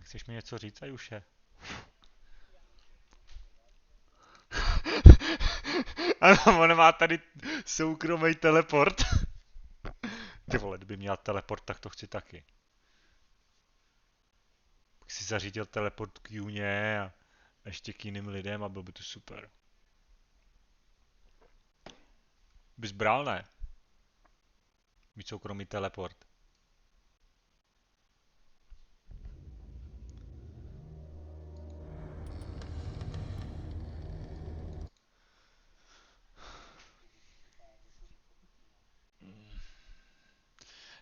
Chceš mi něco říct, Ajuše? Ano, on má tady soukromý teleport. Ty vole, kdyby měl teleport, tak to chci taky. Pak si zařídil teleport k Juně a ještě k jiným lidem a byl by to super. Bys bral, ne? Mít soukromý teleport.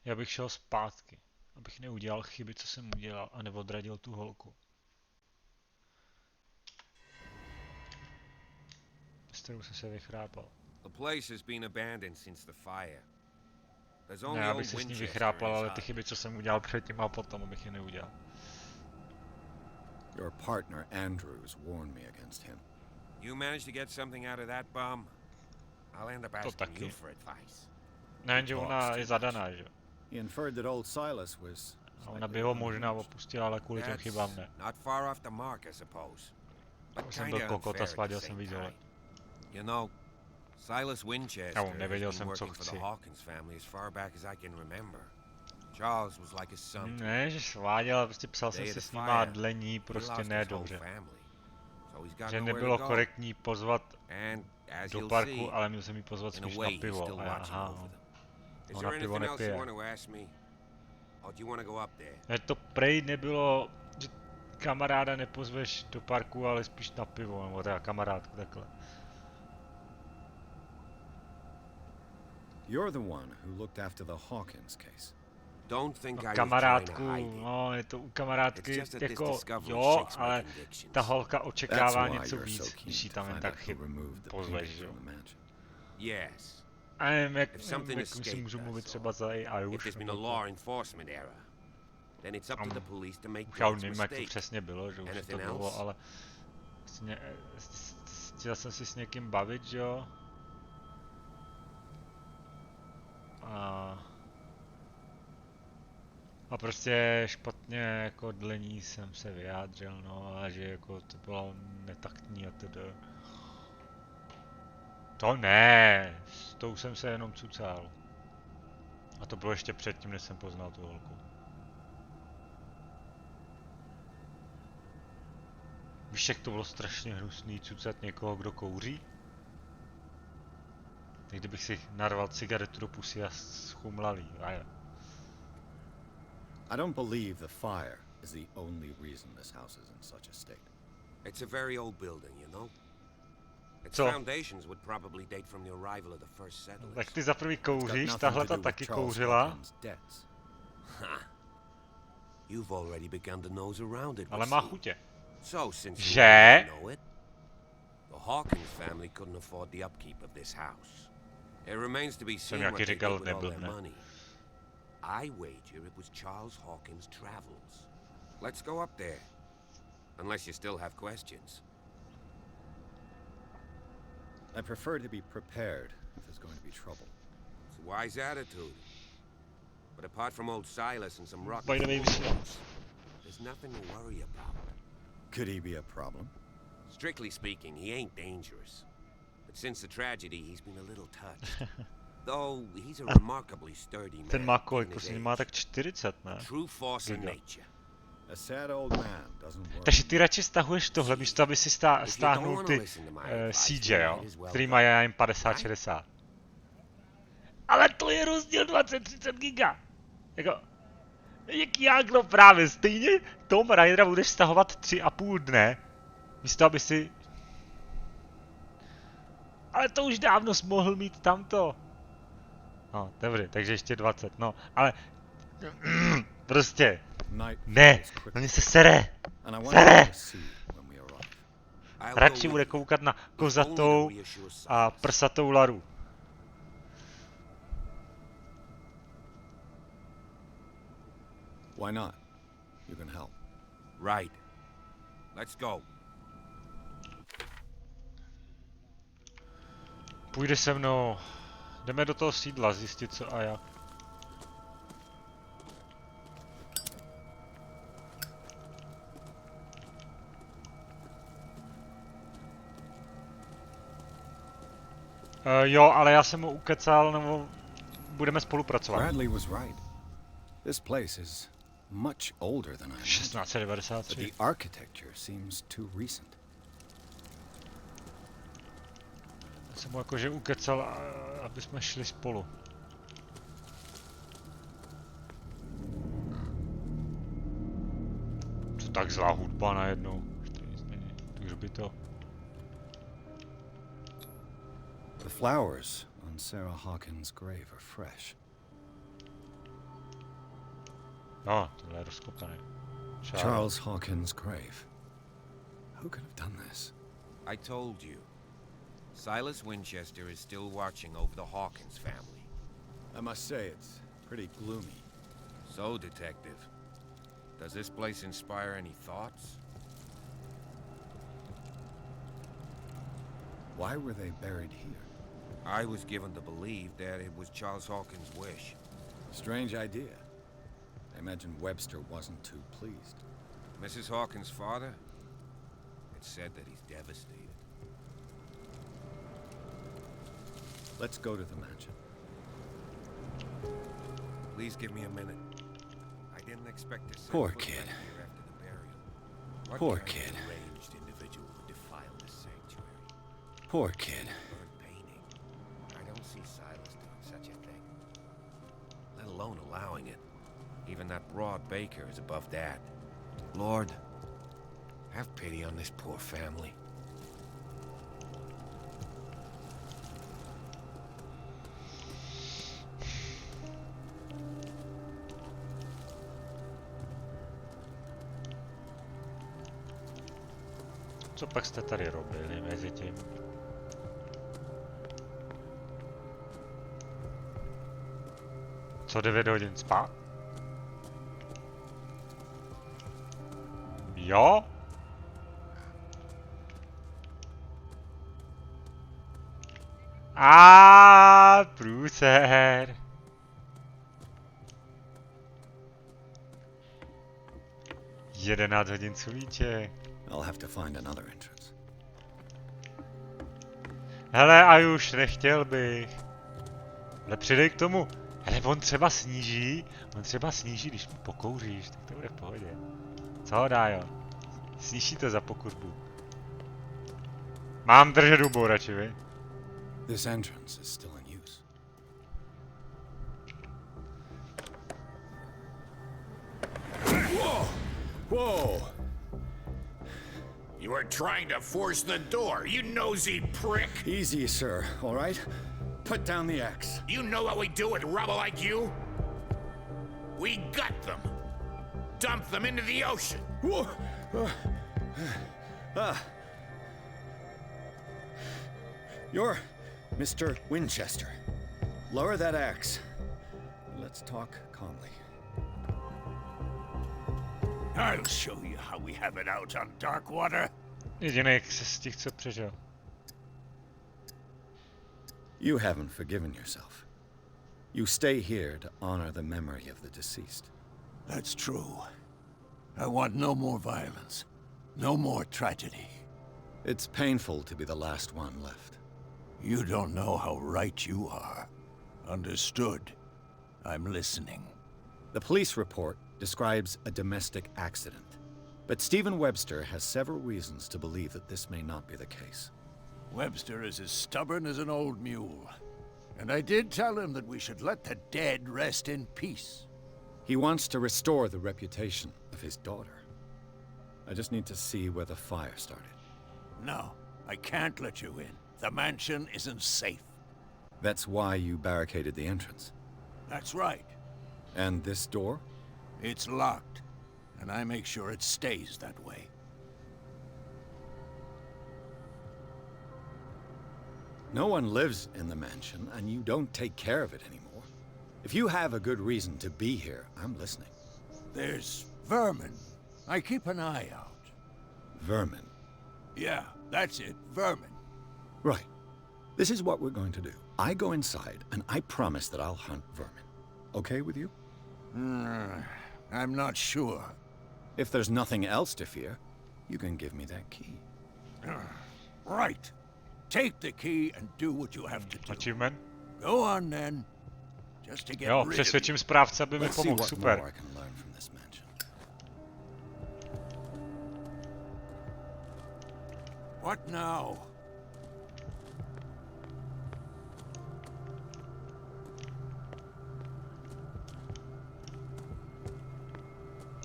Já bych šel zpátky, abych neudělal chyby, co jsem udělal, a neodradil tu holku. S kterou jsem se vychrápal. Ne, abych se s ní vychrápal, ale ty chyby, co jsem udělal předtím a potom, abych je neudělal. Your partner Andrews warned me against him. You managed to get something out of that bomb? I'll end up asking you for advice. Ne, že ona je zadaná, že? He inferred that old Silas was. A ona by ho možná opustila, ale kvůli těm chybám ne. Not far off the mark, I suppose. But jsem byl kokot a sváděl jsem vízole. You know, Silas Winchester has been working for the Hawkins family as far back as I can remember. Charles was like his son. Ne, že sváděl, prostě psal jsem si s nima dlení, prostě ne dobře. Že nebylo korektní pozvat do parku, ale měl jsem jí pozvat spíš na pivo. A já, aha, no na pivo nepije. Ne, to prej nebylo, že kamaráda nepozveš do parku, ale spíš na pivo, nebo teda kamarádku takhle. You're the one who looked after the Hawkins case. No, kamarádku, no, je to u kamarádky jako, jo, ale ta holka očekává něco víc, když jí tam jen tak pozveš, jo. A nevím, jak si můžu mluvit třeba za AI už. Už já nevím, jak to přesně bylo, že už to bylo, ale chtěl jsem si s někým bavit, že jo. A prostě špatně jako dle ní jsem se vyjádřil, no, a že jako to bylo netaktní a tedy. To ne, s tou jsem se jenom cucal. A to bylo ještě předtím, než jsem poznal tu holku. Víš, jak to bylo strašně hnusný cucat někoho, kdo kouří? Tak kdybych si narval cigaretu do pusy a schumlal jí, a jo. I don't believe the fire is the only reason this house is in such a state. It's a very old building, you know. Its foundations would probably date from the arrival of the first settlers. Tak ty za prvý kouříš, tahle ta taky kouřila. You've already begun to nose around it. Ale má chutě. So since že? You know it, the Hawkins family couldn't afford the upkeep of this house. It remains to be seen what they did with all their money. I wager it was Charles Hawkins' travels. Let's go up there. Unless you still have questions. I prefer to be prepared if there's going to be trouble. It's a wise attitude. But apart from old Silas and some rotten fools, there's nothing to worry about. Could he be a problem? Strictly speaking, he ain't dangerous. But since the tragedy, he's been a little touched. Though he's a remarkably sturdy man. Ten má kolik, prostě má tak 40, ne? True force in nature. A sad old man doesn't work. Takže ty radši stahuješ tohle, místo aby si stáhnul ty CJ, jo? Který má já jim 50-60. Ale to je rozdíl 20-30 giga. Jako, jaký jáglo právě stejně Tom Raidera budeš stahovat 3,5 dne, místo aby si... Ale to už dávno jsi mohl mít tamto. No, dobře, takže ještě 20, no, ale... prostě... Ne, na mě se sere! Sere! Radši bude koukat na kozatou a prsatou Laru. Why not? You can help. Right. Let's go. Půjde se mnou. Jdeme do toho sídla zjistit co a jak. Jo, ale já jsem mu ukecal, nebo budeme spolupracovat. Bradley was right. This place is much older than I imagined. 1693. But the architecture seems too recent. Já jsem mu jakože ukecal, aby jsme šli spolu. Co tak zlá hudba najednou? To nic není. Takže by to... The flowers on Sarah Hawkins' grave are fresh. No, tohle je rozkopaný. Charles Hawkins' grave. Who could have done this? I told you. Silas Winchester is still watching over the Hawkins family. I must say, it's pretty gloomy. So, Detective, does this place inspire any thoughts? Why were they buried here? I was given to believe that it was Charles Hawkins' wish. Strange idea. I imagine Webster wasn't too pleased. Mrs. Hawkins' father? It's said that he's devastated. Let's go to the mansion. Please give me a minute. I didn't expect to see Poor kid. after the burial. What Poor kind of kid. deranged individual would defile this sanctuary? Poor kid. Burnt painting. I don't see Silas doing such a thing. Let alone allowing it. Even that broad baker is above that. Lord, have pity on this poor family. Co pak jste tady robili mezi tím? Co 9 hodin spát? Jo? A průser. Jedenáct hodin culíček. I'll have to find another entrance. Hele, a už nechtěl bych. Ale přidej k tomu. Hele, on třeba sníží, když mu pokouříš, tak to bude v pohodě. Co ho dá, jo? Sníží to za pokurbu. Mám držet hubou radši, vy? This entrance is still in use. Whoa! Whoa! You were trying to force the door, you nosy prick! Easy, sir, all right? Put down the axe. You know what we do with rubble like you? We gut them. Dump them into the ocean. Whoa! You're Mr. Winchester. Lower that axe. Let's talk calmly. I'll show you how we have it out on Darkwater. Jediný z těch, co přežil. You haven't forgiven yourself. You stay here to honor the memory of the deceased. That's true. I want no more violence. No more tragedy. It's painful to be the last one left. You don't know how right you are. Understood. I'm listening. The police report describes a domestic accident, but Stephen Webster has several reasons to believe that this may not be the case. Webster is as stubborn as an old mule. And I did tell him that we should let the dead rest in peace. He wants to restore the reputation of his daughter. I just need to see where the fire started. No, I can't let you in. The mansion isn't safe. That's why you barricaded the entrance. That's right. And this door? It's locked, and I make sure it stays that way. No one lives in the mansion, and you don't take care of it anymore. If you have a good reason to be here, I'm listening. There's vermin. I keep an eye out. Vermin. Yeah, that's it, vermin. Right. This is what we're going to do. I go inside, and I promise that I'll hunt vermin. Okay with you? I'm not sure. If there's nothing else to fear, you can give me that key. Right. Take the key and do what you have to do. Achievement? Go on then. Just to get Jo, rid of přesvědčím you. správce, aby mi Let's see pomohl. what Super. more I can learn from this mansion. What now?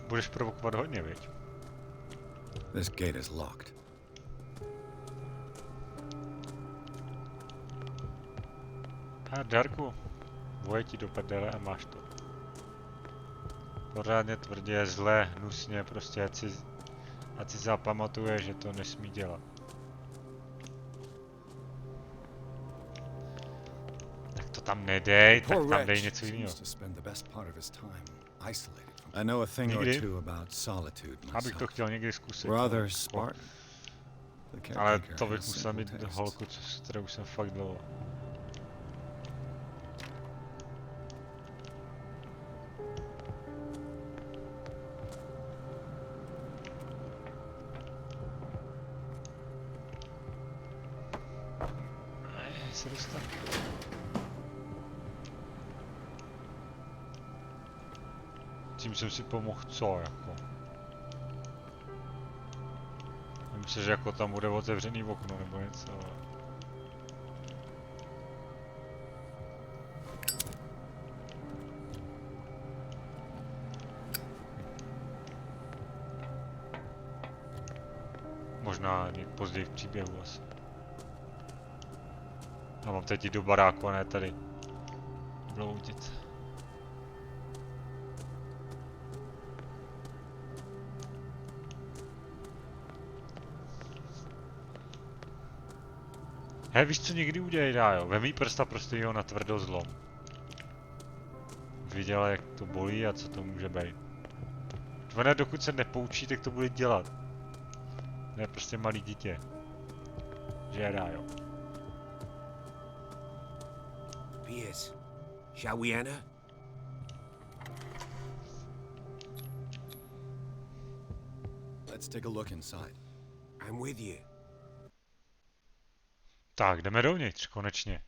Budeš provokovat hodně, viď? This gate is locked. A Darku, boje ti do prdele a máš to. Pořádně tvrdě, zle, hnusně, prostě ať si zapamatuje, že to nesmí dělat. Tak to tam nedej, tak tam dej něco jiného. I know a thing or Nikdy. two about solitude Abych to myself. chtěl někdy zkusit. Rather Spartan. The Ale caretaker to bych has musel simple mít tastes. holku, s kterou jsem fakt dlouho. Se dostat. Tím jsem si pomohl co, jako. Myslím, že jako tam bude otevřený okno nebo něco. Ale... Možná někdy později v příběhu asi. Já mám teď jít do baráku a ne tady bloudit. Hej, víš co někdy udělej dá, jo? Vem jí prsta prostě jo na tvrdo zlom. Viděla jak to bolí a co to může být. Ona dokud se nepoučí, tak to bude dělat. Ne prostě malý dítě. Že dá, jo. Piers, shall we enter? Let's take a look inside. I'm with you. Tak, jdeme dovnitř, konečně.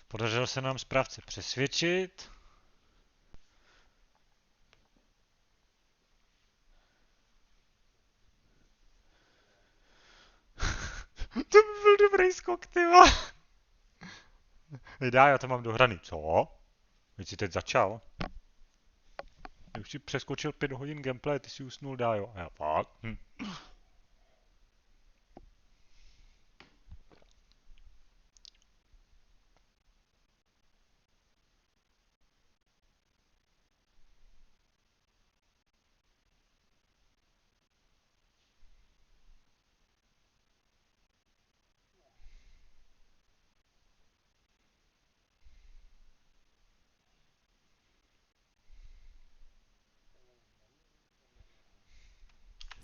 Podařilo se nám správce přesvědčit. To by byl dobrý skok, tyva. Dá, já to mám dohraný. Co? Teď jsi teď začal. Já už si přeskočil 5 hodin gameplay, ty si usnul, dá, jo. A já fakt.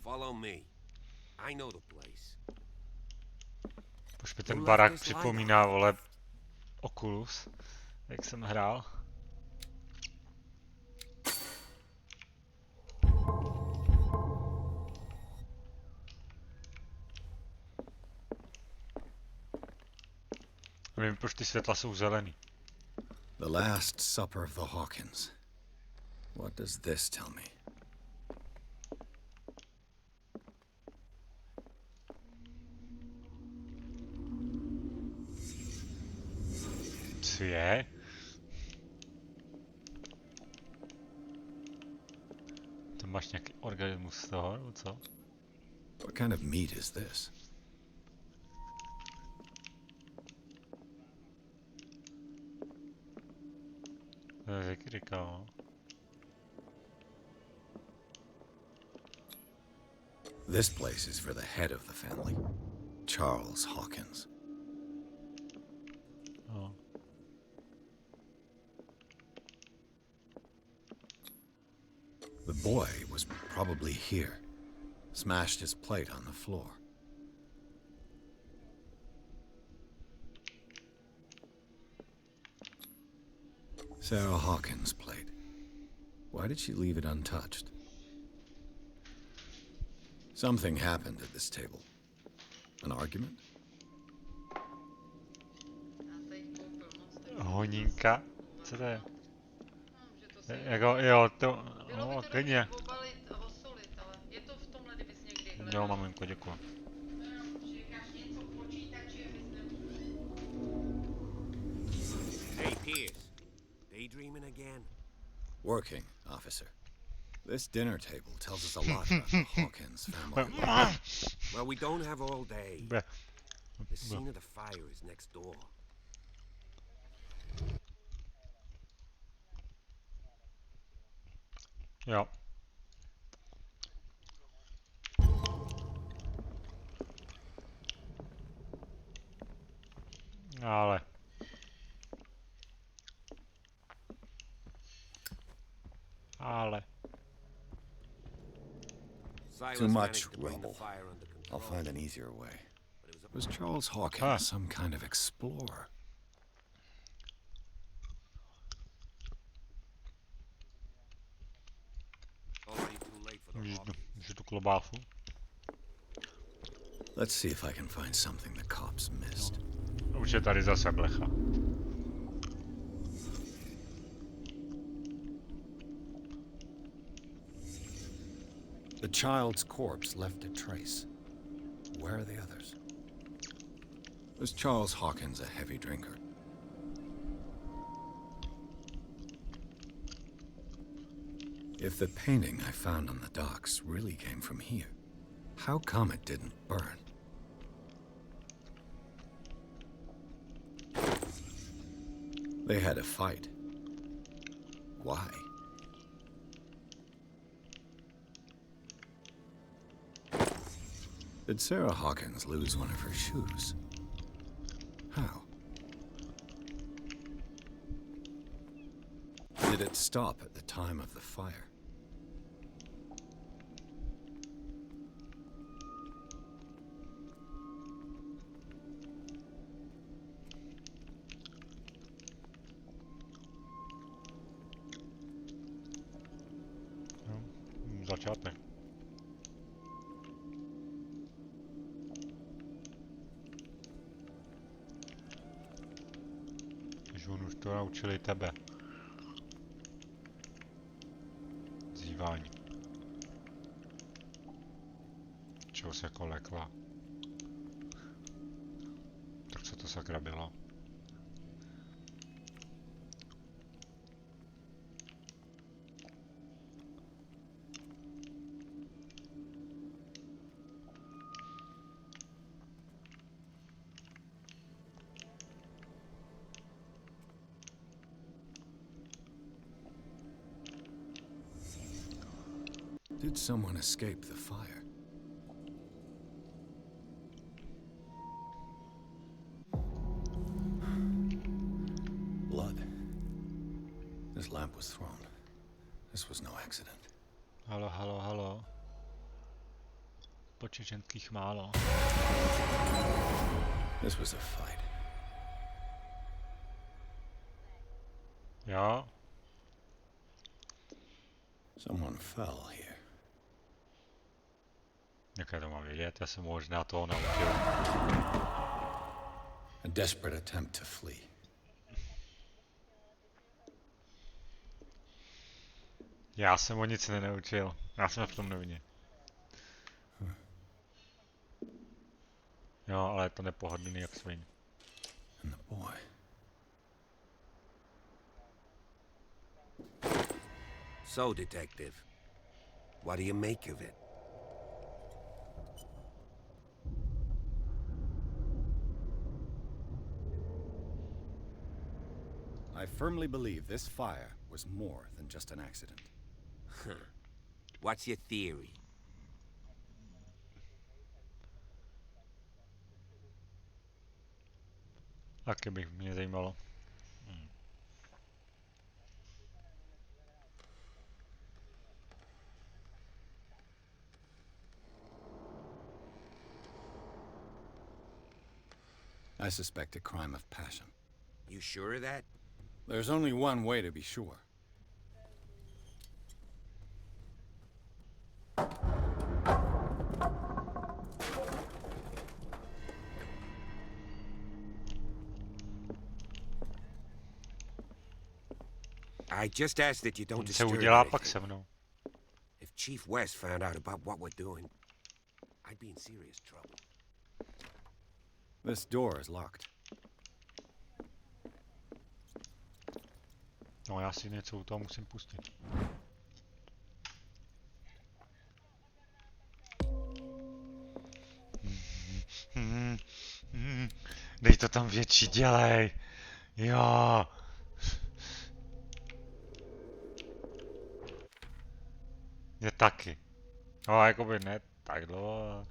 Follow me. I know the place. Už mi ten barák připomíná, vole, Oculus, jak jsem hrál. Nevím, proč ty světla jsou zelený. The Last Supper of the Hawkins. What does this tell me? Co je? To máš nějaký organismus z toho, nebo co? What kind of meat is this? To je jak říkal, no. This place is for the head of the family, Charles Hawkins. No. The boy was probably here. Smashed his plate on the floor. Sarah Hawkins' plate. Why did she leave it untouched? Something happened at this table. An argument? Honinka? Co to je? Jako, jo, to... No, klidně. Jo, maminko, děkuji. Hey, Pierce. Daydreaming again? Working, officer. This dinner table tells us a lot about the Hawkins family. Well, we don't have all day. Ble. The scene of the fire is next door. Jo. Ale. Too much rubble. I'll find an easier way. Was Charles Hawkins some kind of explorer? Můžu tu klobásu? Let's see if I can find something the cops missed. Už je tady zase blecha. The child's corpse left a trace. Where are the others? Was Charles Hawkins a heavy drinker? If the painting I found on the docks really came from here, how come it didn't burn? They had a fight. Why? Did Sarah Hawkins lose one of her shoes? How? Did it stop at the time of the fire? Začátek. Žun, už to naučili tebe. Zívání. Čeho se jako lekla? Tak co to sakra bylo? Did someone escape the fire? Blood. This lamp was thrown. This was no accident. Halo, halo, halo. Počet ženských málo. This was a fight. Jo. Someone fell here. Jak já to mám vědět? Já jsem možná toho naučil. A desperate attempt to flee. Já jsem o nic nenaučil. Já jsem v tom nevinně. Jo, ale je to nepohodlný jak svin. And the boy. So, Detective, what do you make of it? I firmly believe this fire was more than just an accident. What's your theory? Taky bych mě zajímalo. I suspect a crime of passion. You sure of that? There's only one way to be sure. I just ask that you don't Se disturb udělá pak anything. se mnou. If Chief West found out about what we're doing, I'd be in serious trouble. This door is locked. No, já si něco u toho musím pustit. Dej to tam větší, dělej. Jo. Je taky. No, jakoby ne tak dlouho.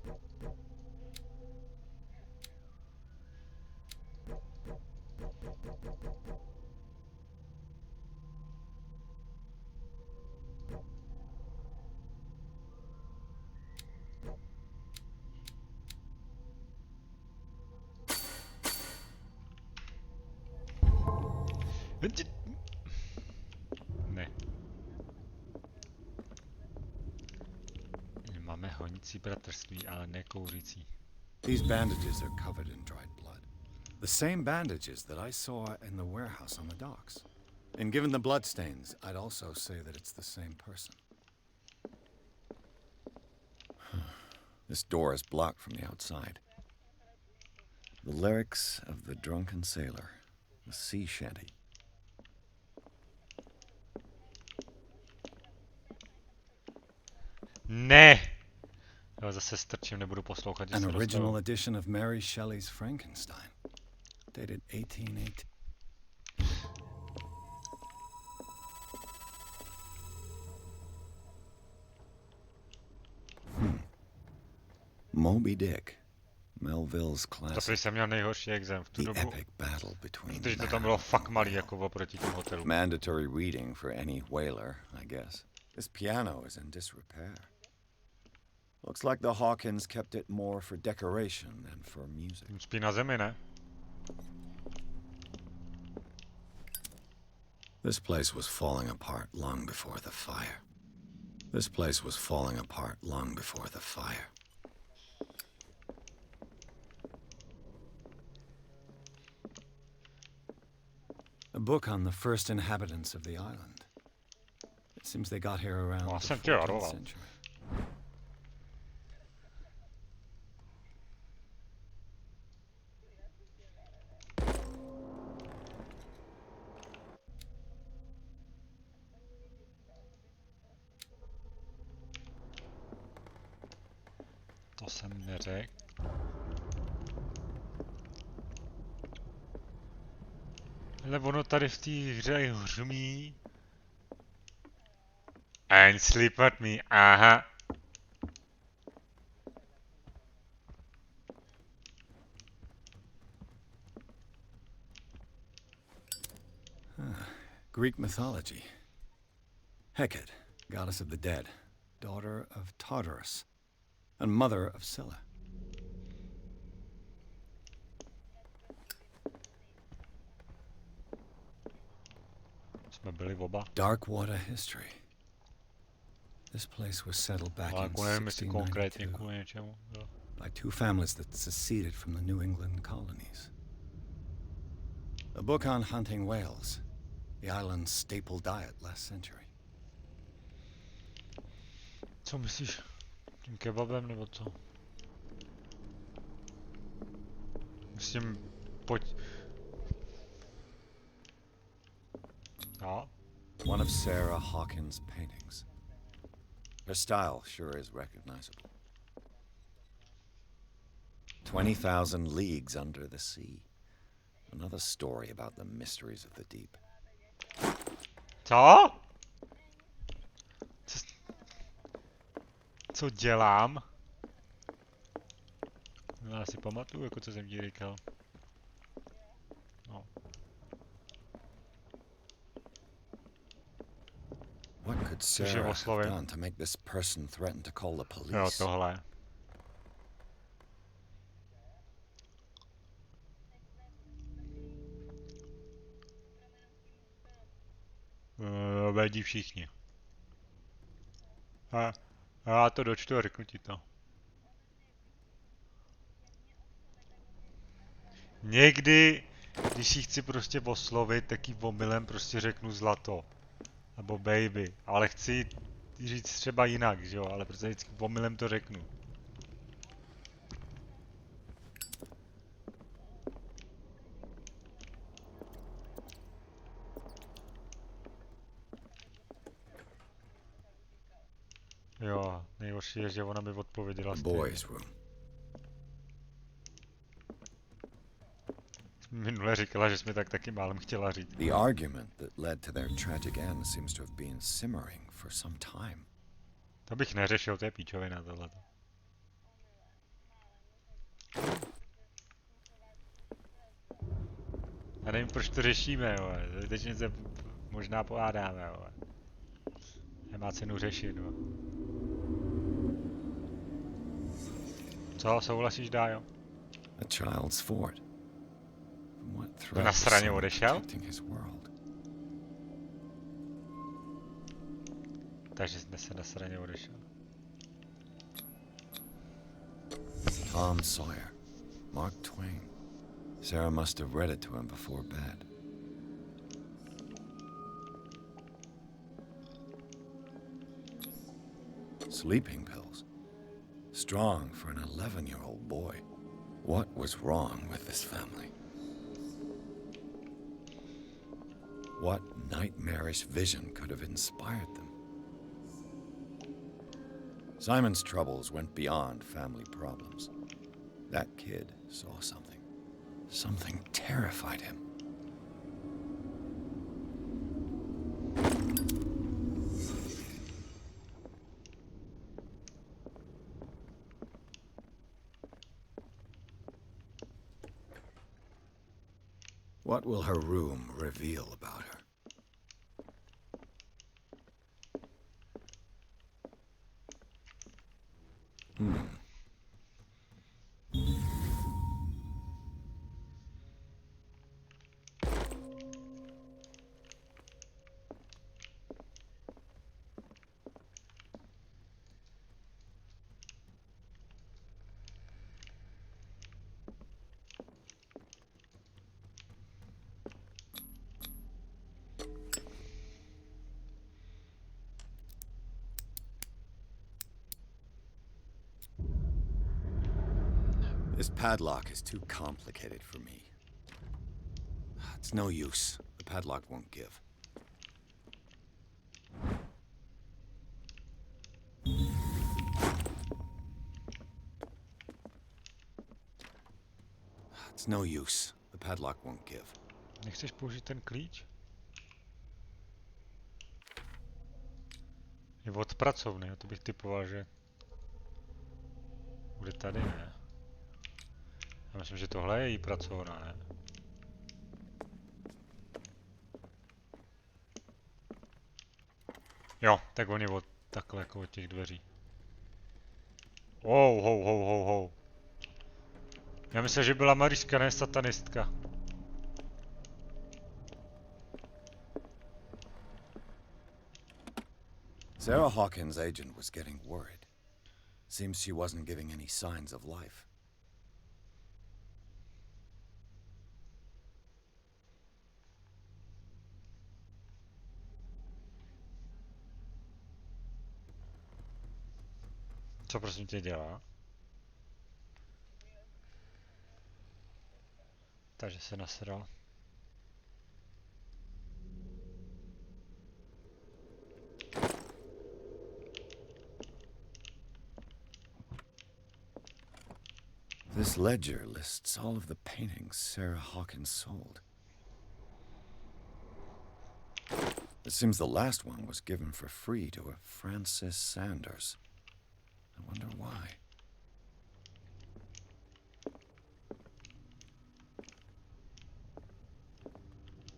Ne. Máme honící bratrství, ale ne kouřící. These bandages are covered in dried blood. The same bandages that I saw in the warehouse on the docks. And given the bloodstains, I'd also say that it's the same person. This door is blocked from the outside. The lyrics of the drunken sailor, the sea shanty. Ne! Já zase strčím, nebudu poslouchat. An original edition of Mary Shelley's Frankenstein, dated 1880. Moby Dick, Melville's classic. To jsem měl nejhorší exém v tu The dobu. epic battle between Protože to man tam bylo and fakt malý, whale. jako oproti těm hotelům. Mandatory reading for any whaler, I guess. This piano is in disrepair. Looks like the Hawkins kept it more for decoration than for music. Spí na zemi, ne? This place was falling apart long before the fire. This place was falling apart long before the fire. A book on the first inhabitants of the island. It seems they got here around No, the jsem tě 14th varoval. century. To jsem neřekl. Ale ono tady v té hře hřmí. And sleep at me, aha. Greek mythology. Hecate, goddess of the dead, daughter of Tartarus, and mother of Scylla. Jsme byli oba. Darkwater history. This place was settled back Ale in jako nevím, jestli konkrétně 1692 kvůli něčemu. Jo. by two families that seceded from the New England colonies. A book on hunting whales, the island's staple diet last century. Co myslíš? Tím kebabem nebo co? Myslím, pojď. No. One of Sarah Hawkins' paintings. Her style sure is recognizable. 20,000 leagues under the sea. Another story about the mysteries of the deep. Co? Co dělám? Já si pamatuju, jako co jsem ti říkal. No. What could Sarah have done to make this person threaten to call the police? Jo, tohle. Vědí všichni. A já to dočtu a řeknu ti to. Někdy, když ji chci prostě oslovit, tak jí omylem prostě řeknu zlato. Nebo baby. Ale chci říct třeba jinak, že jo? Ale protože vždycky pomylem to řeknu. Jo, nejhorší je, že ona mi odpověděla stejně. Minule říkala, že jsi mi tak taky málem chtěla říct. The argument that led to their tragic end seems to have been simmering for some time. To bych neřešil, to je píčovina tohleto. Já nevím, proč to řešíme, jo. Zbytečně se možná pohádáme, jo. Nemá cenu řešit, jo. Co, souhlasíš, Dájo? A child's fort. What To threat na was straně someone odešel? protecting his world? Takže jsme se na straně odešel. Tom Sawyer, Mark Twain. Sarah must have read it to him before bed. Sleeping pills. Strong for an 11-year-old boy. What was wrong with this family? What nightmarish vision could have inspired them? Simon's troubles went beyond family problems. That kid saw something. Something terrified him. What will her room reveal about her? This padlock is too complicated for me. It's no use. The padlock won't give. It's no use. The padlock won't give. Nechceš použít ten klíč? Je od pracovny, to bych typoval, že bude tady, ne? Já myslím, že tohle je její pracovna, ne? Jo, tak on je od takhle jako od těch dveří. Ho. Já myslím, že byla Mariška, ne satanistka. Sarah Hawkins' agent was getting worried. Seems she wasn't giving any signs of life. Co prosím tě dělá? Takže se nasral. This ledger lists all of the paintings Sarah Hawkins sold. It seems the last one was given for free to a Francis Sanders. I wonder why.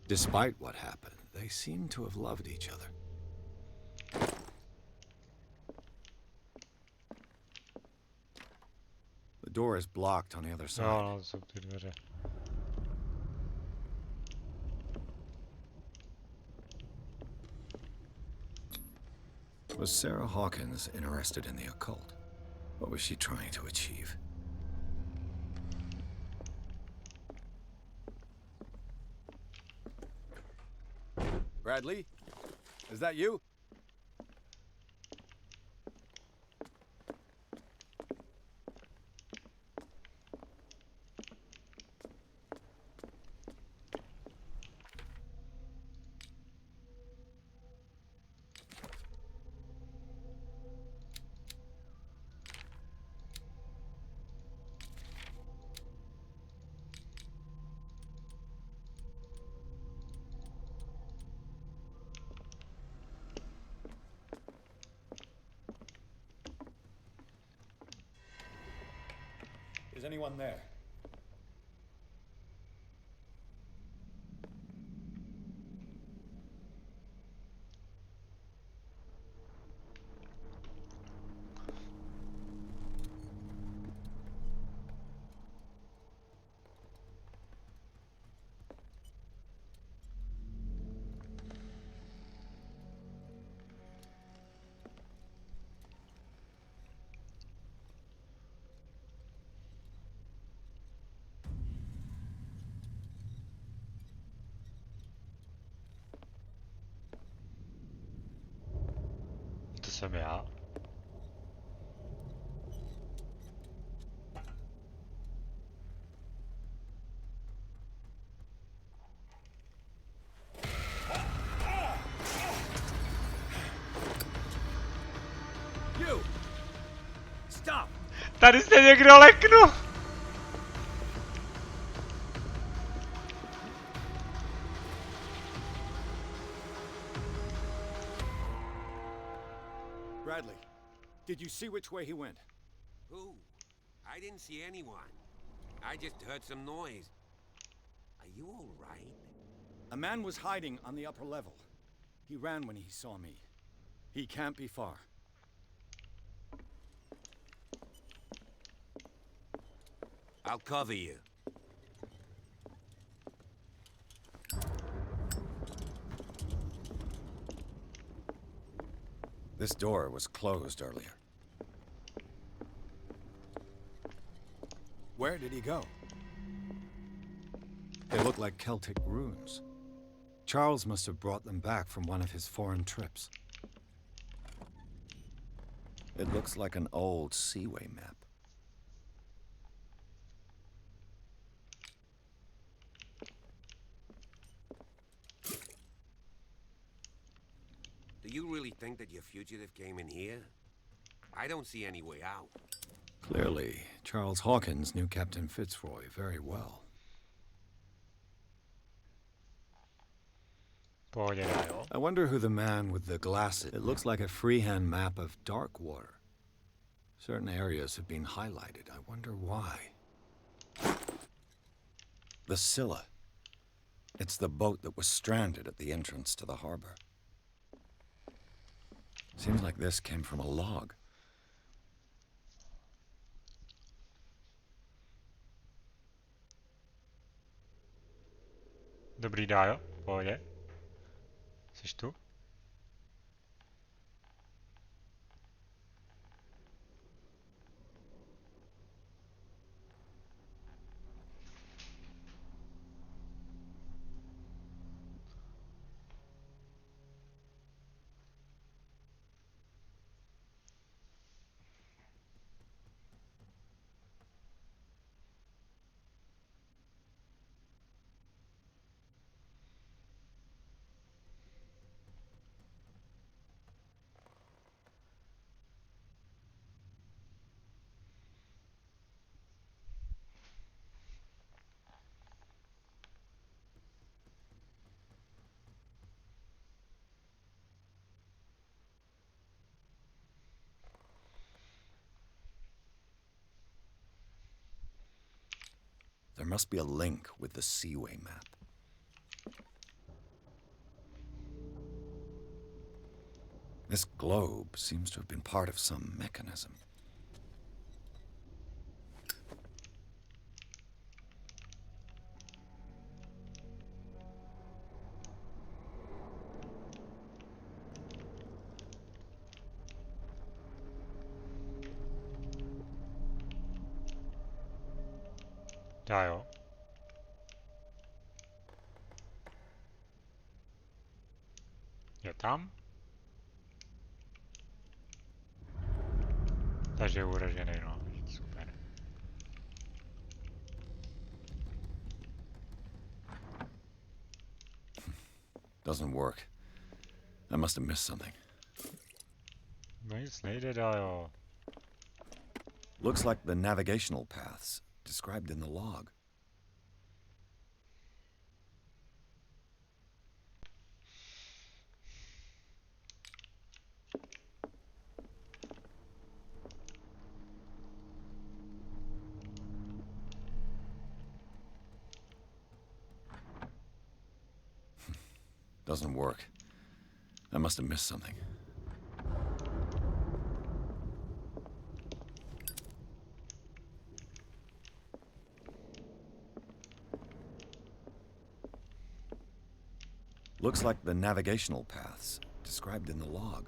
Despite what happened, they seem to have loved each other. The door is blocked on the other side. No, jsou ty dveře. Was Sarah Hawkins interested in the occult? What was she trying to achieve? Bradley? Is that you? Is anyone there? To jsem já. You! Stop! Tady se někdo leknu! Bradley, did you see which way he went? Who? I didn't see anyone. I just heard some noise. Are you all right? A man was hiding on the upper level. He ran when he saw me. He can't be far. I'll cover you. This door was closed earlier. Where did he go? They look like Celtic runes. Charles must have brought them back from one of his foreign trips. It looks like an old seaway map. Do you really think that your fugitive came in here? I don't see any way out. Clearly, Charles Hawkins knew Captain Fitzroy very well. I wonder who the man with the glasses. It looks like a freehand map of Darkwater. Certain areas have been highlighted. I wonder why. The Scylla. It's the boat that was stranded at the entrance to the harbor. Seems like this came from a log. Dobrý Dájo, v pohodě. Jsi tu? There must be a link with the Seaway map. This globe seems to have been part of some mechanism. Dájo. Je tam? Takže je uražený, no. Super. Doesn't work. I must have missed something. No nic nejde dál, jo. Looks like the navigational paths described in the log. Doesn't work. I must have missed something. Looks like the navigational paths described in the log.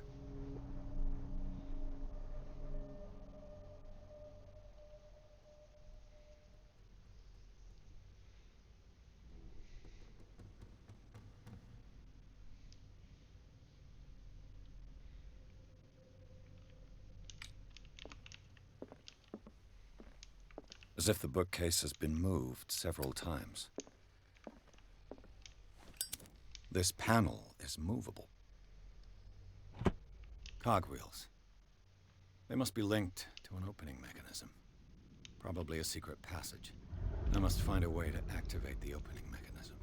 As if the bookcase has been moved several times. This panel is movable. Cogwheels. They must be linked to an opening mechanism. Probably a secret passage. I must find a way to activate the opening mechanism.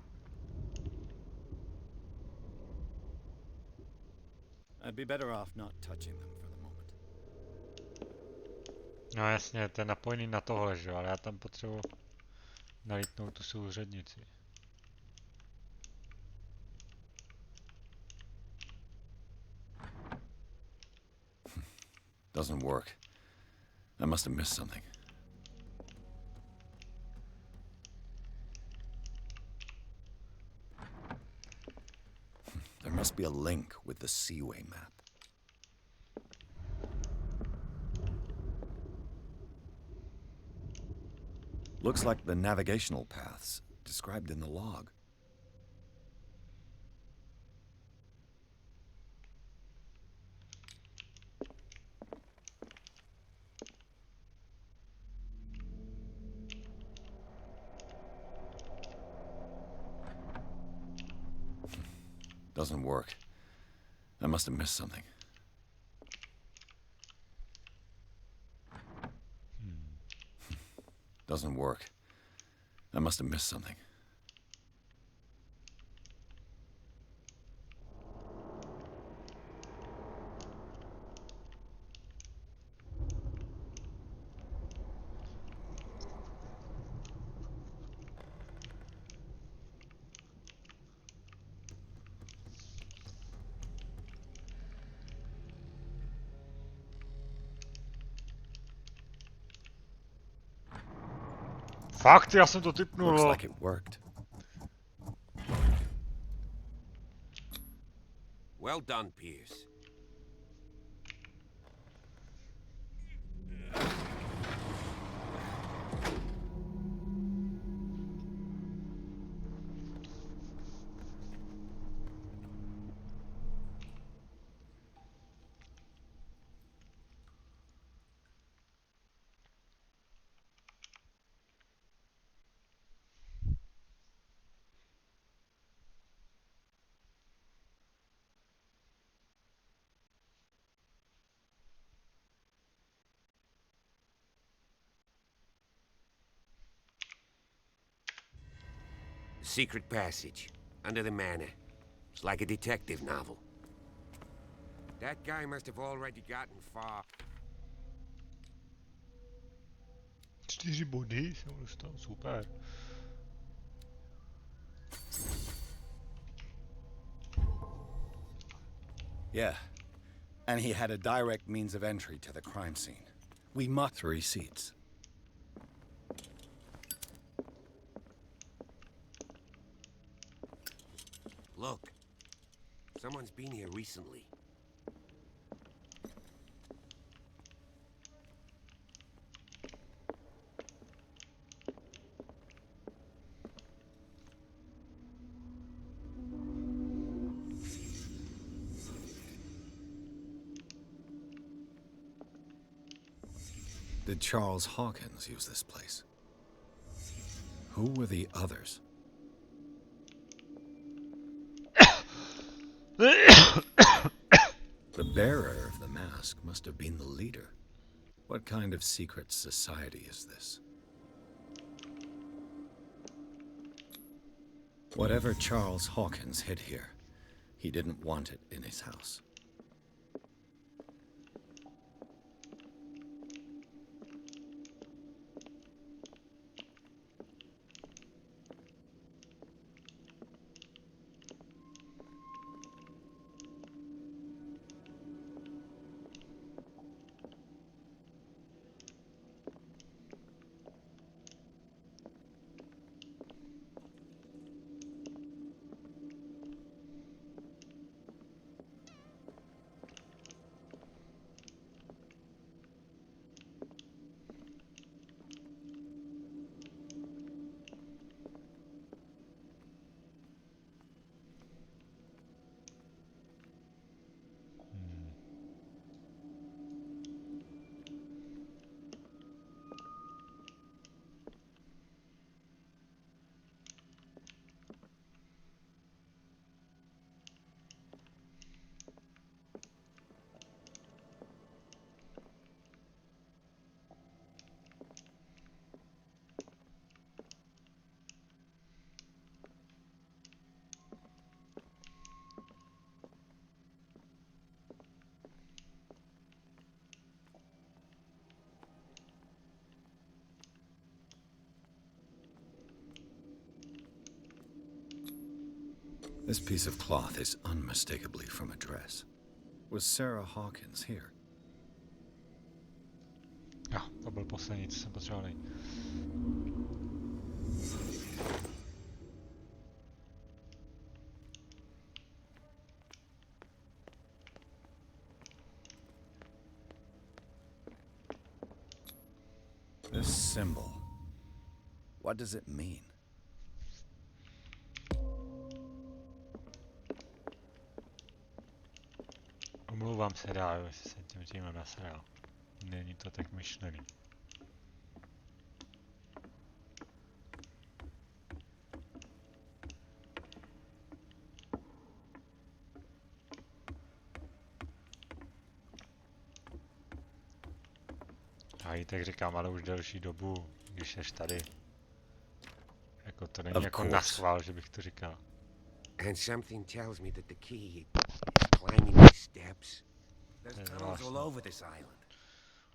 I'd be better off not touching them for the moment. No jasně, to je napojený na tohle, že jo, ale já tam potřebuji nalítnout tu souřadnici. Doesn't work. I must have missed something. There must be a link with the Seaway map. Looks like the navigational paths described in the log. Doesn't work. I must have missed something. Doesn't work. I must have missed something. Fakt, já jsem to tipnul. Looks like it worked. Well done, Pierce. Secret passage, under the manor. It's like a detective novel. That guy must have already gotten far. 4 body jsem dostal, super. Yeah. And he had a direct means of entry to the crime scene. We must 3 seats. Look, someone's been here recently. Did Charles Hawkins use this place? Who were the others? The bearer of the mask must have been the leader. What kind of secret society is this? Whatever Charles Hawkins hid here, he didn't want it in his house. This piece of cloth is unmistakably from a dress. Was Sarah Hawkins here? Jo, to byl poslední, co jsem potřeboval najít. This symbol. What does it mean? Omlouvám se dál, jestli jsem tímhle nasral. Není to tak myšlený. A i tak říkám, ale už delší dobu, když jsi tady. Jako to není jako naschvál, že bych to říkal. And something tells me that the key is climbing these steps. There's tunnels all over this island.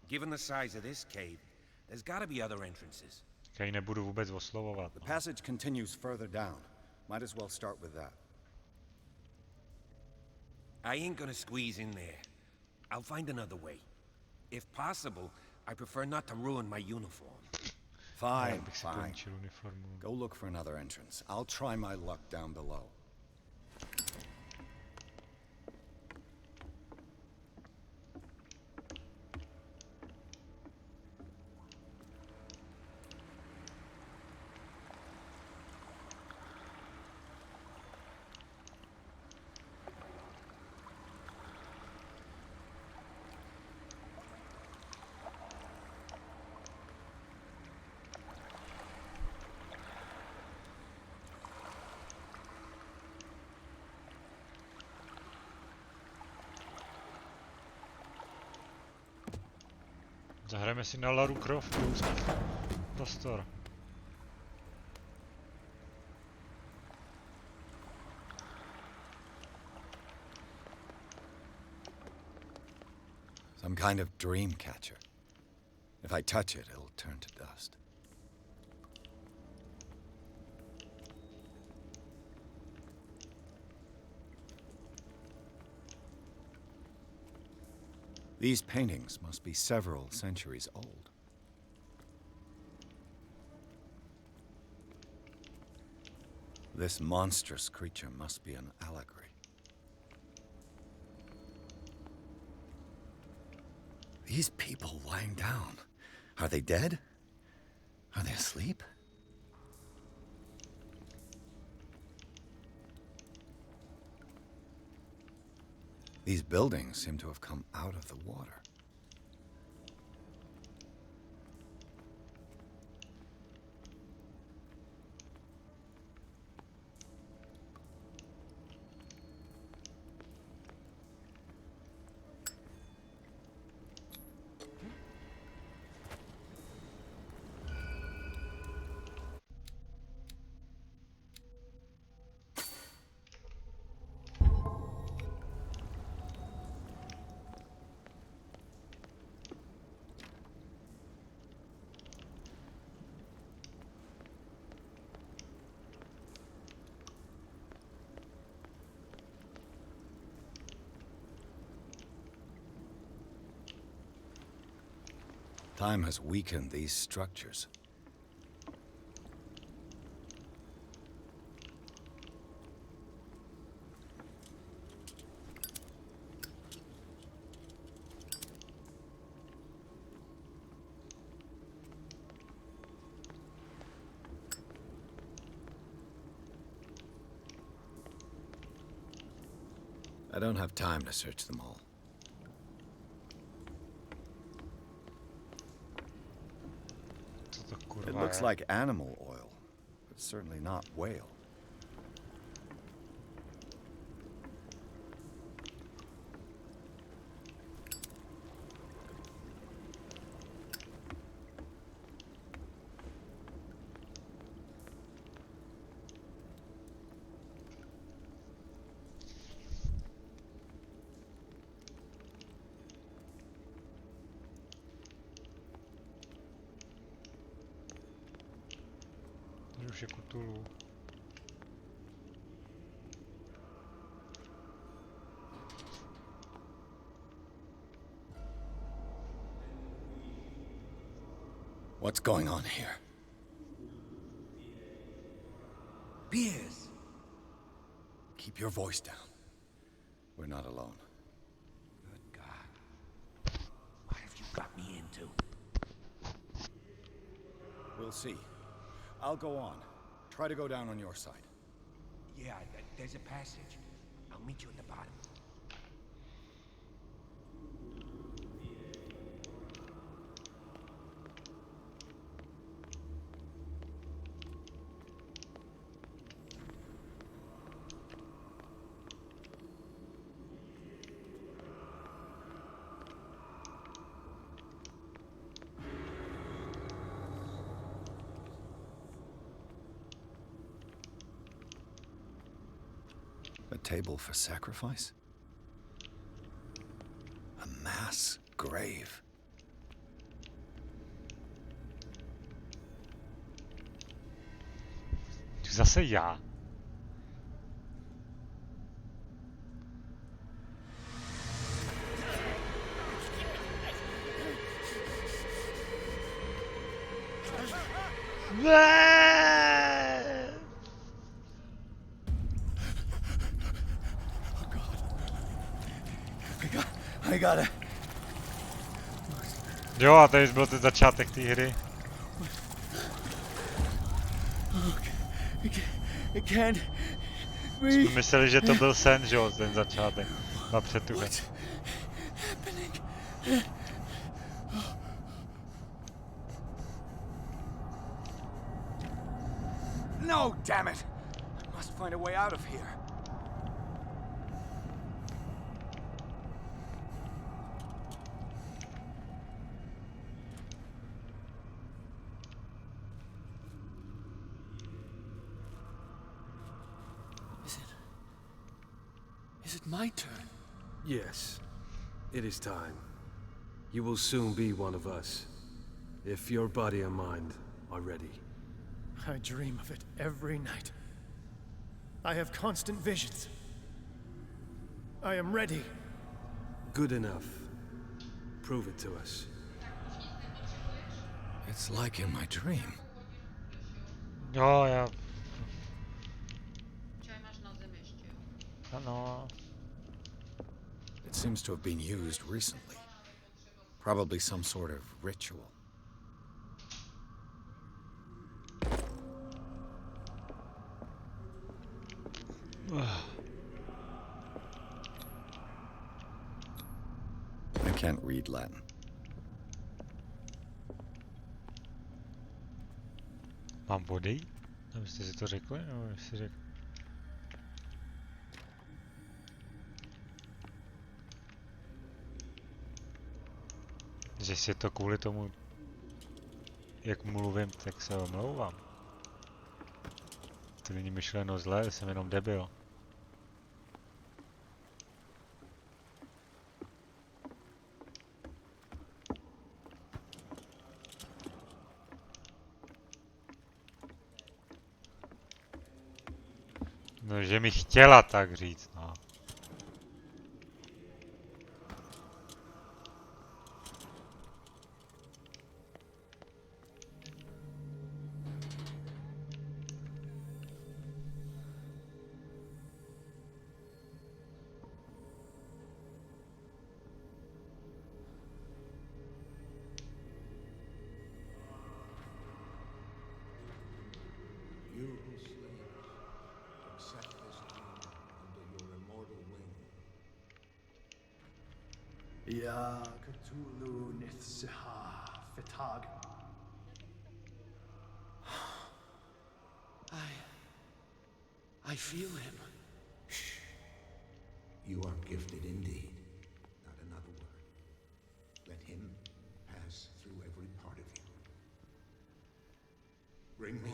Given the size of this cave, there's got to be other entrances. Já ji nebudu vůbec oslovovat. The passage continues further down. Might as well start with that. I ain't gonna squeeze in there. I'll find another way. If possible, I prefer not to ruin my uniform. Fine, fine. Go look for another entrance. I'll try my luck down below. Zahrajeme si na Laru Croft, prostor. Some kind of dream catcher. If I touch it, it'll turn to dust. These paintings must be several centuries old. This monstrous creature must be an allegory. These people lying down, are they dead? Are they asleep? These buildings seem to have come out of the water. Time has weakened these structures. I don't have time to search them all. It looks like animal oil, but certainly not whale. Už je Cthulhu. What's going on here? Piers! Keep your voice down. We're not alone. Good God. What have you got me into? We'll see. I'll go on. Try to go down on your side. Yeah, there's a passage. I'll meet you at the bottom. A table for sacrifice? A mass grave. Zase já. I got it. Jo, a tady byl ten začátek té hry. I can't Jsme mysleli, že to byl sen, že jo, ten začátek. Napřed tu hru. No, damn it! I must find a way out of here. Is it my turn? Yes, it is time. You will soon be one of us, if your body and mind are ready. I dream of it every night. I have constant visions. I am ready. Good enough. Prove it to us. It's like in my dream. Jo, já. Ano. It seems to have been used recently. Probably some sort of ritual. I can't read Latin. Mám body? Nebo jste si to řekli? Nebo si řekl? Že si to kvůli tomu, jak mluvím, tak se omlouvám. To není myšleno zle, jsem jenom debil. No, že mi chtěla tak říct, no. You who slay us, accept this doom under your immortal wing. Ya Cthulhu Nithsiha Fitag. I feel him. You are gifted indeed. Not another word. Let him pass through every part of you. Bring me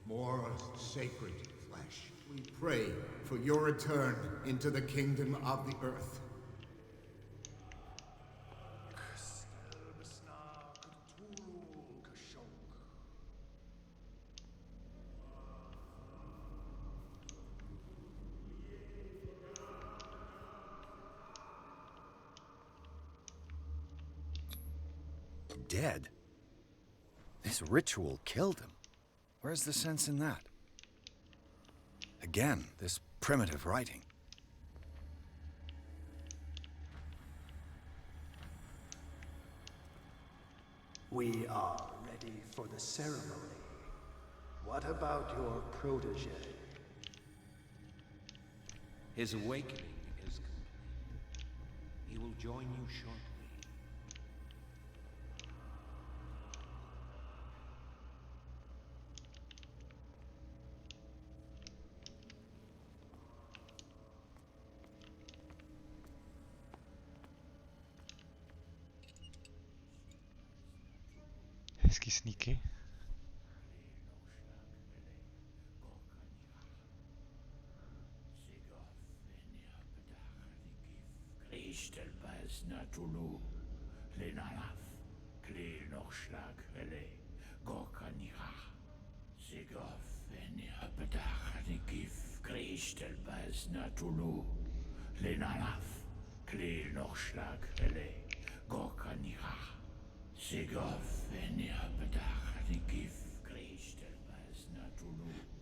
more sacred flesh. We pray for your return into the kingdom of the earth. Dead? This ritual killed him. Where's the sense in that? Again, this primitive writing. We are ready for the ceremony. What about your protege? His awakening is complete. He will join you shortly. Hezký sníky.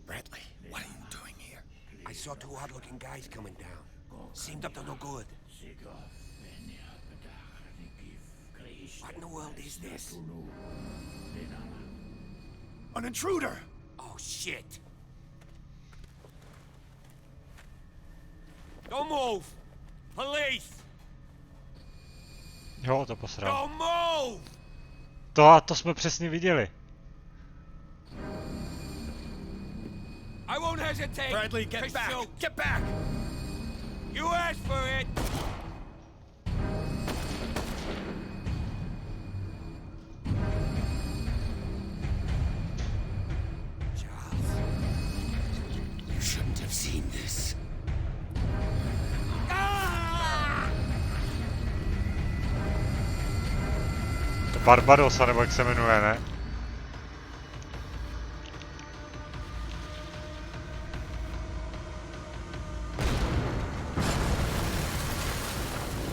Bradley, what are you doing here? I saw two odd-looking guys coming down. Seemed up to no good. What in the world is this? An intruder! Oh, shit! Don't move! Police! Jo, to posral. Don't move! To jsme přesně viděli. I won't hesitate. Bradley, get to back! shoot. Get back! You asked for it. Charles, You shouldn't have seen this. Barbarossa, nebo jak se jmenuje, ne?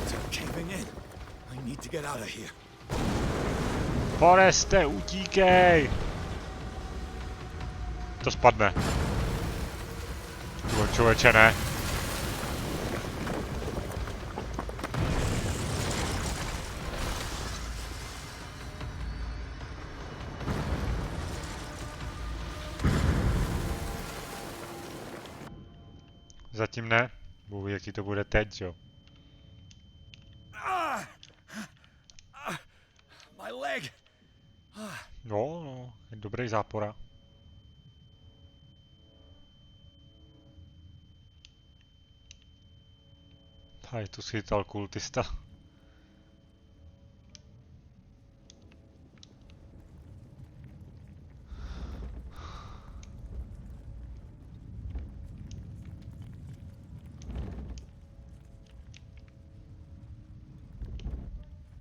They're caving in. I need to get out of here. Foreste, utíkej! To spadne. Člověče, ne. Zatím ne. Bůh ví, jaký to bude teď, jo. My leg! No, je dobrý zápora. A je tu schytal kultista.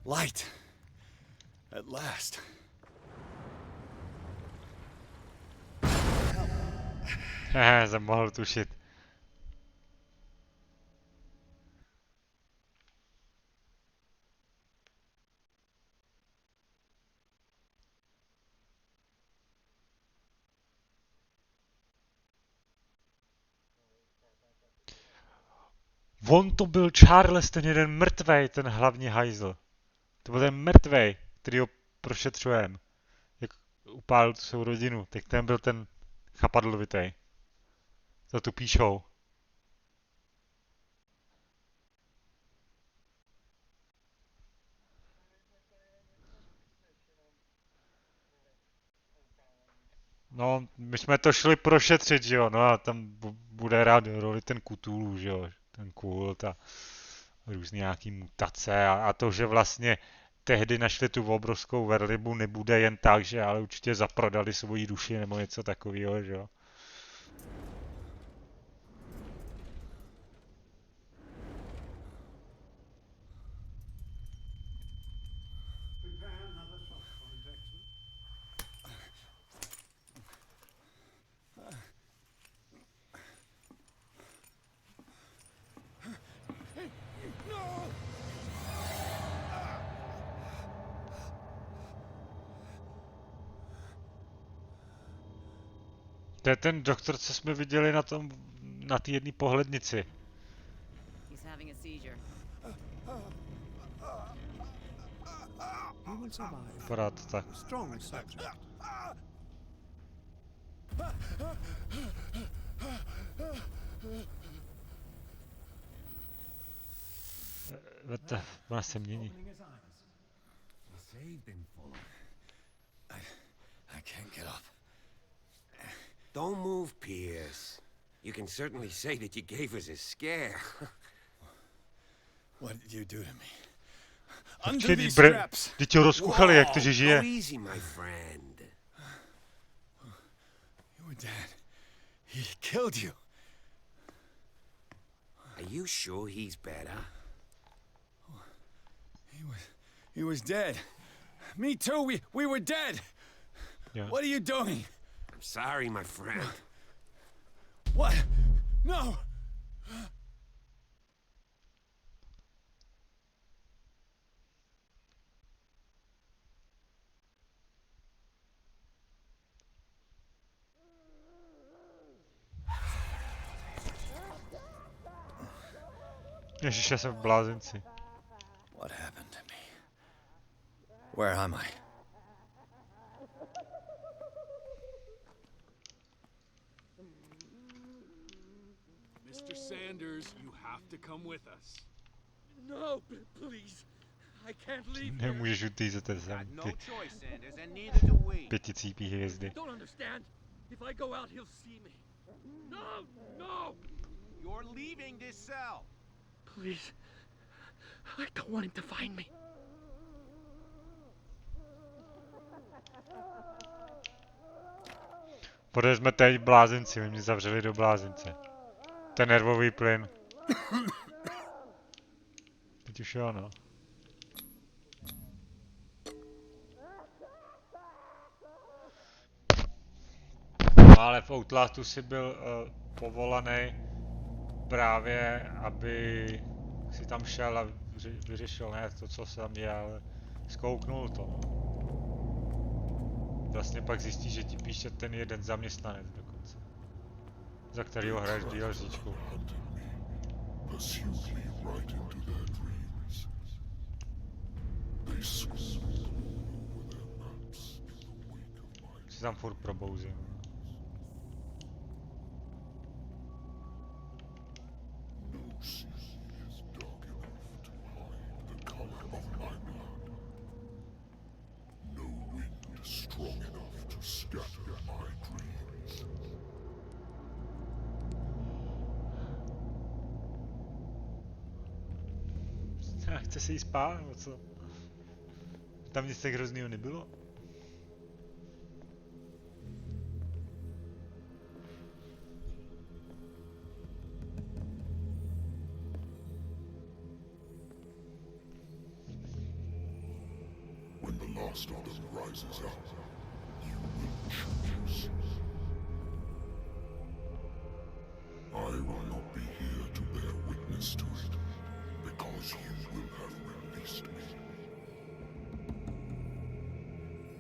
Light. At last. Hehe, jsem mohl tušit. On to byl Charles, ten jeden mrtvej, ten hlavní hajzl. To byl ten mrtvej, který ho prošetřujeme. Jak upálil tu svou rodinu. Tak ten byl ten Chapadlovitej. Za tu píšou. No, my jsme to šli prošetřit, že jo, no a tam bude rád roli ten Cthulhu, že jo, ten kult a různý nějaký mutace a to, že vlastně tehdy našli tu obrovskou velrybu, nebude jen tak, že ale určitě zaprodali svoji duši nebo něco takového, že jo. To je ten doktor, co jsme viděli na té jedné pohlednici. Vypadá to tak. Ona se mění. I can't get up. Don't move, Pierce. You can certainly say that you gave us a scare. What did you do to me? Under these straps. Teď ho rozkuchali, jak to, že žije. Go easy, my friend. You were dead. He killed you. Are you sure he's better? He was dead. Me too. We were dead. Yeah. What are you doing? I'm sorry, my friend. What? No. Ježiš, já jsem v blázinci. What happened to me? Where am I? Mr. Sanders, you have to come with us. No, please. I can't leave. Nemůžeš utízet sem No ty choice, Sanders, and neither do we. pěticípý hvězdy. Don't understand. If I go out, he'll see me. No, no. You're leaving this cell. Please. I don't want him to find me. Protože jsme teď v blázinci, my mě zavřeli do blázince. Ten nervový plyn. Teď už jo, no. No ale v Outlastu si byl povolaný právě, aby si tam šel a vyřešil ne to, co se tam děje, ale zkouknul to. No. Vlastně pak zjistí, že ti píše ten jeden zaměstnanec dokonce, za kterýho hraješ DLCčku. Si tam furt probouzí. Chce si jí spát, nebo co? Tam nic tak hroznýho nebylo? When the last of them rises up, you will choose. I will not be here to bear witness to it, because you will have released me.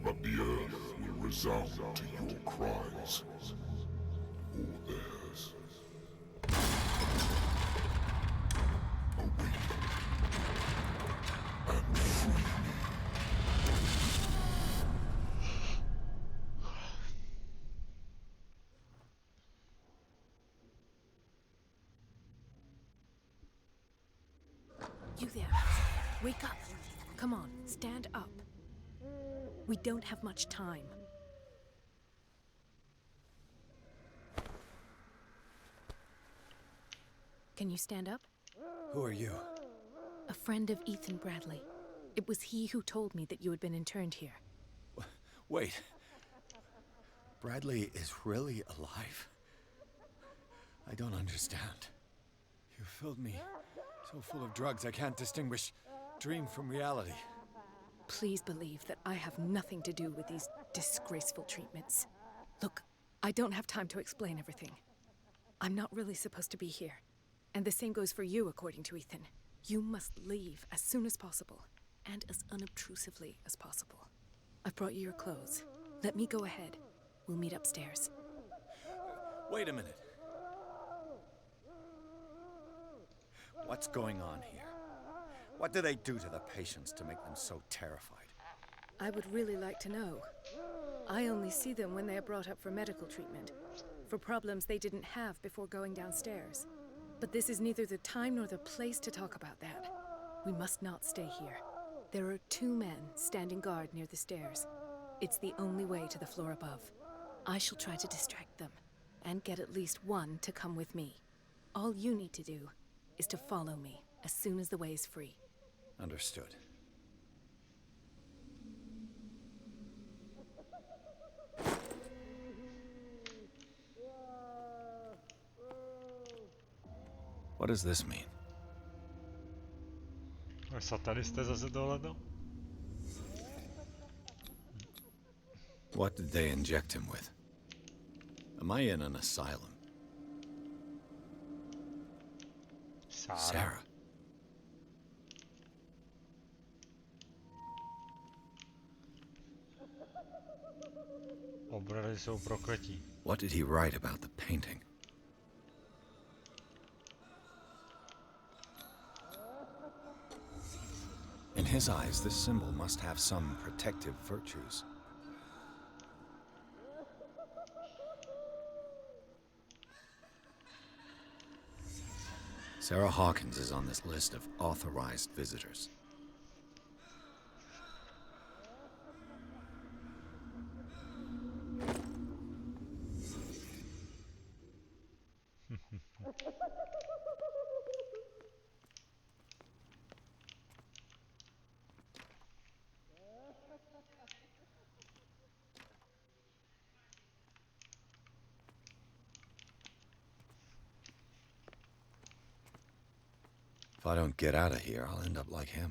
But the earth will resound to your cries, or theirs. Awaken and free me. You there. Wake up. Come on, stand up. We don't have much time. Can you stand up? Who are you? A friend of Ethan Bradley. It was he who told me that you had been interned here. Wait. Bradley is really alive? I don't understand. You filled me so full of drugs I can't distinguish dream from reality. Please believe that I have nothing to do with these disgraceful treatments. Look, I don't have time to explain everything. I'm not really supposed to be here. And the same goes for you, according to Ethan. You must leave as soon as possible, and as unobtrusively as possible. I've brought you your clothes. Let me go ahead. We'll meet upstairs. Wait a minute. What's going on here? What do they do to the patients to make them so terrified? I would really like to know. I only see them when they are brought up for medical treatment, for problems they didn't have before going downstairs. But this is neither the time nor the place to talk about that. We must not stay here. There are 2 men standing guard near the stairs. It's the only way to the floor above. I shall try to distract them, and get at least one to come with me. All you need to do is to follow me as soon as the way is free. Understood. What does this mean? Satanisté zase dohledu? What did they inject him with? Am I in an asylum? Sarah. Obrazy jsou prokletí. What did he write about the painting? In his eyes, this symbol must have some protective virtues. Sarah Hawkins is on this list of authorized visitors. If I don't get out of here, I'll end up like him.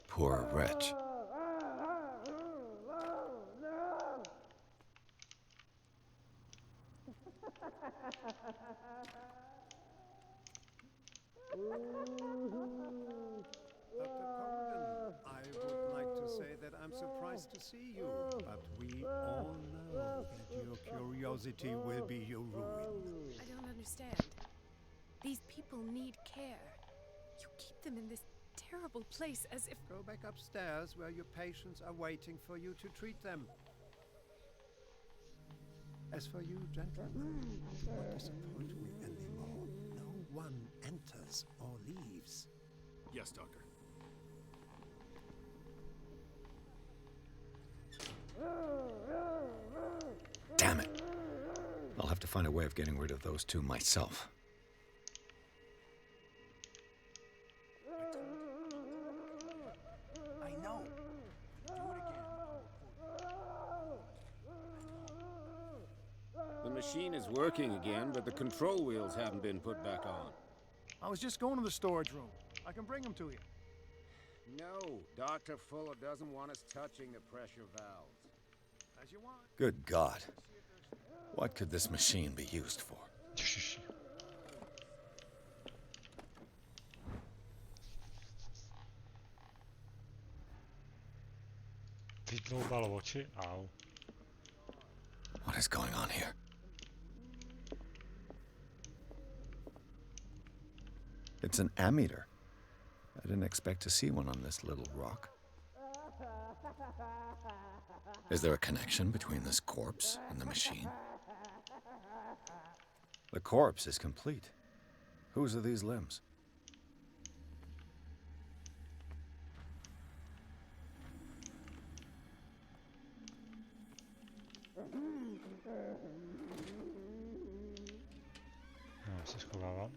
Poor wretch. I would like to say that I'm surprised to see you, but we all know that your curiosity will be your ruin. I don't understand. These people need care. You keep them in this terrible place as if... Go back upstairs where your patients are waiting for you to treat them. As for you, gentlemen, do not disappoint me anymore. No one enters or leaves. Yes, Doctor. Damn it. I'll have to find a way of getting rid of those 2 myself. I know. Do it again. The machine is working again, but the control wheels haven't been put back on. I was just going to the storage room. I can bring them to you. No, Dr. Fuller doesn't want us touching the pressure valves. As you want. Good God. What could this machine be used for? Vytloubal oči, au. What is going on here? It's an ammeter. I didn't expect to see one on this little rock. Is there a connection between this corpse and the machine? The corpse is complete. Whose are these limbs? Já se schovávám.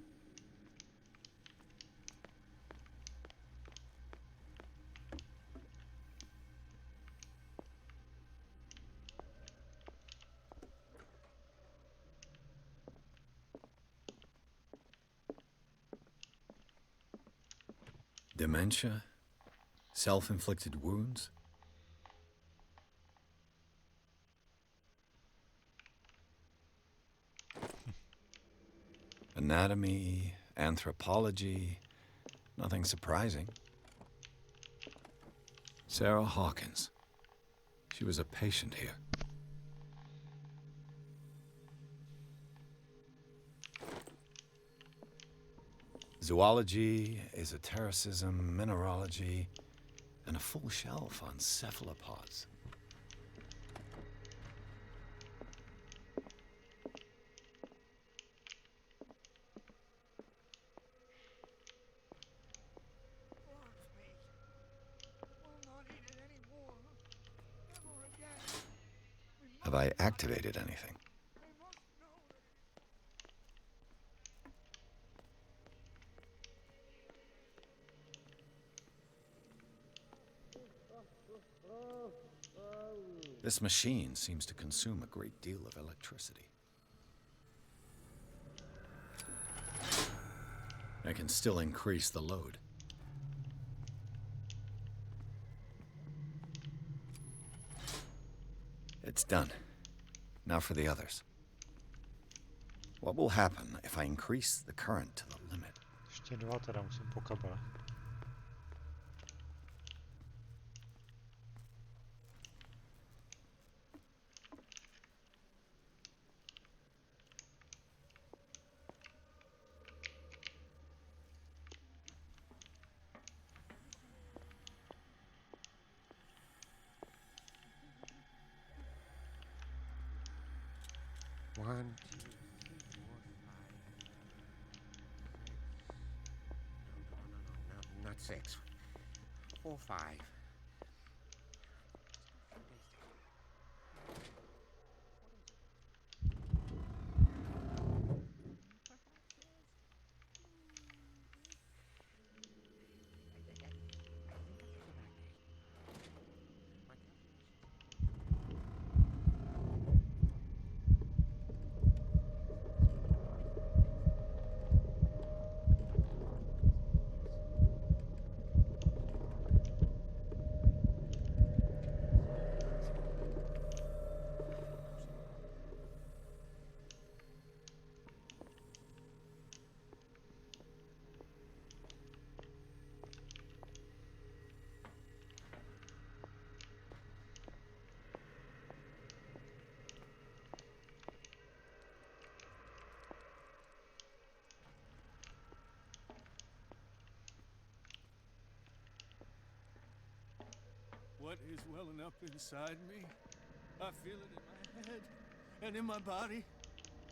Dementia? Self-inflicted wounds? Anatomy, anthropology, nothing surprising. Sarah Hawkins. She was a patient here. Zoology, esotericism, mineralogy, and a full shelf on cephalopods. Have I activated anything? This machine seems to consume a great deal of electricity. I can still increase the load. It's done. Now for the others. What will happen if I increase the current to the limit? Ještě dva teda musím po kabele. One, no, not 6. 4, 5. What is welling up inside me? I feel it in my head and in my body.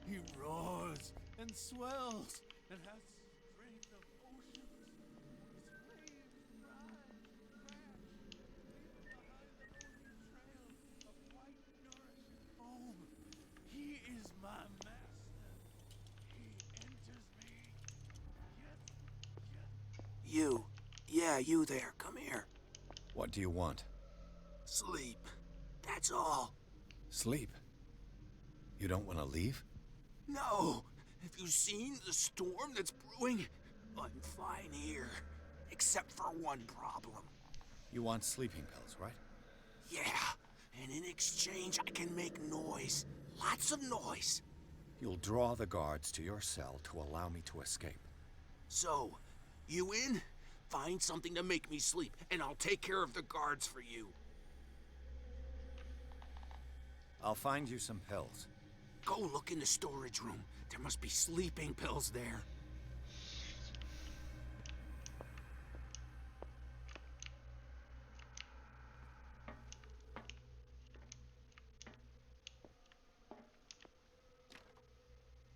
He roars and swells and has the strength of oceans. His waves rise and crash, leaving behind them only trails of white, nourishing foam. He is my master. He enters me. You. Yeah, you there. Come here. What do you want? Sleep. That's all. Sleep? You don't want to leave? No. Have you seen the storm that's brewing? I'm fine here. Except for one problem. You want sleeping pills, right? Yeah. And in exchange, I can make noise. Lots of noise. You'll draw the guards to your cell to allow me to escape. So, you in? Find something to make me sleep, and I'll take care of the guards for you. I'll find you some pills. Go look in the storage room. There must be sleeping pills there.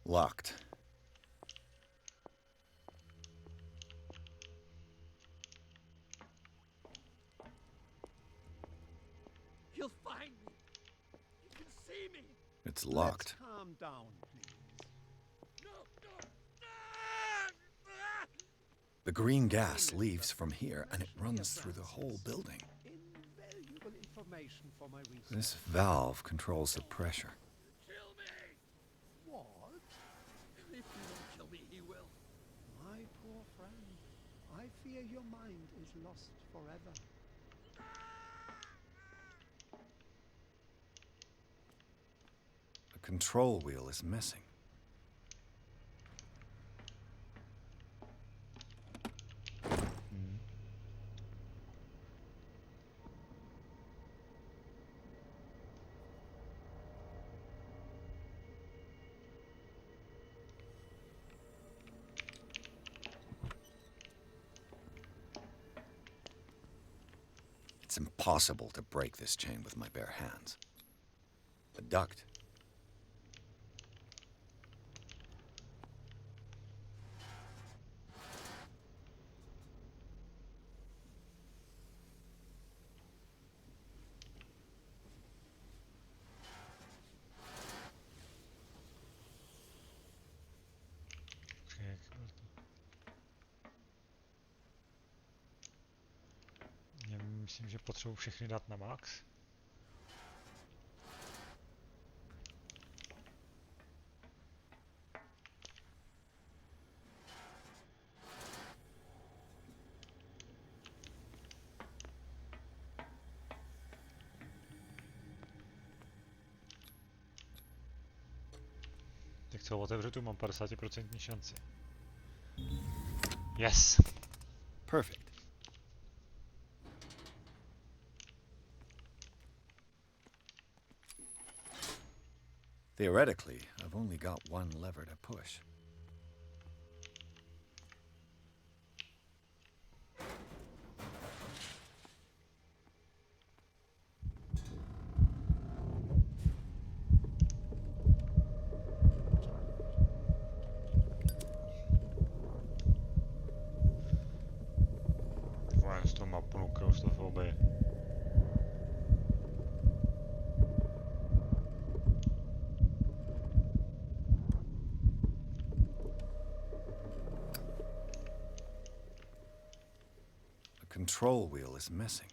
Locked. He'll find me. He can see me. It's locked. Let's calm down, please. No, no. Ah! Ah! The green gas leaves from here, and it runs through the whole building. Invaluable information for my research. This valve controls the pressure. Kill me. What? If you don't kill me, he will. My poor friend, I fear your mind is lost forever. The control wheel is missing. It's impossible to break this chain with my bare hands. The duct. Já myslím, že potřebuji všechny dát na max. Tak co otevřu tu, mám 50% šanci. Yes! Perfect. Theoretically, I've only got one lever to push. Fajn, z toho mapu klaustrofobii. Control wheel is missing.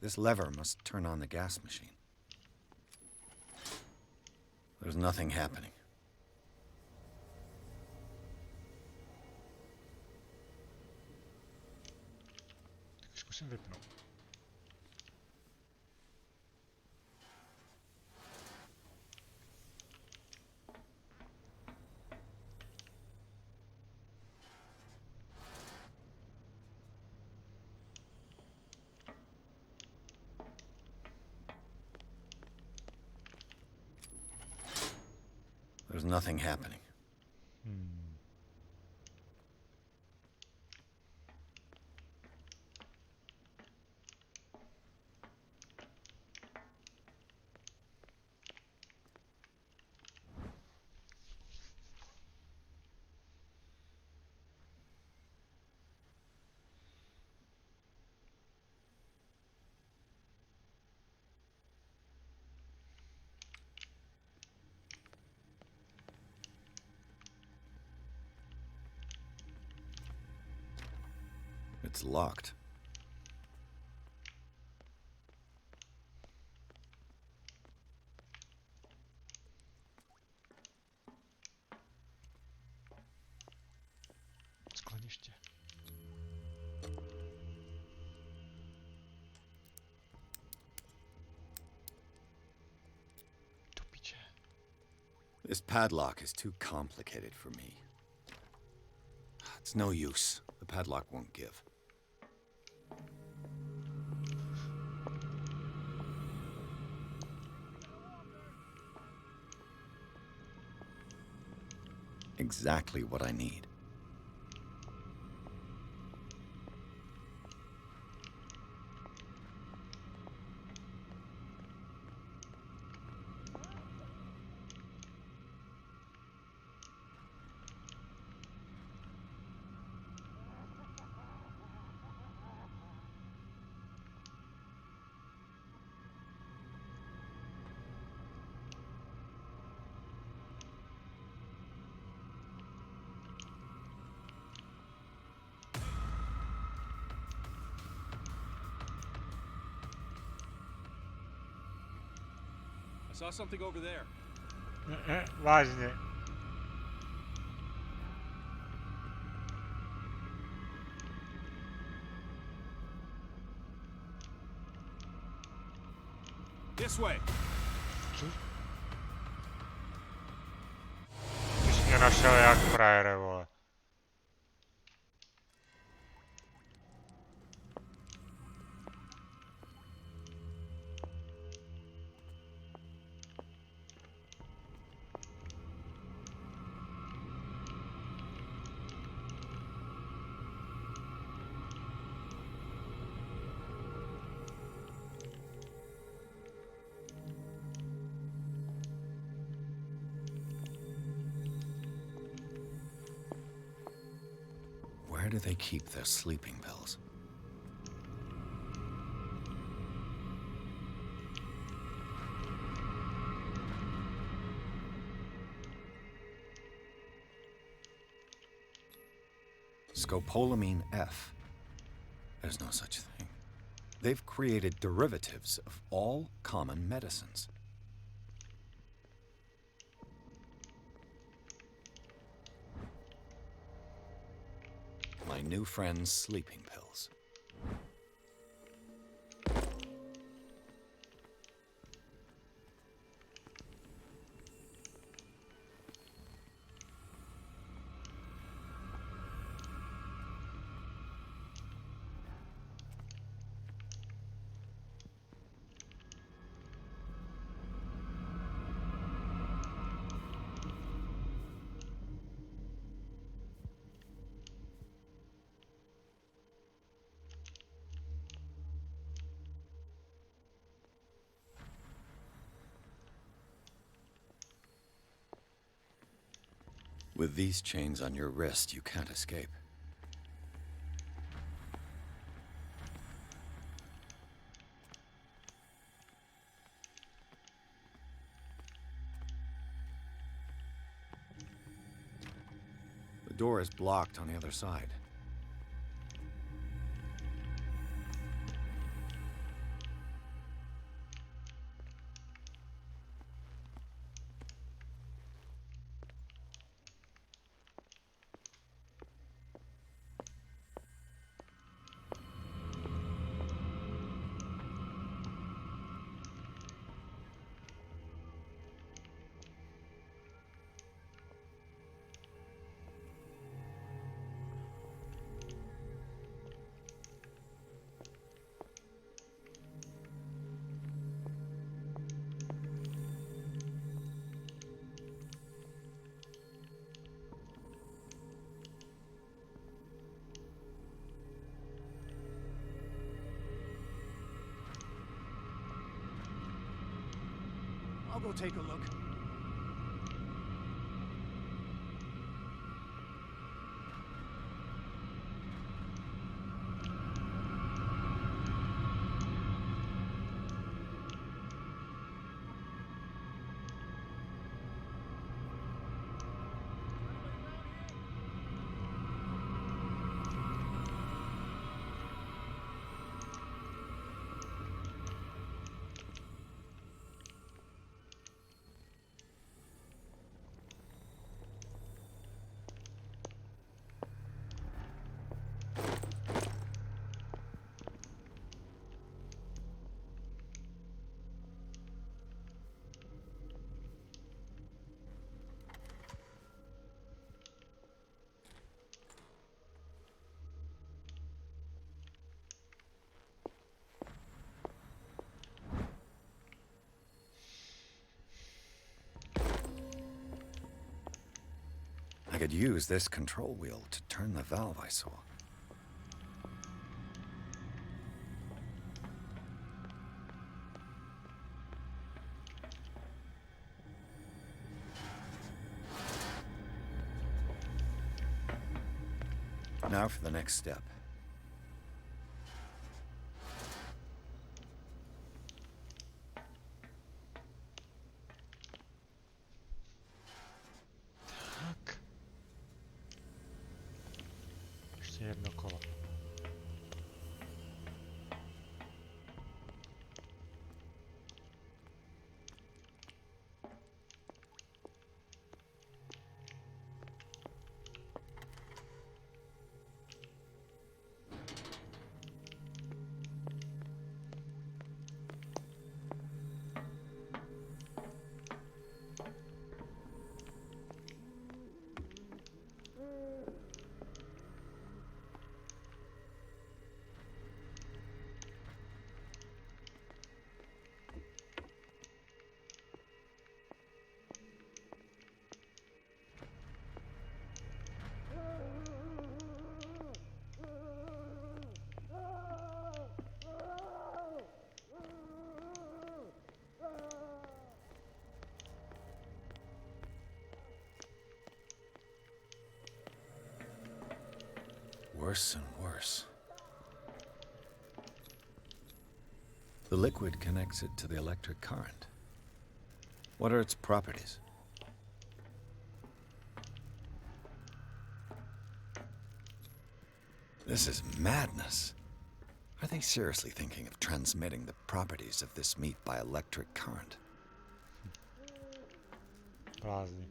This lever must turn on the gas machine. There's nothing happening. Zkusím vypnout. There's nothing happening. It's locked. Skleniště. Do piče. This padlock is too complicated for me. It's no use. The padlock won't give. Exactly what I need. Saw something over there. Vážně. This way. Ty jsi mě našel jak frajere, vole. Where do they keep their sleeping pills? Scopolamine F. There's no such thing. They've created derivatives of all common medicines. My new friend's sleeping pills. With these chains on your wrist, you can't escape. The door is blocked on the other side. I'll go take a look. I could use this control wheel to turn the valve I saw. Now for the next step. Ještě jedno kolo. worse and worse. The liquid connects it to the electric current. What are its properties? This is madness. Are they seriously thinking of transmitting the properties of this meat by electric current? Blázni.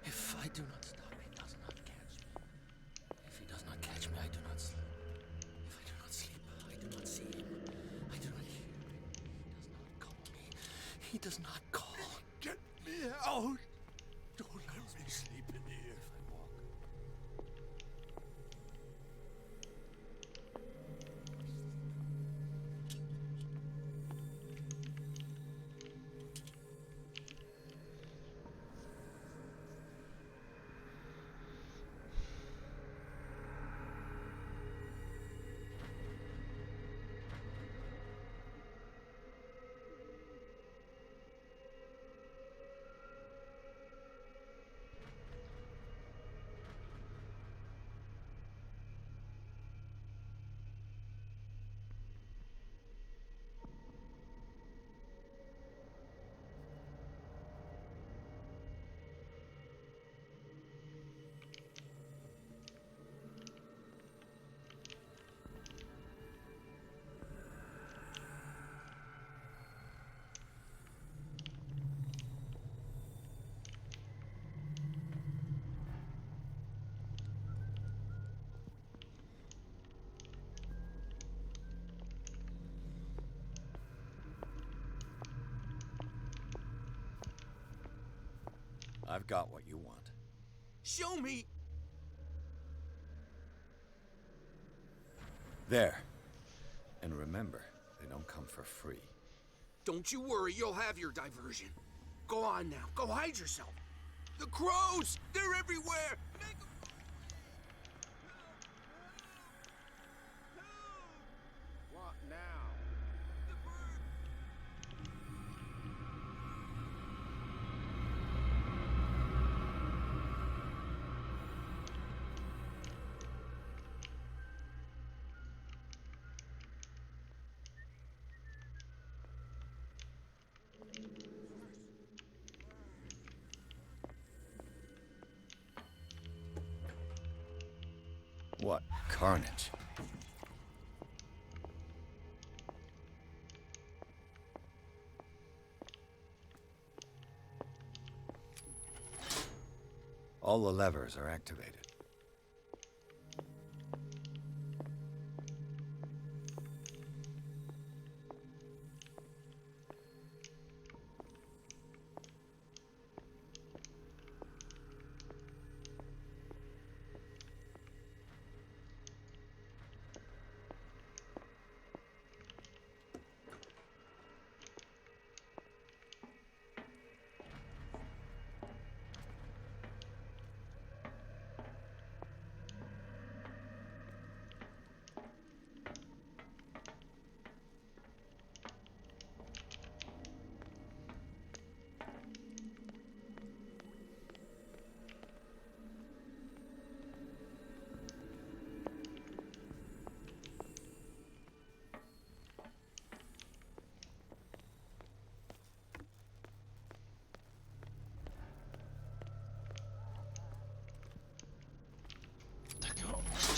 If I do not stop, he does not catch me. If he does not catch me, I do not sleep. If I do not sleep, I do not see him. I do not hear him. He does not call me. He does not call. Get me out! Don't let me sleep in here. If I walk. I've got what you want. Show me! There. And remember, they don't come for free. Don't you worry, you'll have your diversion. Go on now, go hide yourself. The crows! They're everywhere! Make 'em- What now? What carnage. All the levers are activated.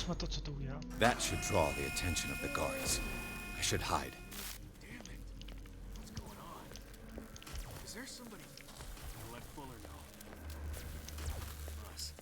Zkusme to, co to udělá. That should draw the attention of the guards. I should hide. Damn it. What's going on? Is there somebody? I'll let Fuller know. Us.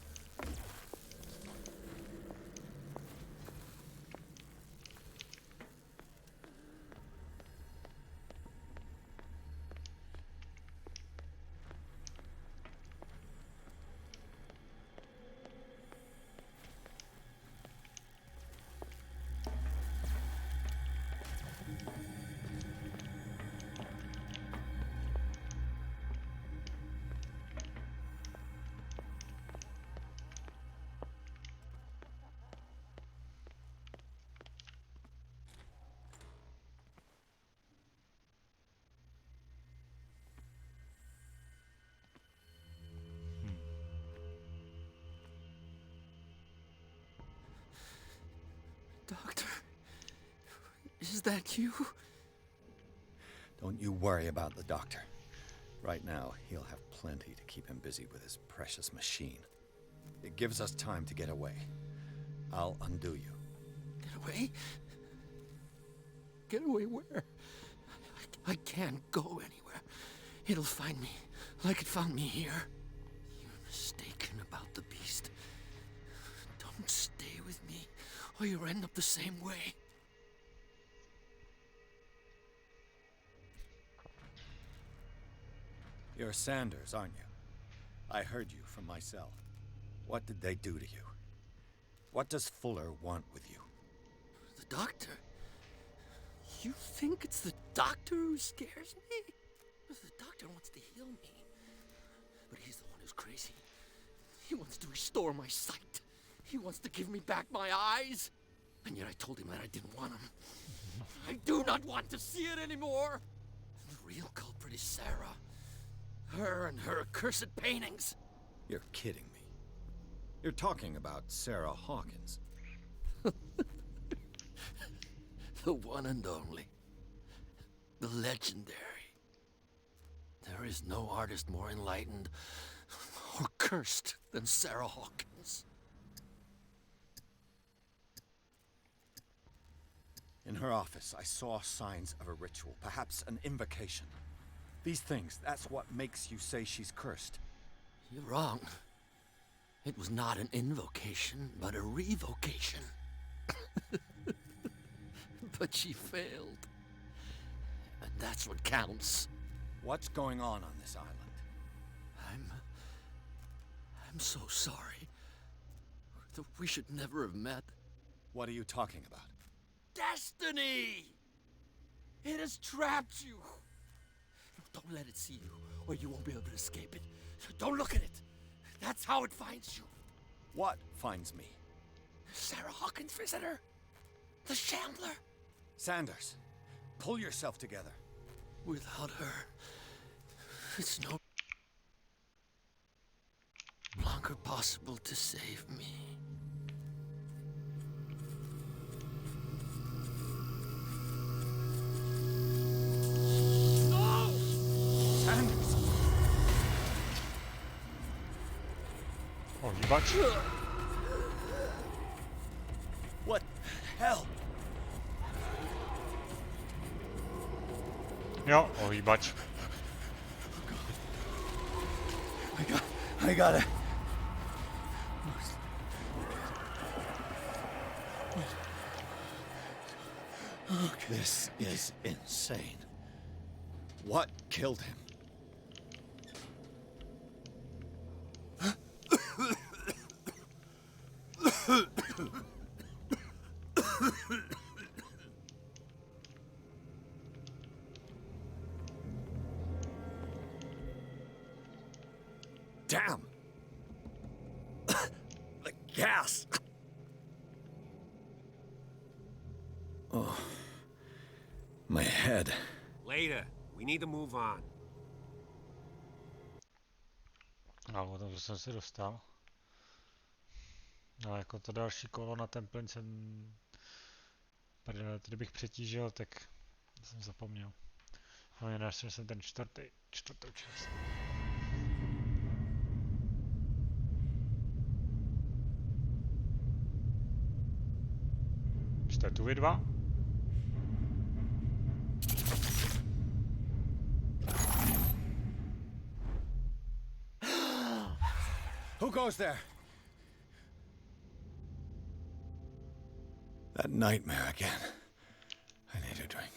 Is that you? Don't you worry about the doctor. Right now, he'll have plenty to keep him busy with his precious machine. It gives us time to get away. I'll undo you. Get away? Get away where? I can't go anywhere. It'll find me, like it found me here. You're mistaken about the beast. Don't stay with me, or you'll end up the same way. You're Sanders, aren't you? I heard you from my cell. What did they do to you? What does Fuller want with you? The doctor? You think it's the doctor who scares me? The doctor wants to heal me. But he's the one who's crazy. He wants to restore my sight. He wants to give me back my eyes. And yet I told him that I didn't want them. I do not want to see it anymore. The real culprit is Sarah. Her and her accursed paintings. You're kidding me. You're talking about Sarah Hawkins. The one and only. The legendary. There is no artist more enlightened or cursed than Sarah Hawkins. In her office, I saw signs of a ritual, perhaps an invocation. These things, that's what makes you say she's cursed. You're wrong. It was not an invocation, but a revocation. But she failed. And that's what counts. What's going on this island? I'm so sorry. We should never have met. What are you talking about? Destiny! It has trapped you. Don't let it see you, or you won't be able to escape it. Don't look at it. That's how it finds you. What finds me? Sarah Hawkins' visitor. The Shambler. Sanders, pull yourself together. Without her, it's no longer possible to save me. No! Sanders! Oh, jebać. What the hell? Jo, ohýbač. I got it. This is insane. What killed him? Damn! The gas! Oh. My head. Later. We need to move on. No, o tom jsem se dostal. No, jako to další kolo na ten plyn jsem... Pardon, kdybych přetížil, tak jsem zapomněl. Hlavně našel jsem ten čtvrtou část. Jste tu vy dva? Who goes there? That nightmare again. I need a drink.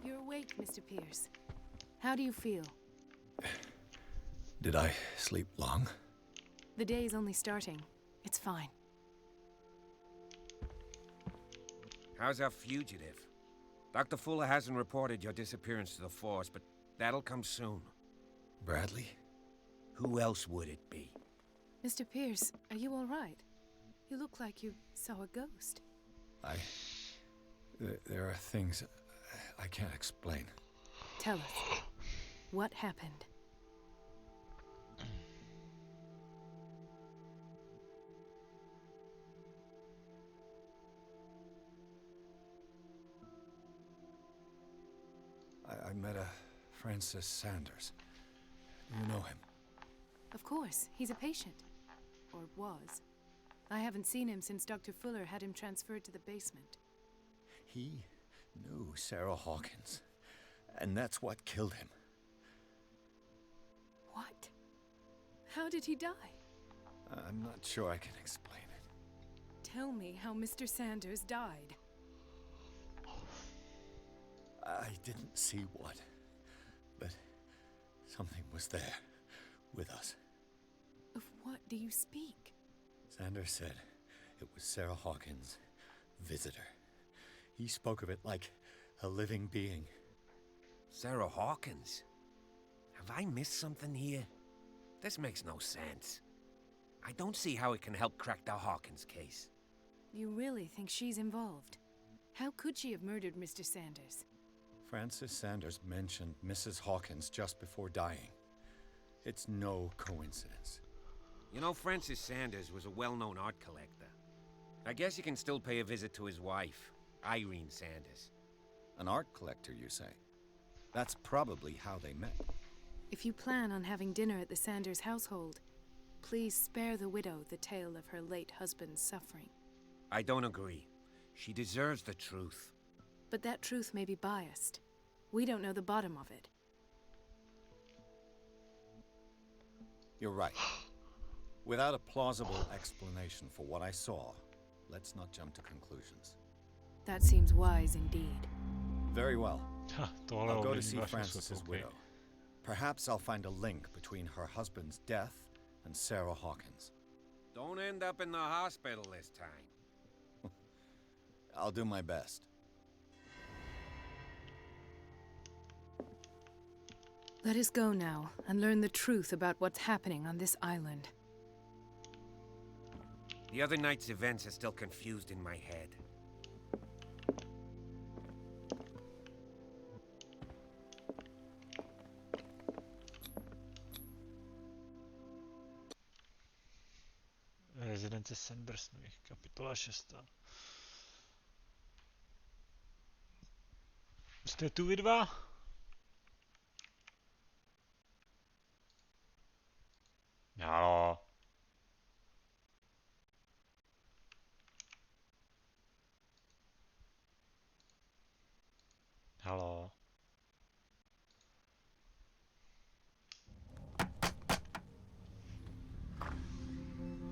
You're awake, Mr. Pierce. How do you feel? Did I sleep long? The day is only starting. It's fine. How's our fugitive? Dr. Fuller hasn't reported your disappearance to the force, but that'll come soon. Bradley? Who else would it be? Mr. Pierce, are you all right? You look like you saw a ghost. I There are things I can't explain. Tell us, what happened? I met a Francis Sanders. Do you know him? Of course, he's a patient. Or was. I haven't seen him since Dr. Fuller had him transferred to the basement. He knew Sarah Hawkins, and that's what killed him. What? How did he die? I'm not sure I can explain it. Tell me how Mr. Sanders died. I didn't see what, but something was there with us. Of what do you speak? Sanders said it was Sarah Hawkins' visitor. He spoke of it like a living being. Sarah Hawkins? Have I missed something here? This makes no sense. I don't see how it can help crack the Hawkins case. You really think she's involved? How could she have murdered Mr. Sanders? Francis Sanders mentioned Mrs. Hawkins just before dying. It's no coincidence. You know, Francis Sanders was a well-known art collector. I guess you can still pay a visit to his wife, Irene Sanders. An art collector, you say? That's probably how they met. If you plan on having dinner at the Sanders household, please spare the widow the tale of her late husband's suffering. I don't agree. She deserves the truth. But that truth may be biased. We don't know the bottom of it. You're right. Without a plausible explanation for what I saw, let's not jump to conclusions. That seems wise indeed. Very well. Tohle I'll go to ovlivní see váš Francis's osud, widow. Perhaps I'll find a link between her husband's death and Sarah Hawkins. Don't end up in the hospital this time. I'll do my best. Let us go now and learn the truth about what's happening on this island. The other night's events are still confused in my head. Rezidence Sandersových, kapitola 6. Jste tu vy dva? Halo. Halo.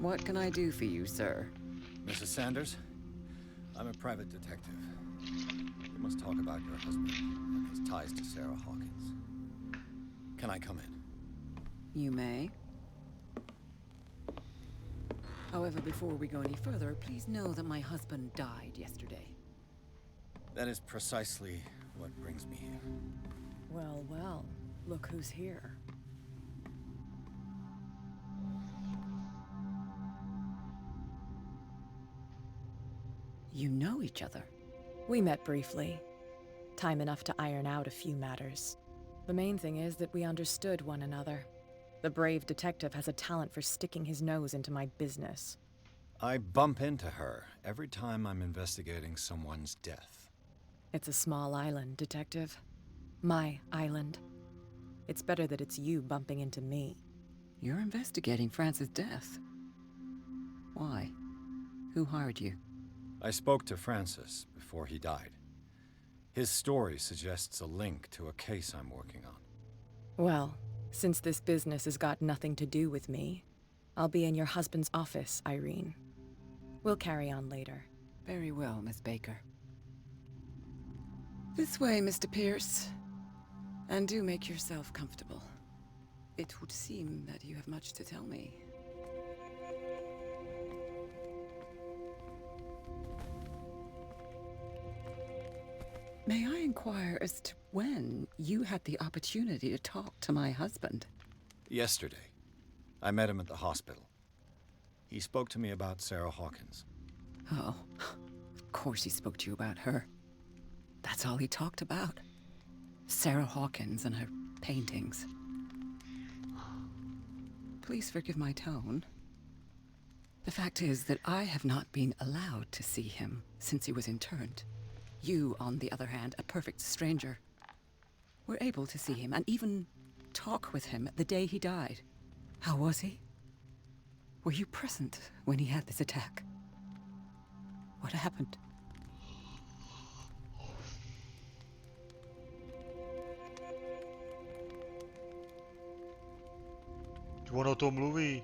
What can I do for you, sir? Mrs. Sanders, I'm a private detective. We must talk about your husband and his ties to Sarah Hawkins. Can I come in? You may. However, before we go any further, please know that my husband died yesterday. That is precisely what brings me here. Well, well, look who's here. You know each other. We met briefly. Time enough to iron out a few matters. The main thing is that we understood one another. The brave detective has a talent for sticking his nose into my business. I bump into her every time I'm investigating someone's death. It's a small island, Detective. My island. It's better that it's you bumping into me. You're investigating Francis' death. Why? Who hired you? I spoke to Francis before he died. His story suggests a link to a case I'm working on. Well, since this business has got nothing to do with me, I'll be in your husband's office, Irene. We'll carry on later. Very well, Miss Baker. This way, Mr. Pierce. And do make yourself comfortable. It would seem that you have much to tell me. May I inquire as to when you had the opportunity to talk to my husband? Yesterday. I met him at the hospital. He spoke to me about Sarah Hawkins. Oh, of course he spoke to you about her. That's all he talked about. Sarah Hawkins and her paintings. Please forgive my tone. The fact is that I have not been allowed to see him since he was interned. You, on the other hand, a perfect stranger, were able to see him and even talk with him the day he died. How was he? Were you present when he had this attack? What happened? On o tom mluví.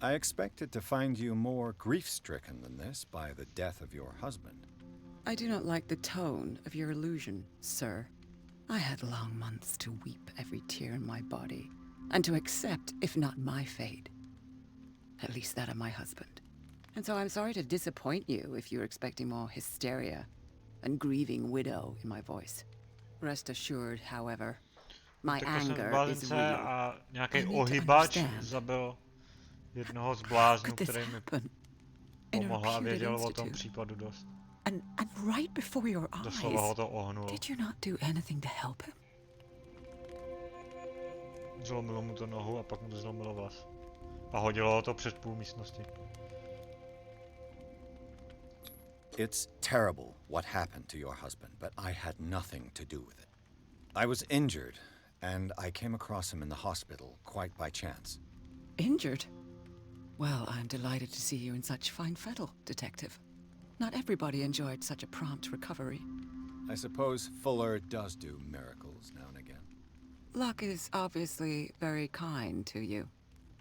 I expected to find you more grief-stricken than this by the death of your husband. I do not like the tone of your allusion, sir. I had long months to weep every tear in my body, and to accept, if not my fate, at least that of my husband. And so I'm sorry to disappoint you if you're expecting more hysteria and grieving widow in my voice. Rest assured, however, my anger is real. A nějaký I need to ohybač understand. zabil jednoho z bláznů, Could this který mi happen in a pomohl a reputed věděl o tom institute? případu dost. And right before your Doslova ho eyes, to ohnulo. did you not do anything to help him? Zlomilo mu to nohu a pak mu to zlomilo vlas. A hodilo ho to před půl místnosti. It's terrible what happened to your husband, but I had nothing to do with it. I was injured, and I came across him in the hospital quite by chance. Injured? Well, I'm delighted to see you in such fine fettle, Detective. Not everybody enjoyed such a prompt recovery. I suppose Fuller does do miracles now and again. Luck is obviously very kind to you.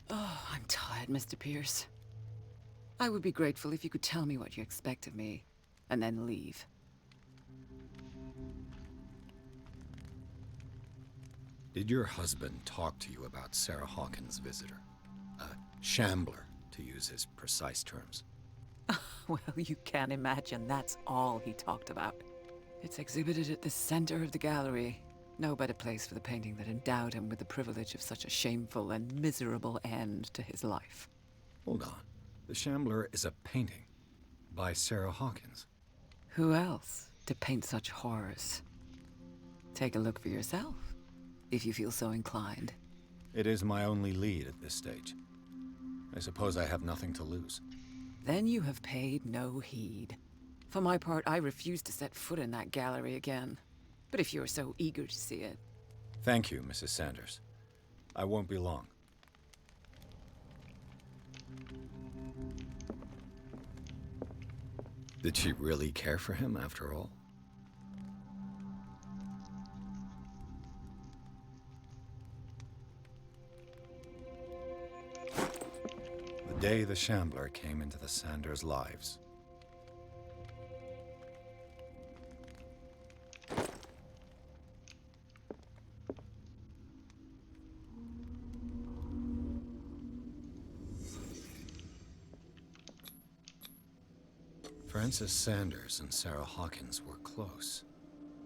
Oh, I'm tired, Mr. Pierce. I would be grateful if you could tell me what you expect of me, and then leave. Did your husband talk to you about Sarah Hawkins' visitor? A shambler, to use his precise terms. Well, you can't imagine that's all he talked about. It's exhibited at the center of the gallery. No better place for the painting that endowed him with the privilege of such a shameful and miserable end to his life. Hold on. The Shambler is a painting by Sarah Hawkins. Who else to paint such horrors? Take a look for yourself, if you feel so inclined. It is my only lead at this stage. I suppose I have nothing to lose. Then you have paid no heed. For my part, I refuse to set foot in that gallery again. But if you're so eager to see it... Thank you, Mrs. Sanders. I won't be long. Did she really care for him after all? The day the Shambler came into the Sanders' lives. Frances Sanders and Sarah Hawkins were close.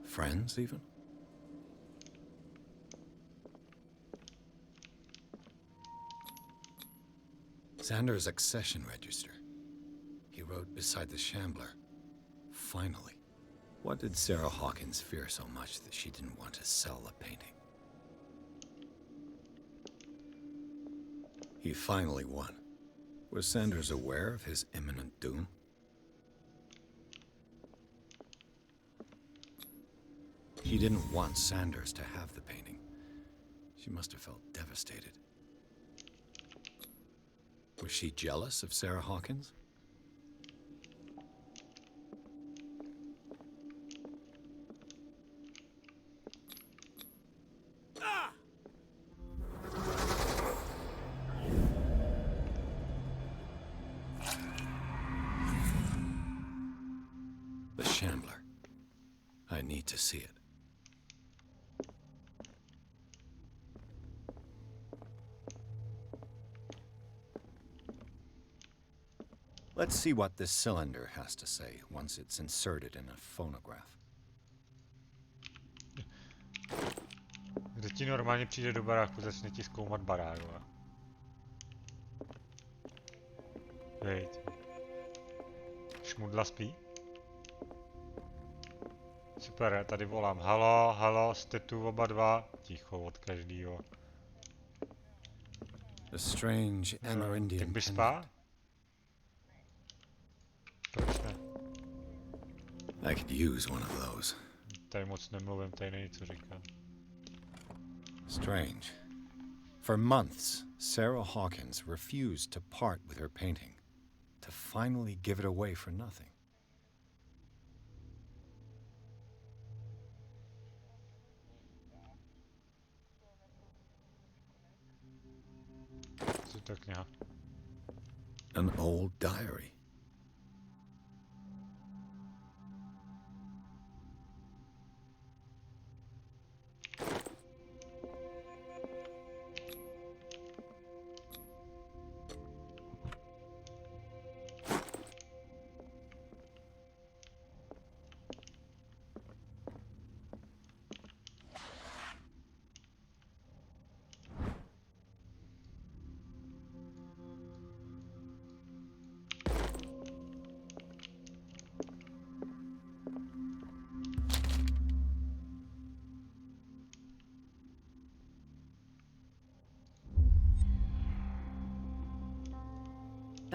Friends, even? Sanders' accession register. He wrote beside the Shambler, "Finally." What did Sarah Hawkins fear so much that she didn't want to sell the painting? He finally won. Was Sanders aware of his imminent doom? He didn't want Sanders to have the painting. She must have felt devastated. Was she jealous of Sarah Hawkins? The Shambler. I need to see it. Let's see what this cylinder has to say once it's inserted in a phonograph. Kde ti normálně přijde do baráku, začne ti zkoumat barák, vole. Vejď. Šmudla spí? Super, já tady volám. Halo, halo, jste tu oba dva? Ticho od každýho. A strange Amerindian Tak by spá? Proč ne? I could use one of those. Tady moc nemluvím, tady není co říkat. Strange. For months, Sarah Hawkins refused to part with her painting, to finally give it away for nothing. Co to kniha? An old diary.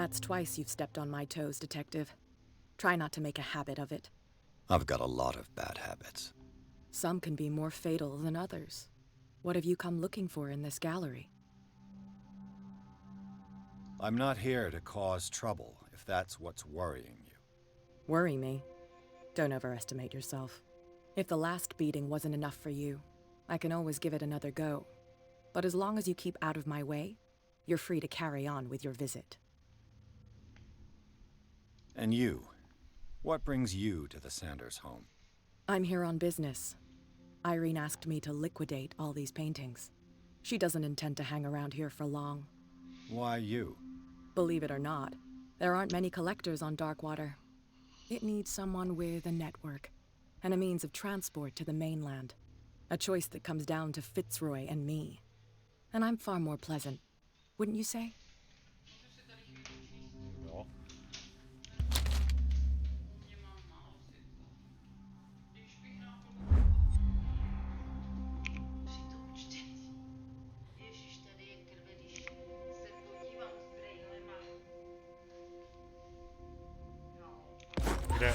That's twice you've stepped on my toes, Detective. Try not to make a habit of it. I've got a lot of bad habits. Some can be more fatal than others. What have you come looking for in this gallery? I'm not here to cause trouble, if that's what's worrying you. Worry me? Don't overestimate yourself. If the last beating wasn't enough for you, I can always give it another go. But as long as you keep out of my way, you're free to carry on with your visit. And you? What brings you to the Sanders home? I'm here on business. Irene asked me to liquidate all these paintings. She doesn't intend to hang around here for long. Why you? Believe it or not, there aren't many collectors on Darkwater. It needs someone with a network, and a means of transport to the mainland. A choice that comes down to Fitzroy and me. And I'm far more pleasant, wouldn't you say? No. Kde?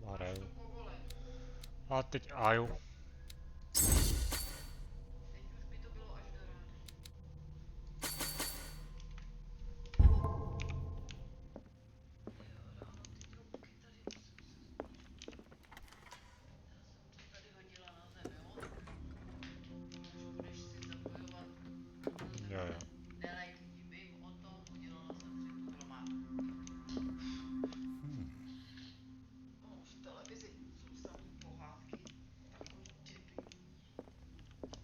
Mareu. A teď Aju. Jo, jo.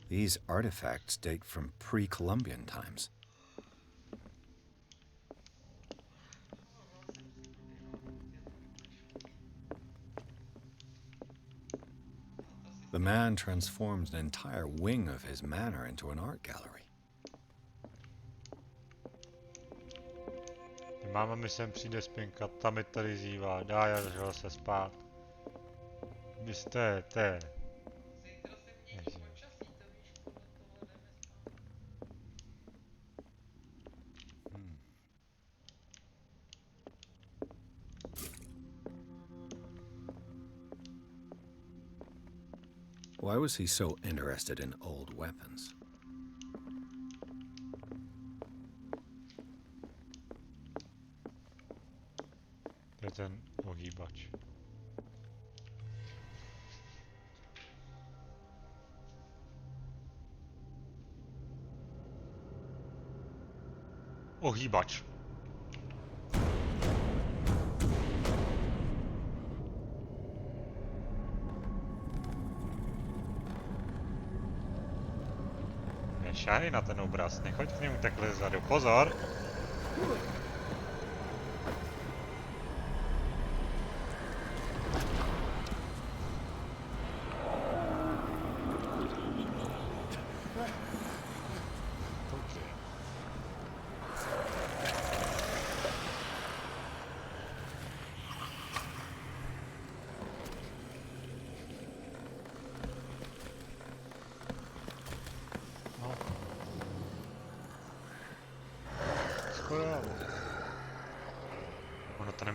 These artifacts date from pre-Columbian times. The man transformed an entire wing of his manor into an art gallery. Máma mi sem přijde spinkat, ta mi tady zývá, dá, já žel se spát. Vy jste, Why was he so interested in old weapons? To je ten ohýbač. Ohýbač. Nešahej na ten obraz, nechoď k němu takhle zadu. Pozor!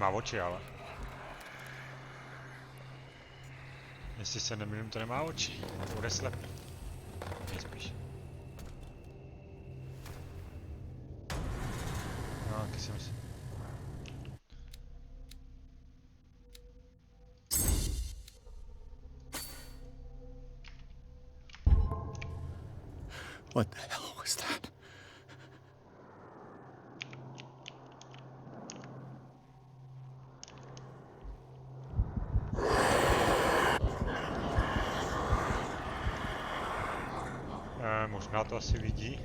nemá oči, ale. Jestli se nemýlím, to nemá oči. Bude slepý. Nejspíš. No, taky si myslím. What the hell was that? Možná to asi vidí.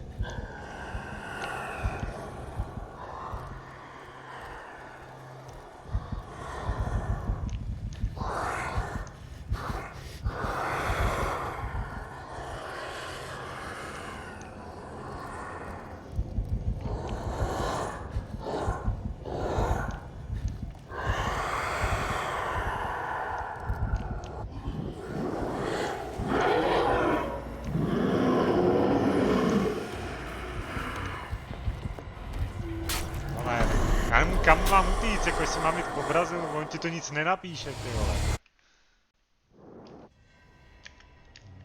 Kam mám utíct, jako jestli mám jít k obrazu, on ti to nic nenapíše, ty vole.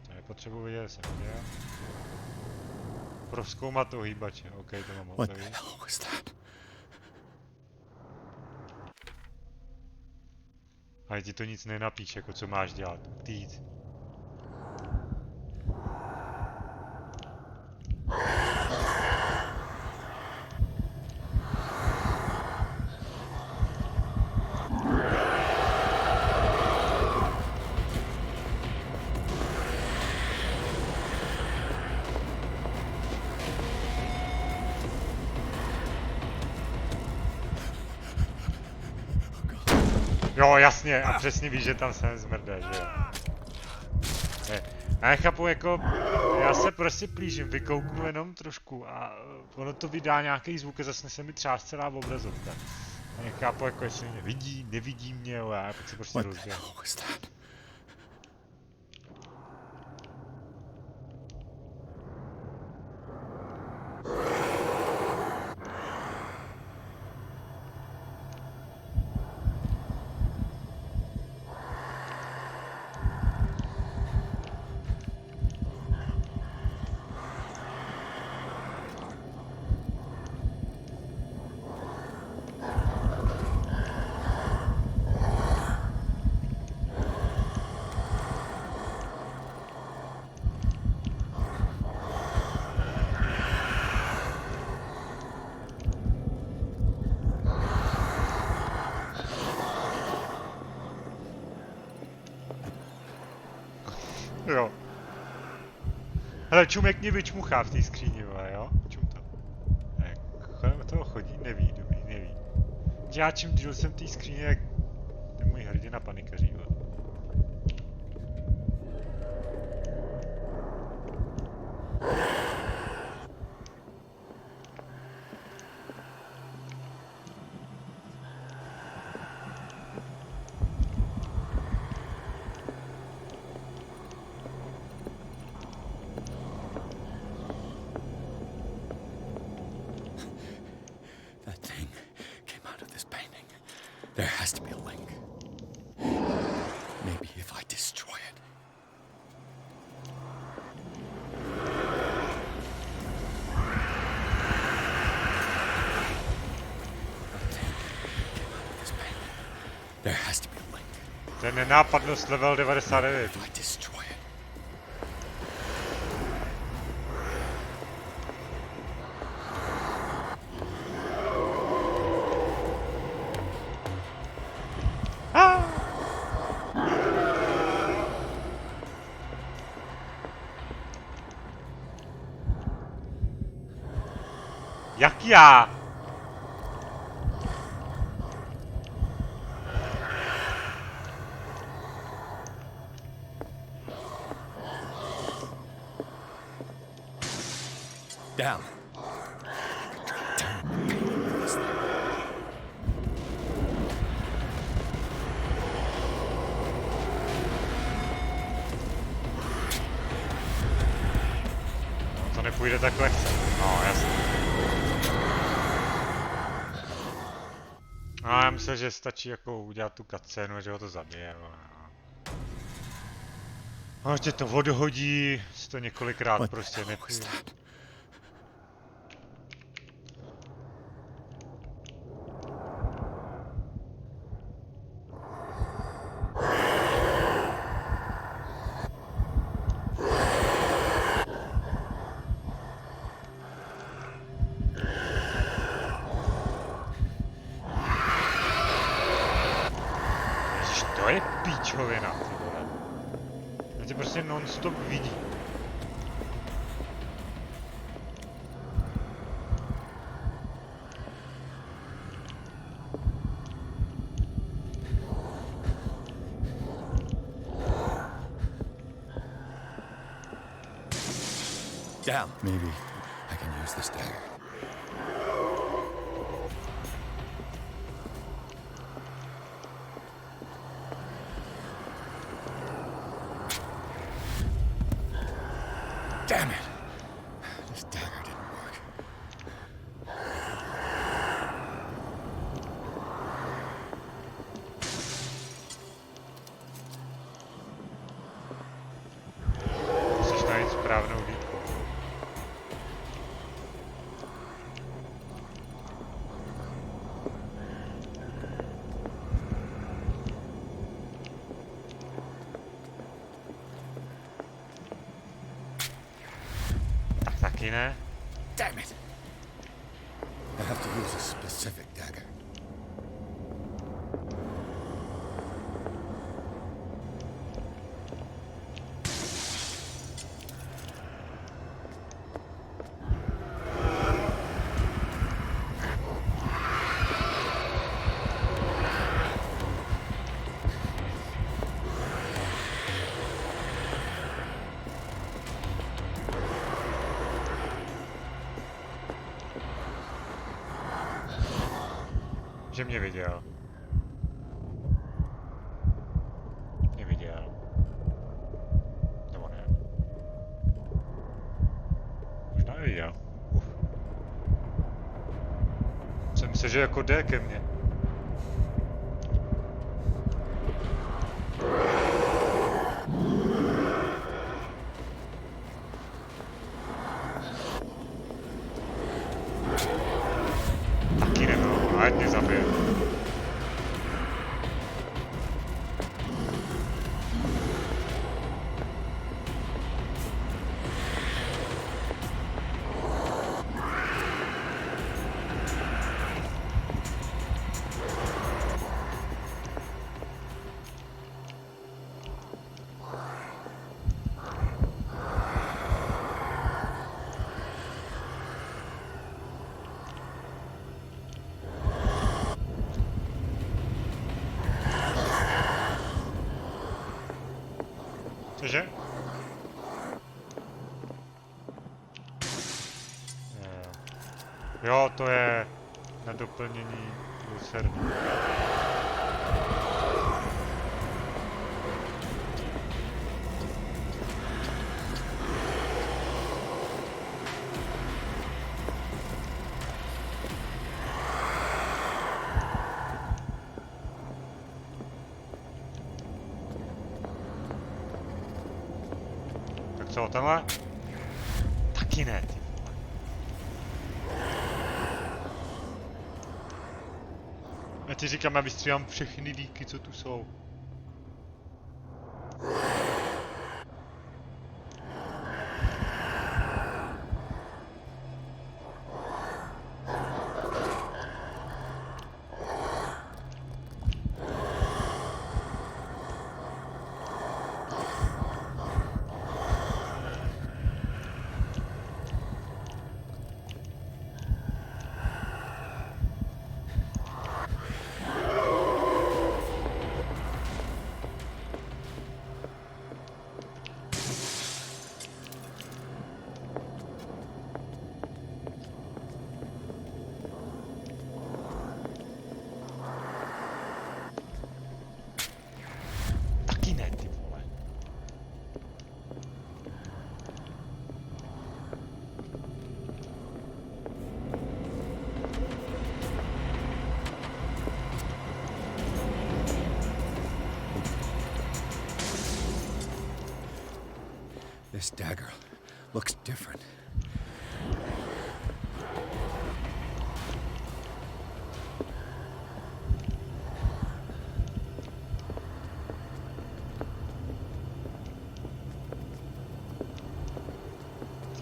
To nepotřebuji vidět, jsem viděl. Prozkoumat toho hýbače, OK, to mám hotový. Ale ti to nic nenapíše, jako co máš dělat, utíct. Jo, jasně, a přesně víš, že tam jsem zmrde, že jo. Já nechápu, jako, já se prostě plížím, vykouknu jenom trošku a ono to vydá nějaký zvuk a zase se mi třás celá obrazovka. Já nechápu, jako, jestli mě vidí, nevidí mě, jo, já pak se prostě rozběhnu. Jo. Hele, čumek mě vyčmuchá v té skříni, jo? Čum to. Jak toho chodí? Neví, dobrý, neví. Já čím díl jsem v té skříně, jak ten můj hrdina panikaří, jo. There has to be a link. Maybe if I destroy it. There has to be a link. To je nenápadnost level 99. If I destroy it. Jak já? Down. To nepůjde tak lehce. No, jasně. já myslím, že stačí jako udělat tu cutscénu, že ho to zabije. A tě to odhodí, si to několikrát prostě nepůjde. To je píčovina, ty vole. Já tě prostě non-stop vidí. Down. Maybe I can use this dagger. Damn it! This dagger didn't work. Musíš najít správnou výtku. Taky ne? Damn it! I have to use a specific dagger. Že mě viděl. Mě viděl. Nebo ne. Možná neviděl. Jsem myslel, že jako jde ke mně. Taky nebylo, ať mě zabije. Cože? Jo, to je na doplnění lucerny. Co, tenhle? Taky ne, ty vole. Já ti říkám, já vystřílám všechny díky, co tu jsou. This dagger looks different.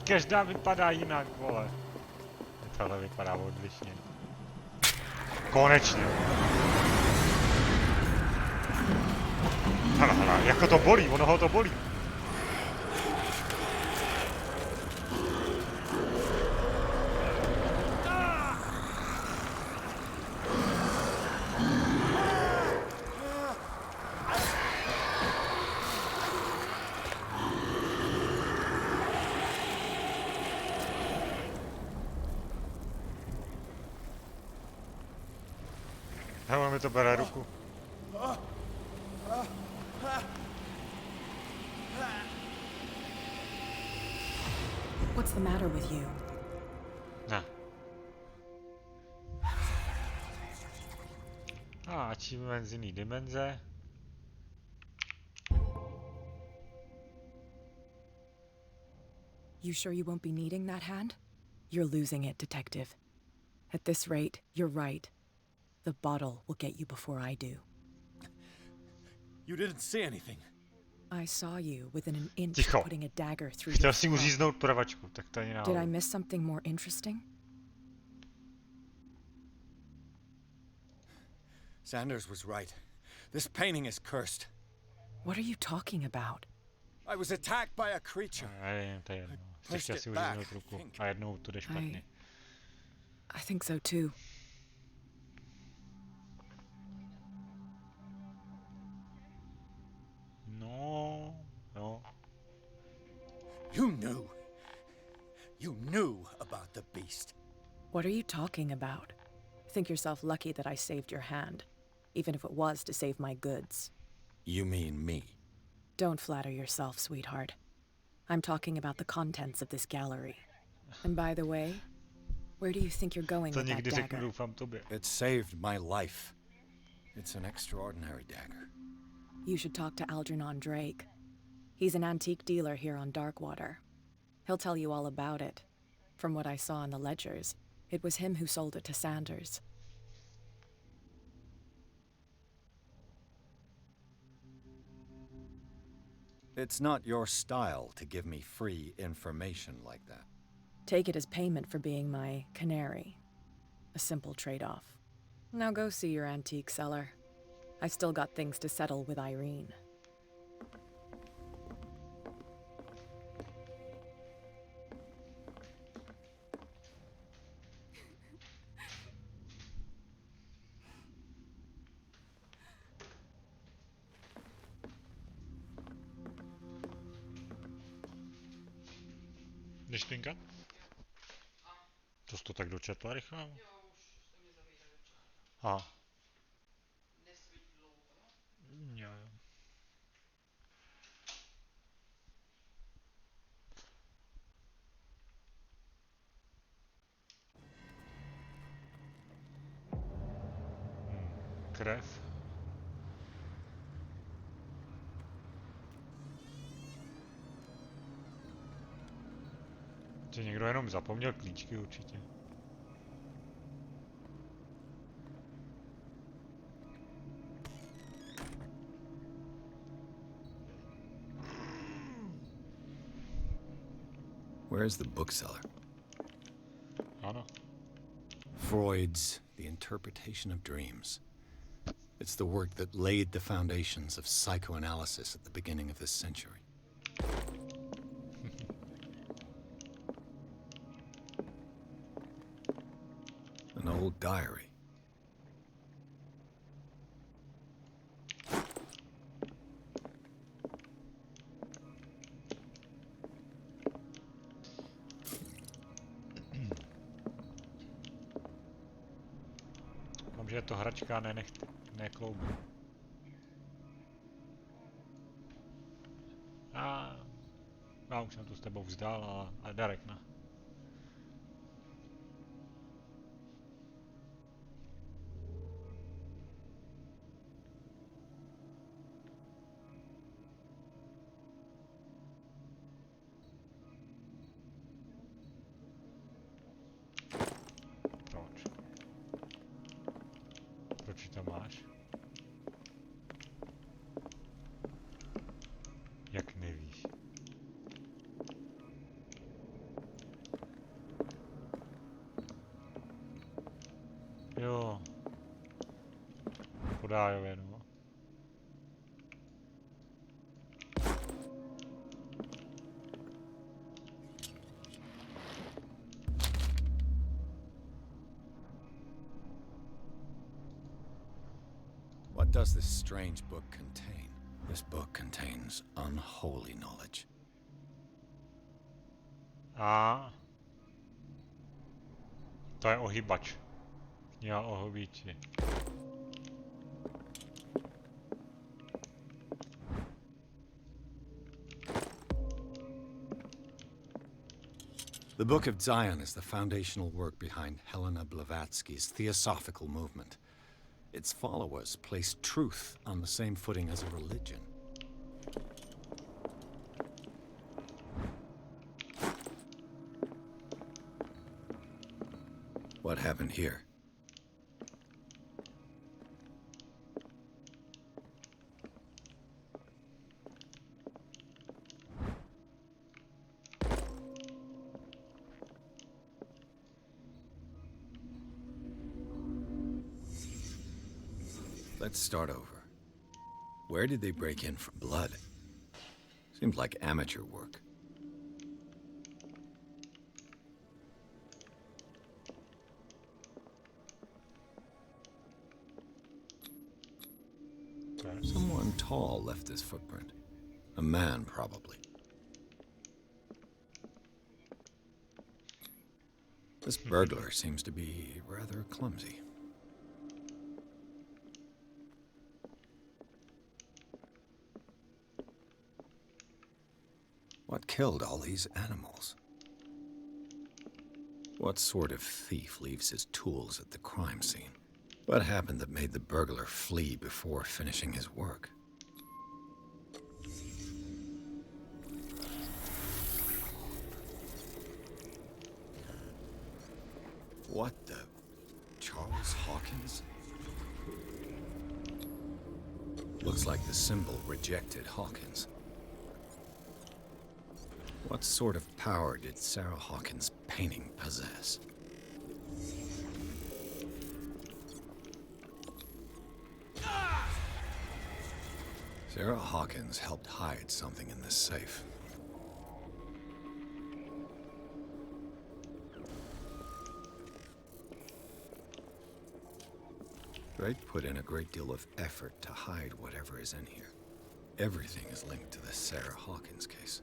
Každá vypadá jinak, vole. Tohle vypadá odlišně. Konečně. Hele, jako to bolí, ono ho to bolí. Hele, mi to bere ruku. What's the matter with you? Ne. Achievement z jiný dimenze. You sure you won't be needing that hand? You're losing it, Detective. At this rate, you're right. The bottle will get you before I do. You didn't see anything. I saw you within an inch Ticho. of putting a dagger through Chtěl your si throat. uříznout pravačku, tak to ani náhodou. Did I miss something more interesting? Sanders was right. This painting is cursed. What are you talking about? I was attacked by a creature. To je jedno. Jsi chtěl si uříznout ruku a jednou to jde špatně. I think so too. No. You knew about the beast. What are you talking about? Think yourself lucky that I saved your hand, even if it was to save my goods. You mean me? Don't flatter yourself, sweetheart. I'm talking about the contents of this gallery. And by the way, where do you think you're going with that dagger? It saved my life. It's an extraordinary dagger. You should talk to Algernon Drake. He's an antique dealer here on Darkwater. He'll tell you all about it. From what I saw in the ledgers, it was him who sold it to Sanders. It's not your style to give me free information like that. Take it as payment for being my canary. A simple trade-off. Now go see your antique seller. I've still got things to settle with Irene. Jdeš tinkat? To jsi to tak dočetla rychle? Jo. Krev. Že někdo jenom zapomněl klíčky určitě. Where's the bookseller? Ano. Freud's The Interpretation of Dreams. It's the work that laid the foundations of psychoanalysis at the beginning of this century. An old diary. Že je to hračka, ne kloub. Já už jsem tu s tebou vzdál, ale Darek ne. Kodájově, no. What does this strange book contain? This book contains unholy knowledge. A to je ohybač. Kniha o hobíči. The Book of Zion is the foundational work behind Helena Blavatsky's Theosophical movement. Its followers place truth on the same footing as a religion. What happened here? Let's start over. Where did they break in for blood? Seems like amateur work. Someone tall left this footprint. A man, probably. This burglar seems to be rather clumsy. What killed all these animals? What sort of thief leaves his tools at the crime scene? What happened that made the burglar flee before finishing his work? What the... Charles Hawkins? Looks like the symbol rejected Hawkins. What sort of power did Sarah Hawkins' painting possess? Sarah Hawkins helped hide something in this safe. Drake put in a great deal of effort to hide whatever is in here. Everything is linked to the Sarah Hawkins case.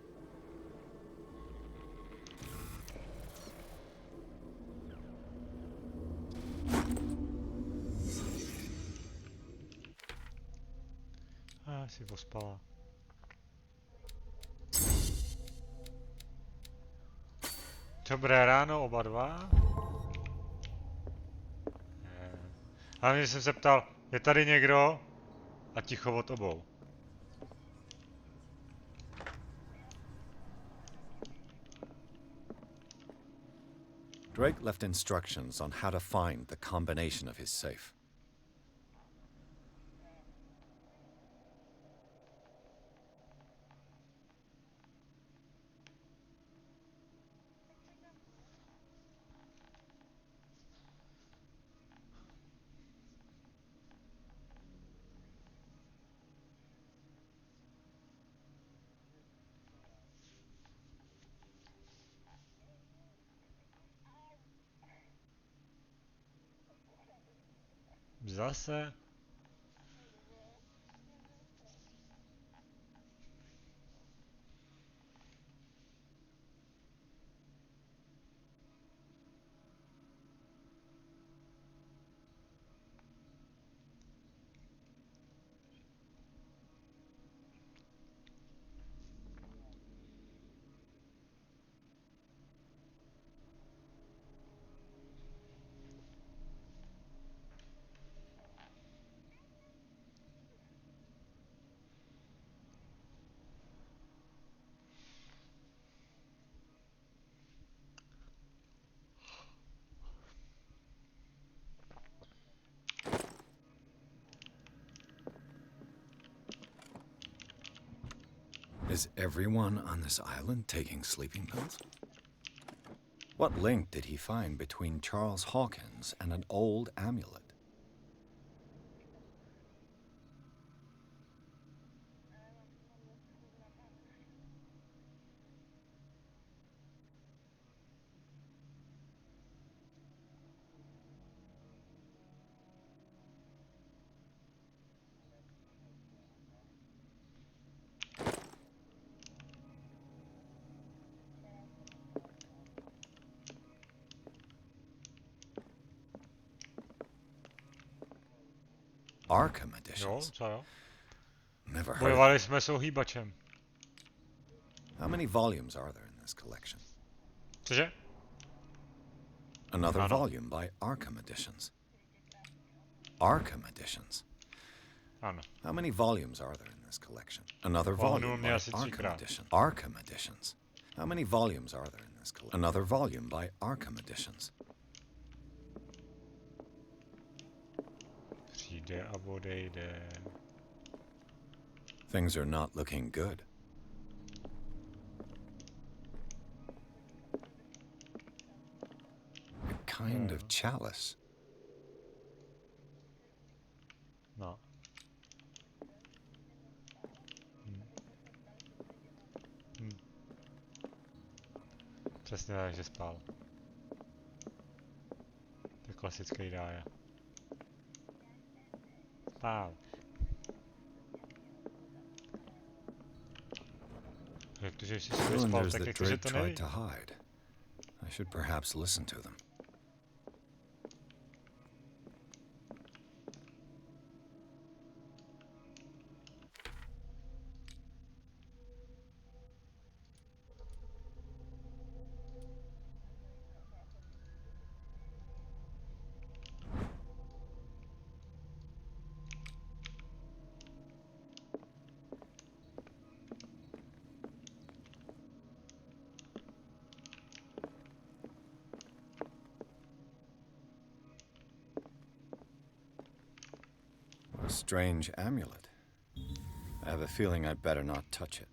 Si pospala. Dobré ráno, oba dva. Hlavně jsem se ptal, je tady někdo? A ticho od obou. Drake left instructions on how to find the combination of his safe. Zase. Is everyone on this island taking sleeping pills? What link did he find between Charles Hawkins and an old amulet? Arkham Jo, editions. co jo? Never heard of Bojovali jsme s ohýbačem. How many volumes are there in this collection? Cože? Another Ano. volume by Arkham Editions. Arkham Editions. Ano. How many volumes are there in this collection? Another Pohnul volume mě by asi Arkham třikrát. Editions. Arkham Editions. How many volumes are there in this collection? Another volume by Arkham Editions. Přijde a odejde. Things are not looking good. A kind of chalice. No. Přesně tak, že spal. To je klasický dája. Spál. Jak to, že jsi si spal, Cylinders tak that jak to, že Drake to tried neví? to hide. I should perhaps listen to them. What a strange amulet. I have a feeling I'd better not touch it.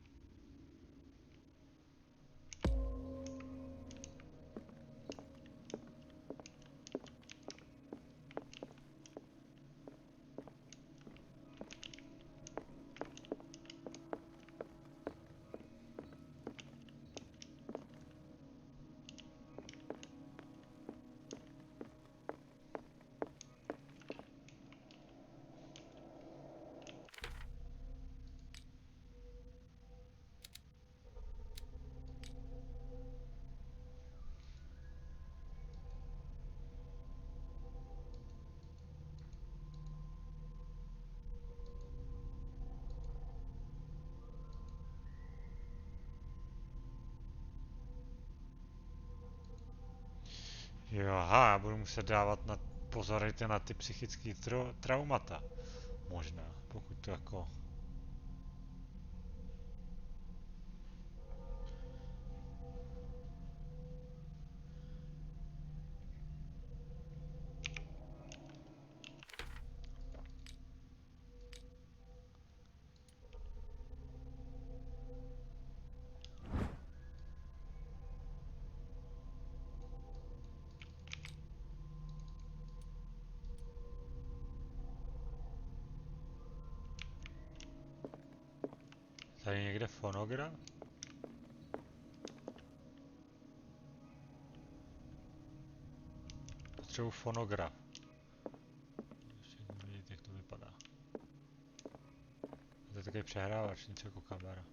Jo, aha, já budu muset dávat pozor na ty psychické traumata. Možná, pokud to jako... Tady někde fonograf? Potřebuji fonograf. Ještě vidět, jak to vypadá. To je takový přehrávač, něco jako kamera.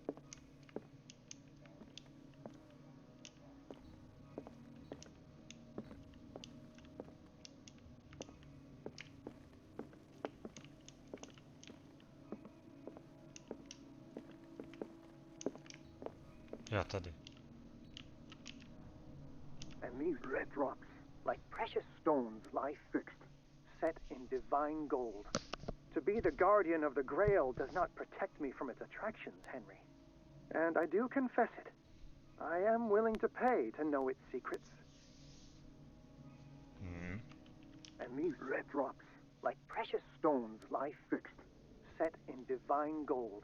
Já tady. And these red drops, like precious stones, lie fixed, set in divine gold. To be the guardian of the Grail does not protect me from its attractions, Henry. And I do confess it. I am willing to pay to know its secrets. And these red drops, like precious stones, lie fixed, set in divine gold.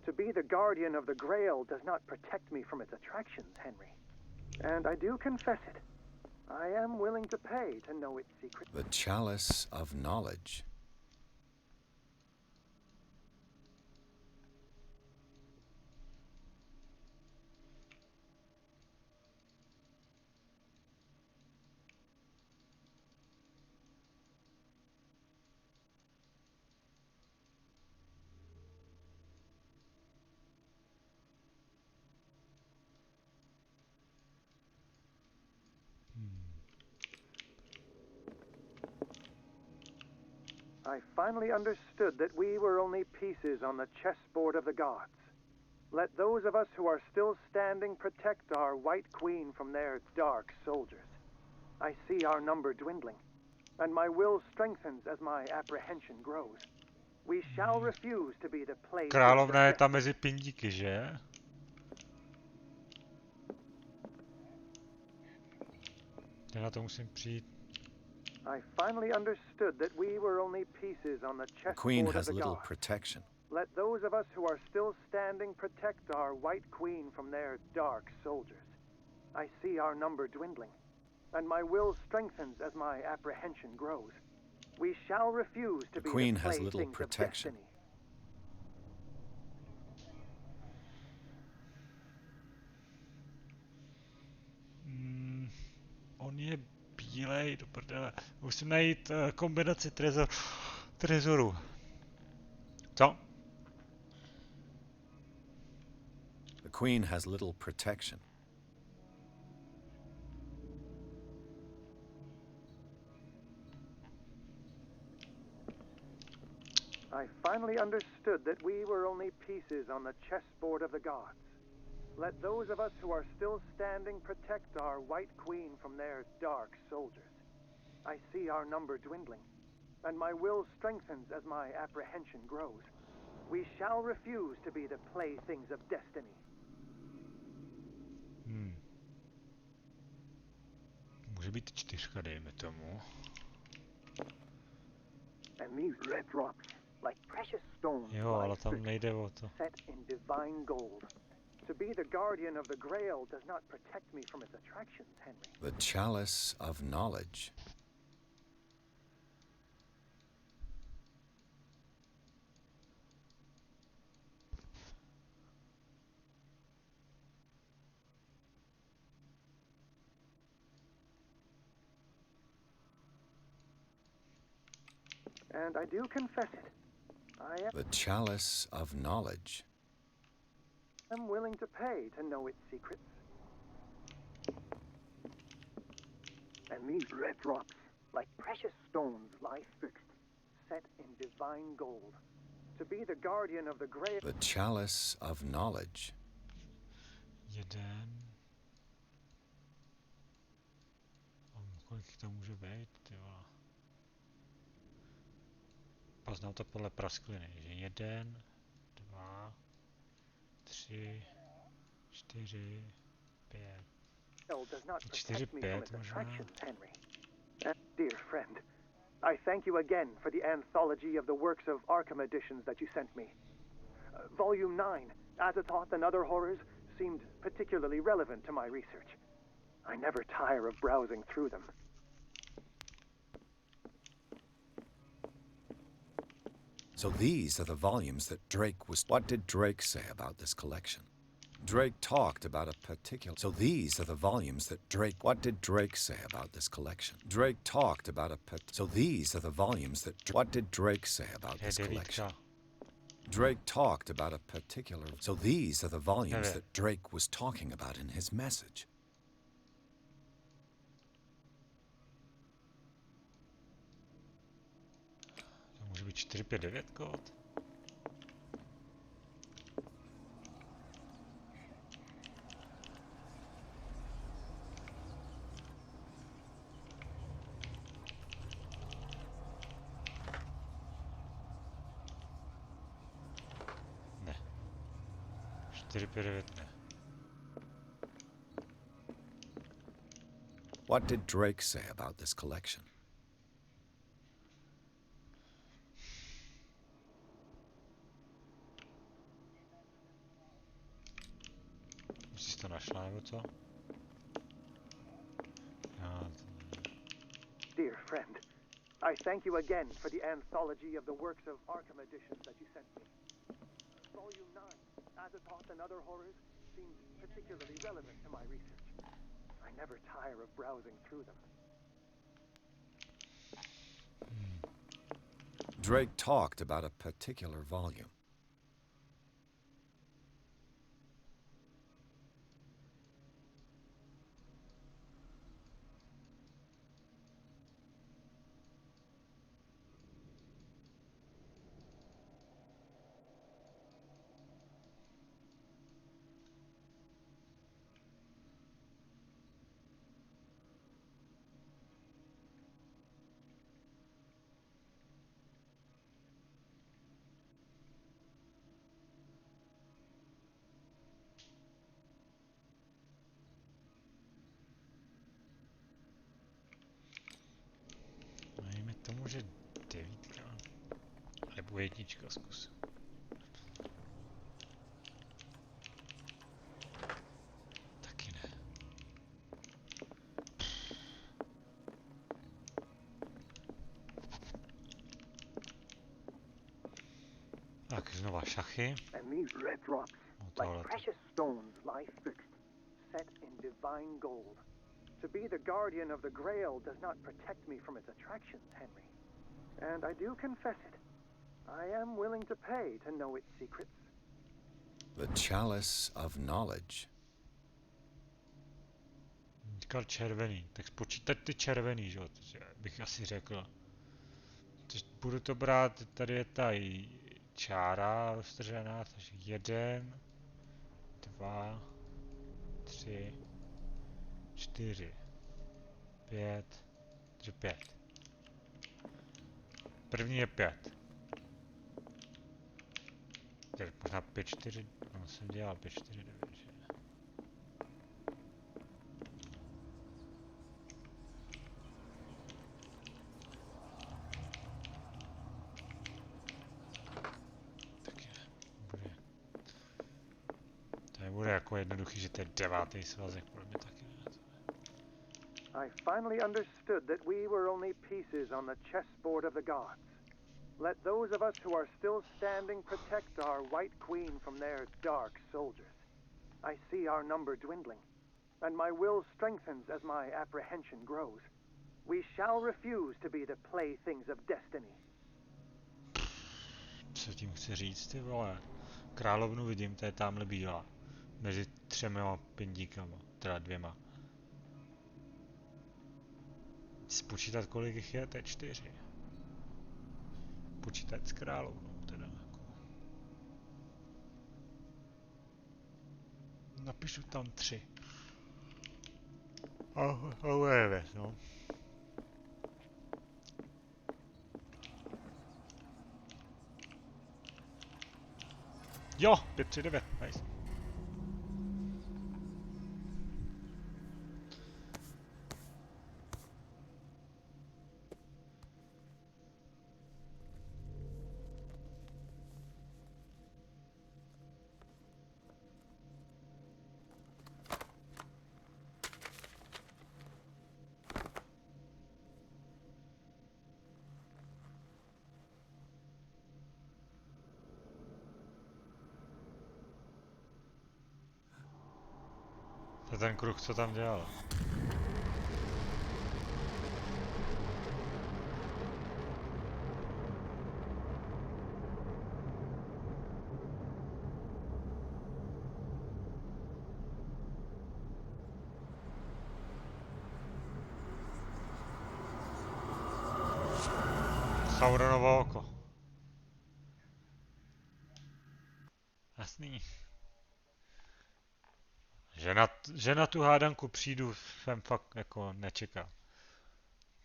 To be the guardian of the Grail does not protect me from its attractions, Henry. And I do confess it. I am willing to pay to know its secret. The chalice of knowledge. I finally understood that we were only pieces on the chessboard of the gods. Let those of us who are still standing protect our White Queen from their dark soldiers. I see our number dwindling, and my will strengthens as my apprehension grows. We shall refuse to be the playthings of Královna je tam destiny. mezi pindíky, že? Já na to musím přijít. I finally understood that we were only pieces on the The Queen chessboard of has the little gods. protection. Let those of us who are still standing protect our White Queen from their dark soldiers. I see our number dwindling, and my will strengthens as my apprehension grows. We shall refuse to be Queen the has little playthings of protection. destiny. On je bílej, do prdele. Musím najít kombinaci trezoru. Co? The Queen has little protection. I finally understood that we were only pieces on the chessboard of the gods. Let those of us who are still standing protect our White Queen from their dark soldiers. I see our number dwindling, and my will strengthens as my apprehension grows. We shall refuse to be the playthings of destiny. Může být 4, dejme tomu. And these red drops, like precious stones, Jo, ale tam nejde o to. set in divine gold. To be the guardian of the Grail does not protect me from its attractions, Henry. The chalice of knowledge. And I do confess it. The chalice of knowledge. I'm willing to pay to know its secrets. And these red drops, like precious stones, lie fixed, set in divine gold. To be the guardian of the Grail. The chalice of knowledge. Jeden. Kolik to může být, ty vole. Poznám to podle praskliny, že 1, 2, 3, 4, 5. 4, 5 možná. Dear friend, I thank you again for the anthology of the works of Arkham editions that you sent me. Volume 9, Azathoth and Other Horrors, seemed particularly relevant to my research. I never tire of browsing through them. So these are the volumes that Drake was... What did Drake say about this collection? Drake talked about a particular... So these are the volumes that Drake... What did Drake say about this collection? Drake talked about a... So these are the volumes that... What did Drake say about this collection? Drake talked about a particular... So these are the volumes that Drake was talking about in his message. Může být 4, 5, 9 kód. Ne. 4, 5, 9 ne. What did Drake say about this collection? Jsi to našla, nebo co? Dear friend, I thank you again for the anthology of the works of Arkham editions that you sent me. Volume 9, Azathoth and Other Horrors, seemed particularly relevant to my research. I never tire of browsing through them. Drake talked about a particular volume. jednička zkus. Taky ne. Tak, znova šachy. And these red drops, like precious stones, lie fixed, set in divine gold. To be the guardian of the Grail does not protect me from its attractions, Henry. And I do confess it. I am willing to pay to know its secrets. The chalice of knowledge. Říkal červený, tak spočítat ty červený, že jo, bych asi řekl. Budu to brát, tady je ta čára roztržená, takže 1, 2, 3, 4, 5, 5. První je 5. Takže možná 5, 4, no jsem dělal 5, 4, 9, že? Bude jako jednoduchý, že to je 9. svazek, pro mě taky ne. I finally understood that we were only pieces on the chessboard of the gods. Let those of us who are still standing protect our White Queen from their dark soldiers. I see our number dwindling, and my will strengthens as my apprehension grows. We shall refuse to be the playthings of destiny. Co tím chci říct, ty vole? Královnu vidím, to je tamhle bílá. Mezi 3 pindíkama, teda 2. Spočítat, kolik jich je, to je 4. Počítat s královnou, teda jako. Napíšu tam 3. Ale no. Jo, 5, 3, 9, nice. To je ten kruh, co tam dělal. Sauronovo oko. Jasný. Že na tu hádanku přijdu, jsem fakt jako nečekal.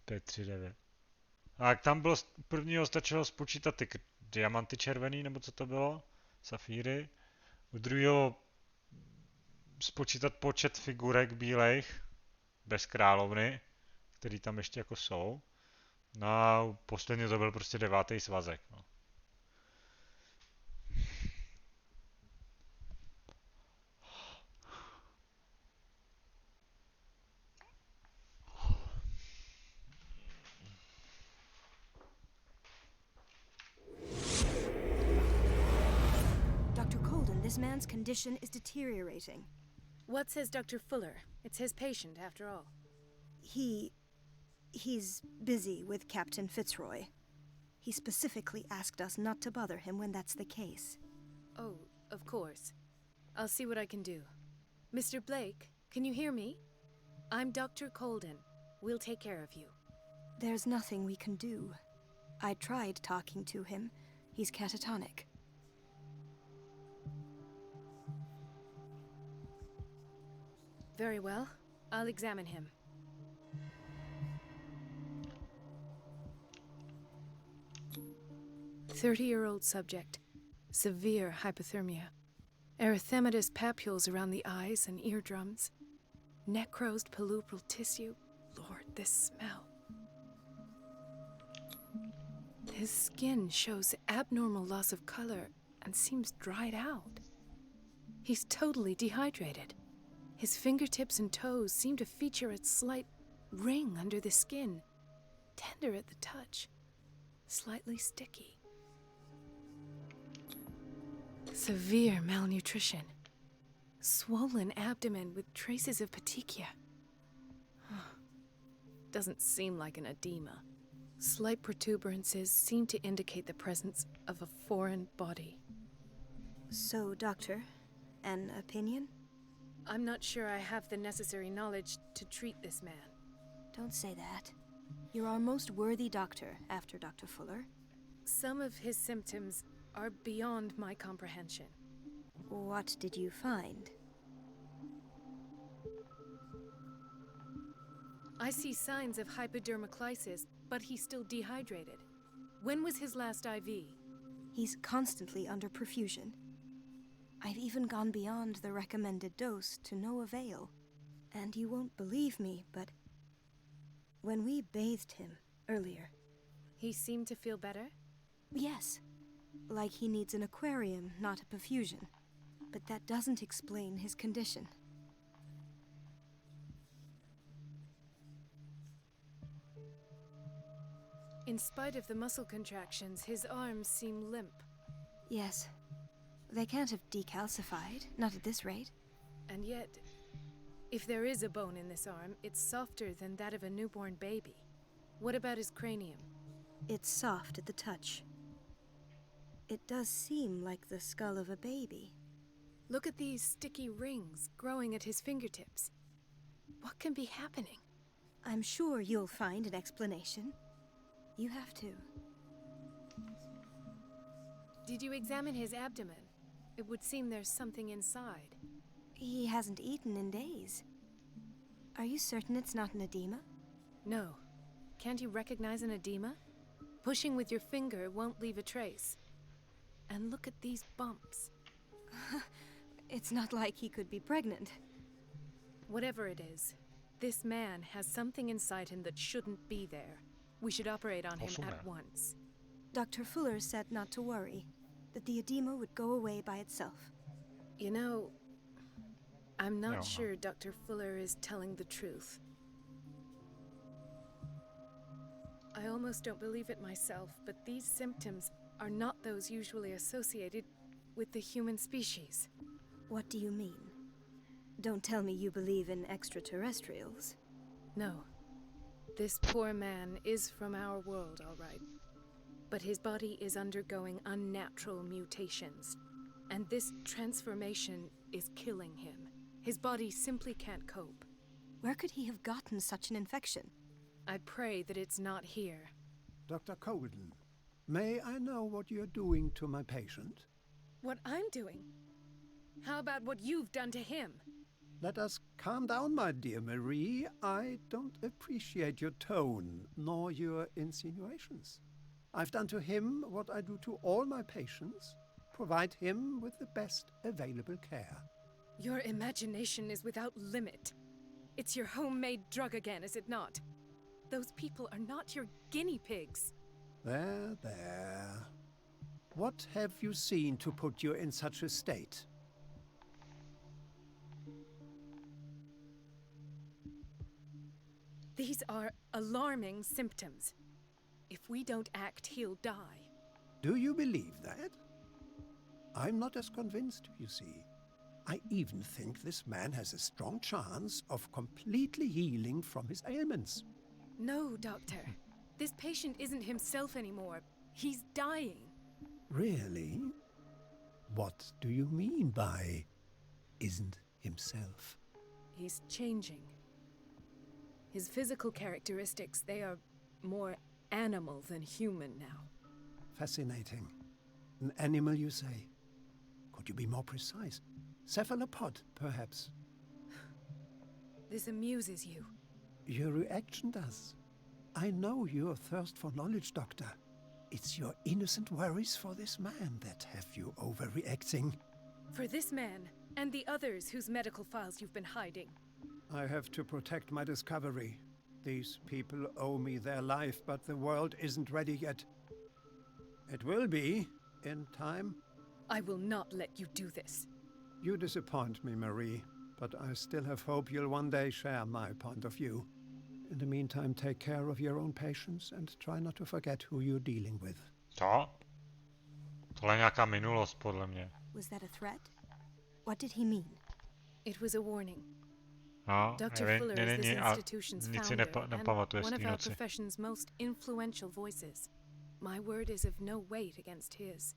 5, 3, 9. A jak tam bylo, prvního stačilo spočítat ty diamanty červený, nebo co to bylo? Safíry. U druhého spočítat počet figurek bílejch, bez královny, který tam ještě jako jsou. No a posledně to byl prostě 9. svazek. No. This man's condition is deteriorating. What says Dr. Fuller? It's his patient, after all. He's busy with Captain Fitzroy. He specifically asked us not to bother him when that's the case. Oh, of course. I'll see what I can do. Mr. Blake, can you hear me? I'm Dr. Colden. We'll take care of you. There's nothing we can do. I tried talking to him. He's catatonic. Very well. I'll examine him. "30-year-old subject. Severe hypothermia. Erythematous papules around the eyes and eardrums. Necrosed palpebral tissue. Lord, this smell." His skin shows abnormal loss of color and seems dried out. He's totally dehydrated. His fingertips and toes seem to feature a slight ring under the skin, tender at the touch, slightly sticky. Severe malnutrition. Swollen abdomen with traces of petechia. Doesn't seem like an edema. Slight protuberances seem to indicate the presence of a foreign body. So, Doctor, an opinion? I'm not sure I have the necessary knowledge to treat this man. Don't say that. You're our most worthy doctor after Dr. Fuller. Some of his symptoms are beyond my comprehension. What did you find? I see signs of hypodermoclysis, but he's still dehydrated. When was his last IV? He's constantly under perfusion. I've even gone beyond the recommended dose to no avail. And you won't believe me, but when we bathed him earlier... He seemed to feel better? Yes. Like he needs an aquarium, not a perfusion. But that doesn't explain his condition. In spite of the muscle contractions, his arms seem limp. Yes. They can't have decalcified, not at this rate. And yet, if there is a bone in this arm, it's softer than that of a newborn baby. What about his cranium? It's soft at the touch. It does seem like the skull of a baby. Look at these sticky rings growing at his fingertips. What can be happening? I'm sure you'll find an explanation. You have to. Did you examine his abdomen? It would seem there's something inside. He hasn't eaten in days. Are you certain it's not an edema? No. Can't you recognize an edema? Pushing with your finger won't leave a trace. And look at these bumps. It's not like he could be pregnant. Whatever it is, this man has something inside him that shouldn't be there. We should operate on him at once. Dr. Fuller said not to worry, that the edema would go away by itself. You know, I'm not sure Dr. Fuller is telling the truth. I almost don't believe it myself, but these symptoms are not those usually associated with the human species. What do you mean? Don't tell me you believe in extraterrestrials. No. This poor man is from our world, all right. But his body is undergoing unnatural mutations. And this transformation is killing him. His body simply can't cope. Where could he have gotten such an infection? I pray that it's not here. Dr. Colden, may I know what you're doing to my patient? What I'm doing? How about what you've done to him? Let us calm down, my dear Marie. I don't appreciate your tone, nor your insinuations. I've done to him what I do to all my patients. Provide him with the best available care. Your imagination is without limit. It's your homemade drug again, is it not? Those people are not your guinea pigs. There, there. What have you seen to put you in such a state? These are alarming symptoms. If we don't act, he'll die. Do you believe that? I'm not as convinced, you see. I even think this man has a strong chance of completely healing from his ailments. No, Doctor. This patient isn't himself anymore. He's dying. Really? What do you mean by isn't himself? He's changing. His physical characteristics, they are more animal than human now. Fascinating. An animal, you say? Could you be more precise? Cephalopod, perhaps? This amuses you. Your reaction does. I know your thirst for knowledge, Doctor. It's your innocent worries for this man that have you overreacting. For this man, and the others whose medical files you've been hiding. I have to protect my discovery. These people owe me their life, but the world isn't ready yet. It will be, in time. I will not let you do this. You disappoint me, Marie, but I still have hope you'll one day share my point of view. In the meantime, take care of your own patients and try not to forget who you're dealing with. Co? Tohle je nějaká minulost, podle mě. Was that a threat? What did he mean? It was a warning. No, Dr. nevím, Fuller is this není a institution's nic si founder and nepamatuje z one of té our noci. profession's most influential voices. My word is of no weight against his.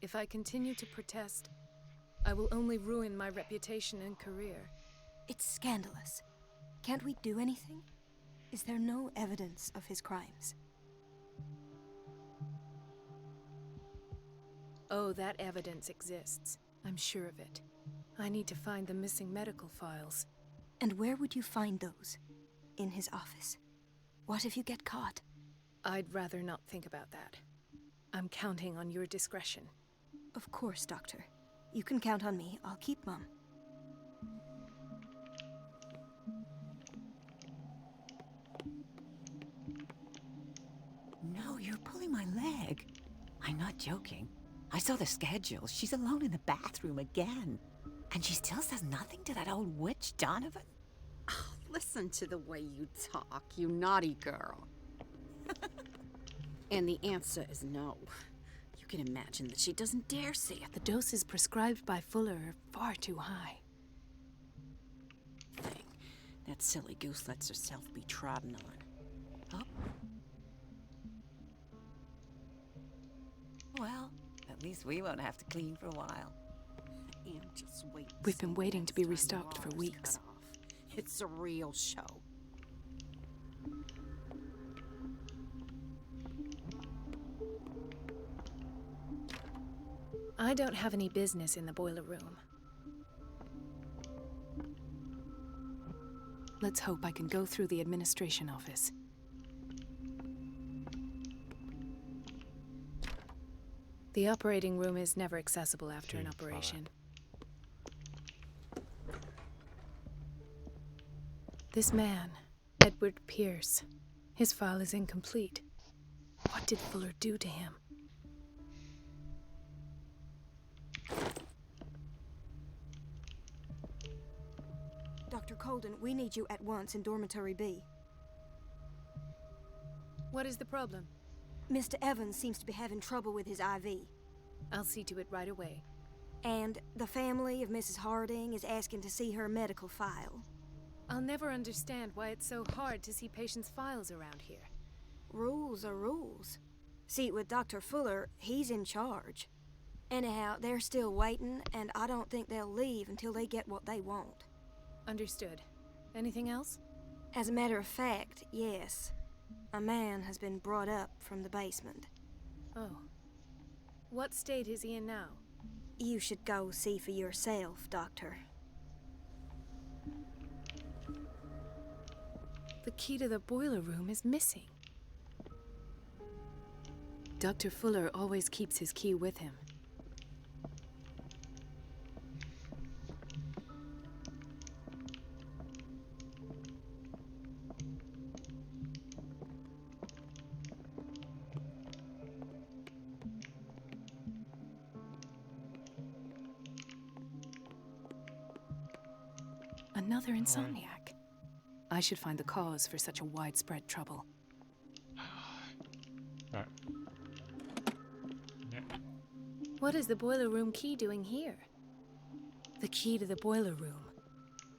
If I continue to protest, I will only ruin my reputation and career. It's scandalous. Can't we do anything? Is there no evidence of his crimes? Oh, that evidence exists. I'm sure of it. I need to find the missing medical files. And where would you find those? In his office? What if you get caught? I'd rather not think about that. I'm counting on your discretion. Of course, Doctor. You can count on me. I'll keep Mum. No, you're pulling my leg. I'm not joking. I saw the schedule. She's alone in the bathroom again. And she still says nothing to that old witch, Donovan? Oh, listen to the way you talk, you naughty girl. And the answer is no. You can imagine that she doesn't dare see it. The doses prescribed by Fuller are far too high. Thing. That silly goose lets herself be trodden on. Oh. Well, at least we won't have to clean for a while. And just wait. We've been waiting to be restocked for weeks. It's a real show. I don't have any business in the boiler room. Let's hope I can go through the administration office. The operating room is never accessible after an operation. This man, Edward Pierce, his file is incomplete. What did Fuller do to him? Dr. Colden, we need you at once in Dormitory B. What is the problem? Mr. Evans seems to be having trouble with his IV. I'll see to it right away. And the family of Mrs. Harding is asking to see her medical file. I'll never understand why it's so hard to see patients' files around here. Rules are rules. See, with Dr. Fuller, he's in charge. Anyhow, they're still waiting, and I don't think they'll leave until they get what they want. Understood. Anything else? As a matter of fact, yes. A man has been brought up from the basement. Oh. What state is he in now? You should go see for yourself, Doctor. The key to the boiler room is missing. Dr. Fuller always keeps his key with him. Another insomniac. I should find the cause for such a widespread trouble. What is the boiler room key doing here? The key to the boiler room.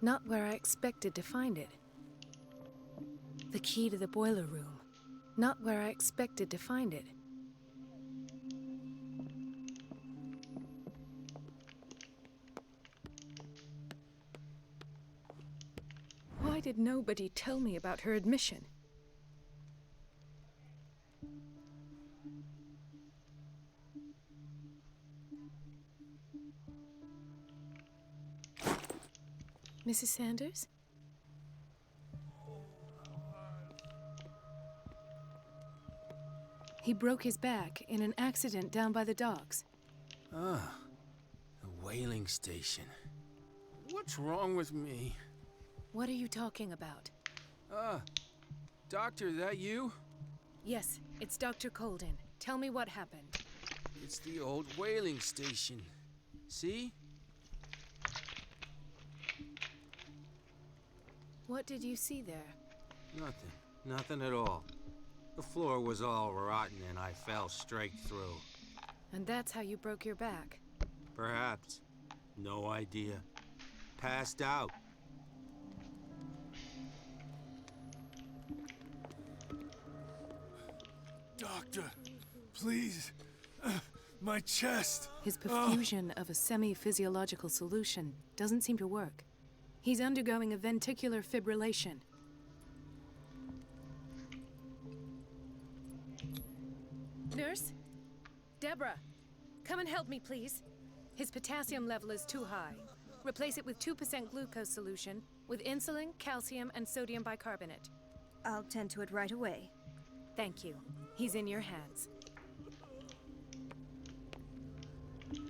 Not where I expected to find it. The key to the boiler room. Not where I expected to find it. Why did nobody tell me about her admission? Mrs. Sanders? He broke his back in an accident down by the docks. Ah, the whaling station. What's wrong with me? What are you talking about? Doctor, that you? Yes, it's Dr. Colden. Tell me what happened. It's the old whaling station. See? What did you see there? Nothing. Nothing at all. The floor was all rotten and I fell straight through. And that's how you broke your back? Perhaps. No idea. Passed out. Doctor, please. My chest. His perfusion of a semi-physiological solution doesn't seem to work. He's undergoing a ventricular fibrillation. Nurse? Deborah, come and help me, please. His potassium level is too high. Replace it with 2% glucose solution with insulin, calcium, and sodium bicarbonate. I'll tend to it right away. Thank you. He's in your hands.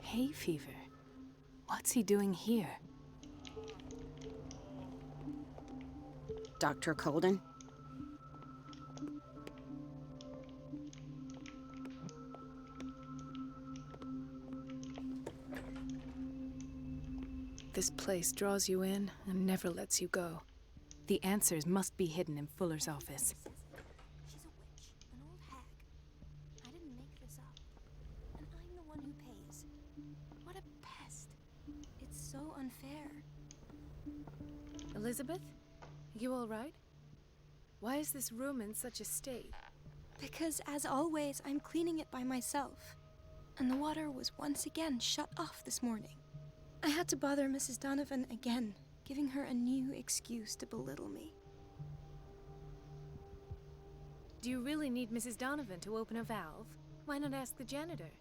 Hay fever. What's he doing here? Dr. Colden? This place draws you in and never lets you go. The answers must be hidden in Fuller's office. She's a witch, an old hag. I didn't make this up. And I'm the one who pays. What a pest. It's so unfair. Elizabeth? You all right? Why is this room in such a state? Because, as always, I'm cleaning it by myself. And the water was once again shut off this morning. I had to bother Mrs. Donovan again, giving her a new excuse to belittle me. Do you really need Mrs. Donovan to open a valve? Why not ask the janitor?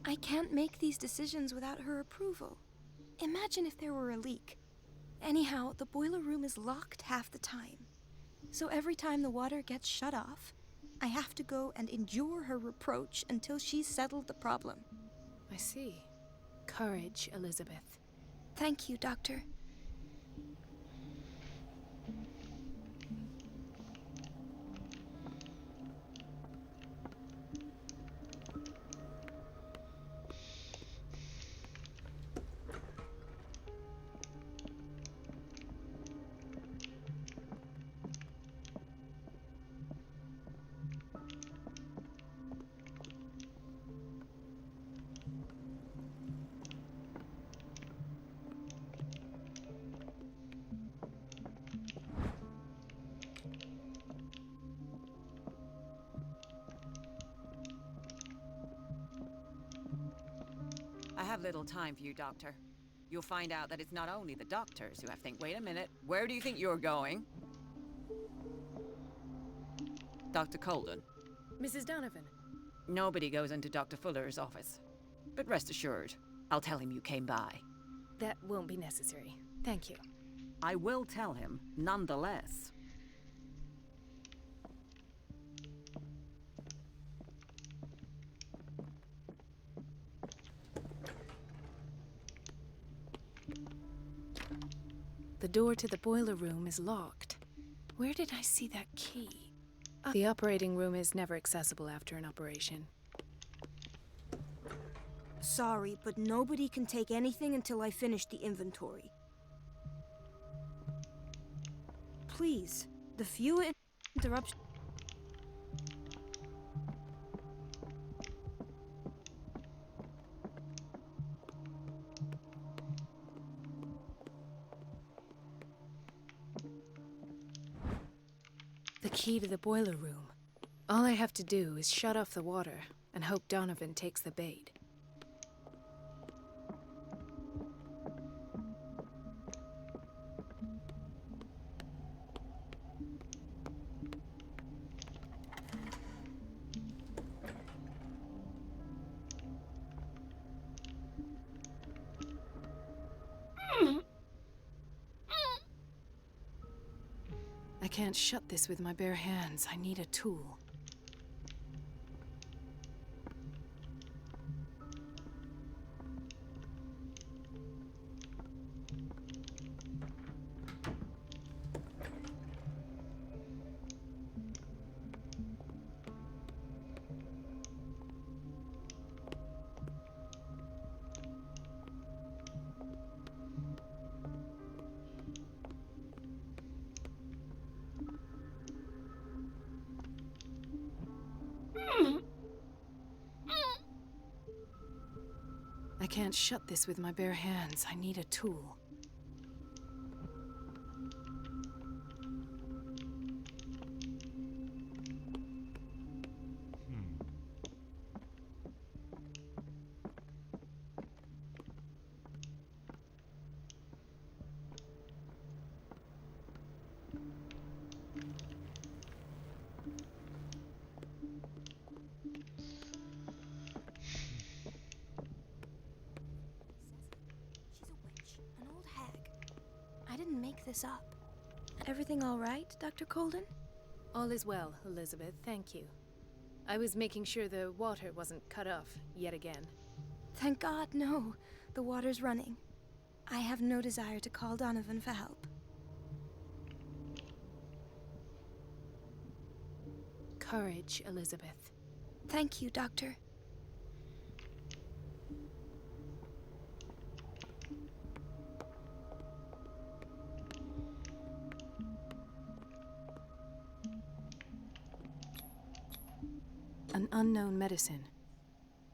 I can't make these decisions without her approval. Imagine if there were a leak. Anyhow, the boiler room is locked half the time. So every time the water gets shut off, I have to go and endure her reproach until she's settled the problem. I see. Courage, Elizabeth. Thank you, Doctor. I have little time for you, Doctor. You'll find out that it's not only the doctors who have to think, wait a minute, where do you think you're going? Dr. Colden. Mrs. Donovan. Nobody goes into Dr. Fuller's office. But rest assured, I'll tell him you came by. That won't be necessary. Thank you. I will tell him, nonetheless. The door to the boiler room is locked. Where did I see that key? The operating room is never accessible after an operation. Sorry, but nobody can take anything until I finish the inventory. Please, the fewer interruptions... The key to the boiler room. All I have to do is shut off the water and hope Donovan takes the bait. I can't shut this with my bare hands. I need a tool. can't shut this with my bare hands. I need a tool. I didn't make this up. Everything all right, Dr. Colden? All is well, Elizabeth, thank you. I was making sure the water wasn't cut off yet again. Thank God, no. The water's running. I have no desire to call Donovan for help. Courage, Elizabeth. Thank you, Doctor. An unknown medicine.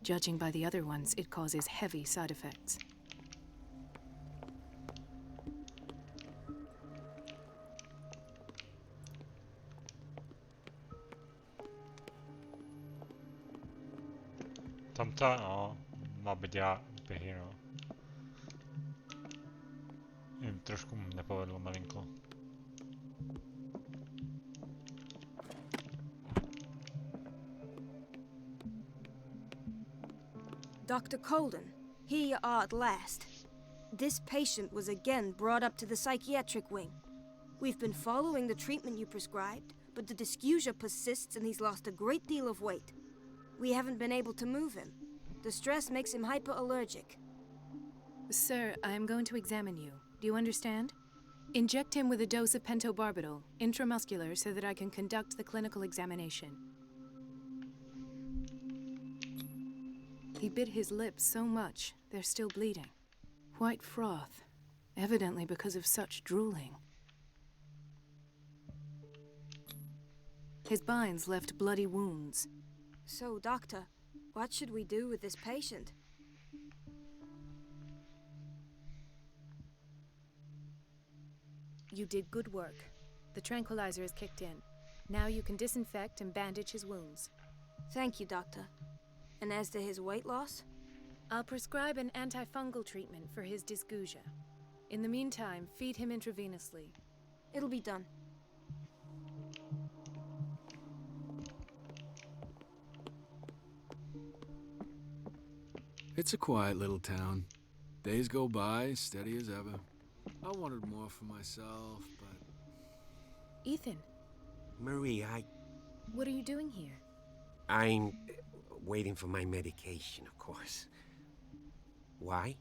Judging by the other ones, it causes heavy side effects. Tamta, no, má by dělá úspěchy, no. Jim trošku nepovedlo malinko. Dr. Colden, here you are at last. This patient was again brought up to the psychiatric wing. We've been following the treatment you prescribed, but the dysgeusia persists and he's lost a great deal of weight. We haven't been able to move him. The stress makes him hyperallergic. Sir, I am going to examine you. Do you understand? Inject him with a dose of pentobarbital, intramuscular, so that I can conduct the clinical examination. He bit his lips so much, they're still bleeding. White froth, evidently because of such drooling. His binds left bloody wounds. So, Doctor, what should we do with this patient? You did good work. The tranquilizer is kicked in. Now you can disinfect and bandage his wounds. Thank you, Doctor. And as to his weight loss? I'll prescribe an antifungal treatment for his dysgeusia. In the meantime, feed him intravenously. It'll be done. It's a quiet little town. Days go by, steady as ever. I wanted more for myself, but... Ethan. Marie, What are you doing here? I'm waiting for my medication, of course. Why?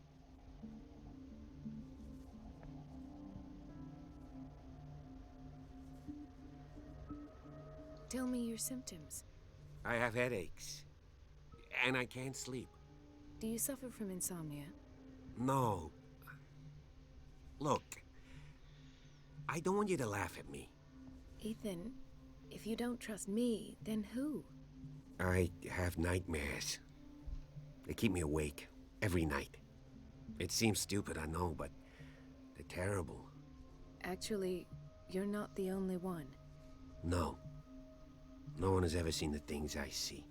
Tell me your symptoms. I have headaches. And I can't sleep. Do you suffer from insomnia? No. Look, I don't want you to laugh at me. Ethan, if you don't trust me, then who? I have nightmares. They keep me awake every night. It seems stupid, I know, but they're terrible. Actually, you're not the only one. No. No one has ever seen the things I see.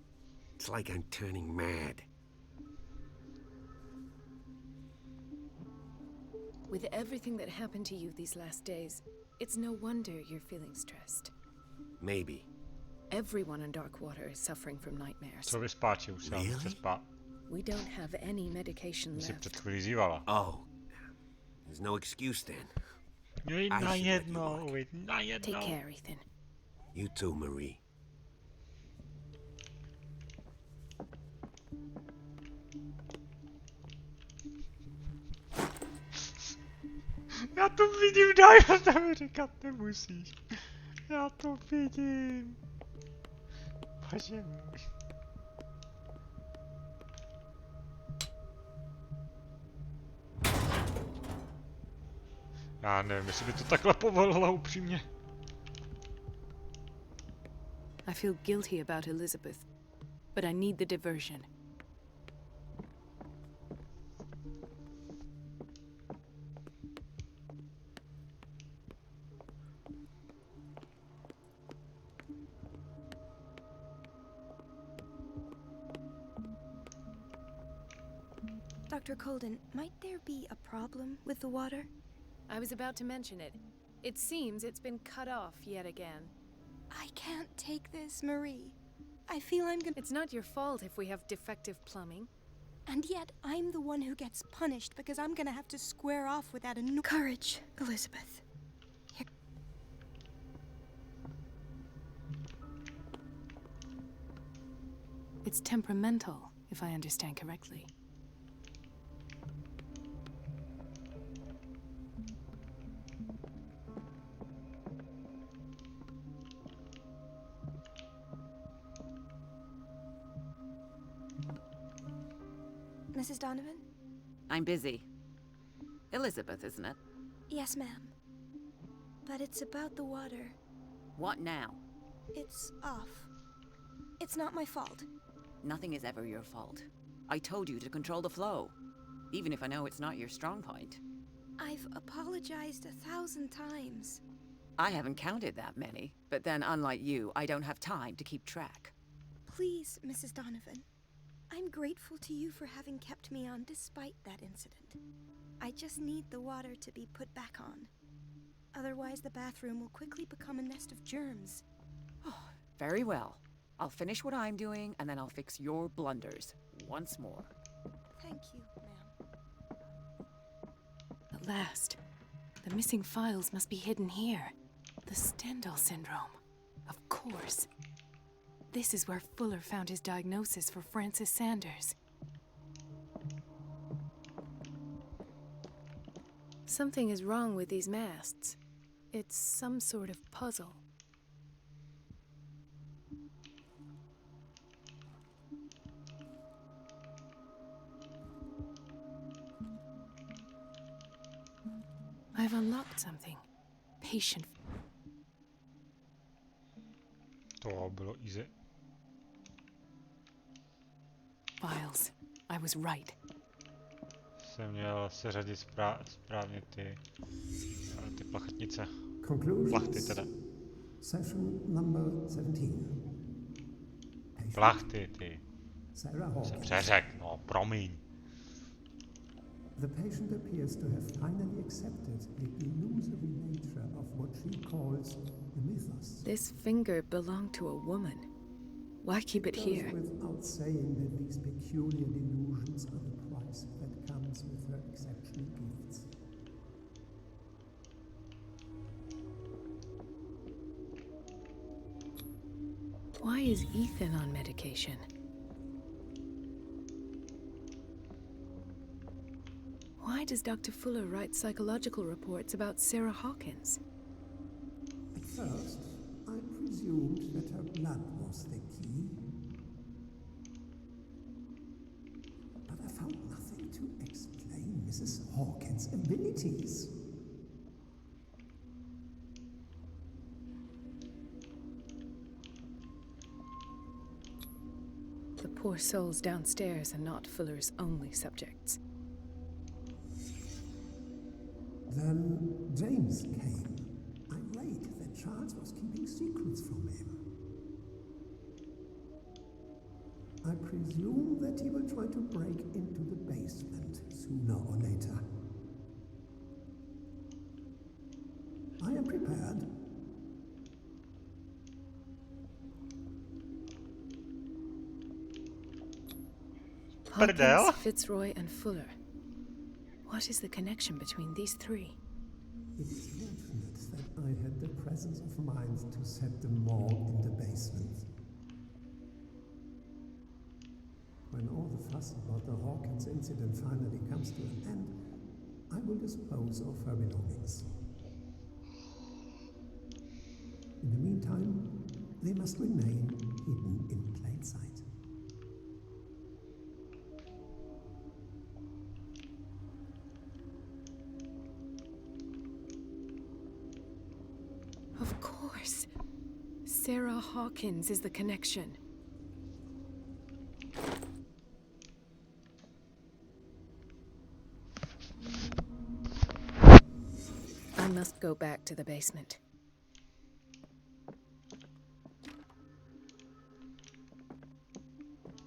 It's like I'm turning mad. With everything that happened to you these last days, it's no wonder you're feeling stressed. Maybe. Everyone in Darkwater is suffering from nightmares. Co vyspáčil se, chce spát. We don't have any medication left. Oh, there's no excuse then. Take care, Ethan. You too, Marie. Já to vidím, daj, to mi říkat nemusíš. Já to vidím. Bože můj. Já nevím, jestli by to takhle povolila upřímně. I feel guilty about Elizabeth, but I need the diversion. Dr. Colden, might there be a problem with the water? I was about to mention it. It seems it's been cut off yet again. I can't take this, Marie. I feel I'm gonna... It's not your fault if we have defective plumbing. And yet, I'm the one who gets punished because I'm gonna have to square off with that Courage, Elizabeth. Here. It's temperamental, if I understand correctly. Mrs. Donovan? I'm busy. Elizabeth, isn't it? Yes, ma'am. But it's about the water. What now? It's off. It's not my fault. Nothing is ever your fault. I told you to control the flow, even if I know it's not your strong point. I've apologized 1,000 times. I haven't counted that many, but then unlike you, I don't have time to keep track. Please, Mrs. Donovan. I'm grateful to you for having kept me on despite that incident. I just need the water to be put back on. Otherwise, the bathroom will quickly become a nest of germs. Oh, very well. I'll finish what I'm doing, and then I'll fix your blunders once more. Thank you, ma'am. At last. The missing files must be hidden here. The Stendhal syndrome. Of course. This is where Fuller found his diagnosis for Francis Sanders. Something is wrong with these masts. It's some sort of puzzle. I've unlocked something. Patient. To bylo easy. Files. I was right. Jsem měl seřadit správně ty plachetnice. Plachty teda. Session number 17. Plachty, ty. Jsem přeřek, no, promiň. The patient appears to have finally accepted the illusory nature of what she calls the mythos. This finger belonged to a woman. Why keep it here? Without saying that these peculiar delusions are the price that comes with her exceptional gifts. Why is Ethan on medication? Why does Dr. Fuller write psychological reports about Sarah Hawkins? At first, I presumed that her blood was the key. But I found nothing to explain Mrs. Hawkins' abilities. The poor souls downstairs are not Fuller's only subjects. Then James came, irate that Charles was keeping secrets from him. I presume that he will try to break into the basement sooner or later. I am prepared. Hawkins, Fitzroy, and Fuller. What is the connection between these three? It is fortunate that I had the presence of mind to set them all in the basement. When all the fuss about the Hawkins incident finally comes to an end, I will dispose of her belongings. In the meantime, they must remain hidden in plain sight. Of course. Sarah Hawkins is the connection. I must go back to the basement.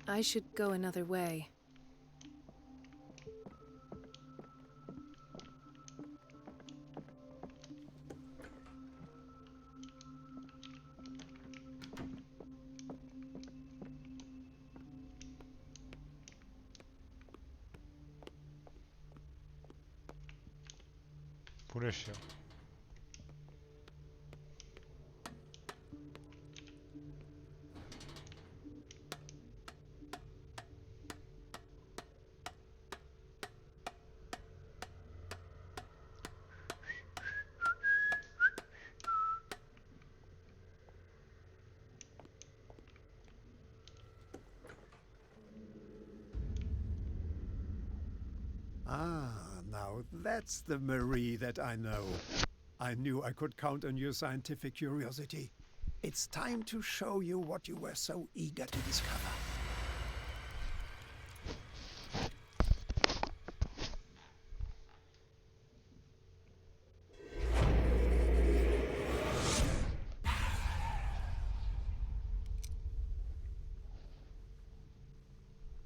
I should go another way. půjdeš, jo. Ah, now that's the Marie that I know. I knew I could count on your scientific curiosity. It's time to show you what you were so eager to discover.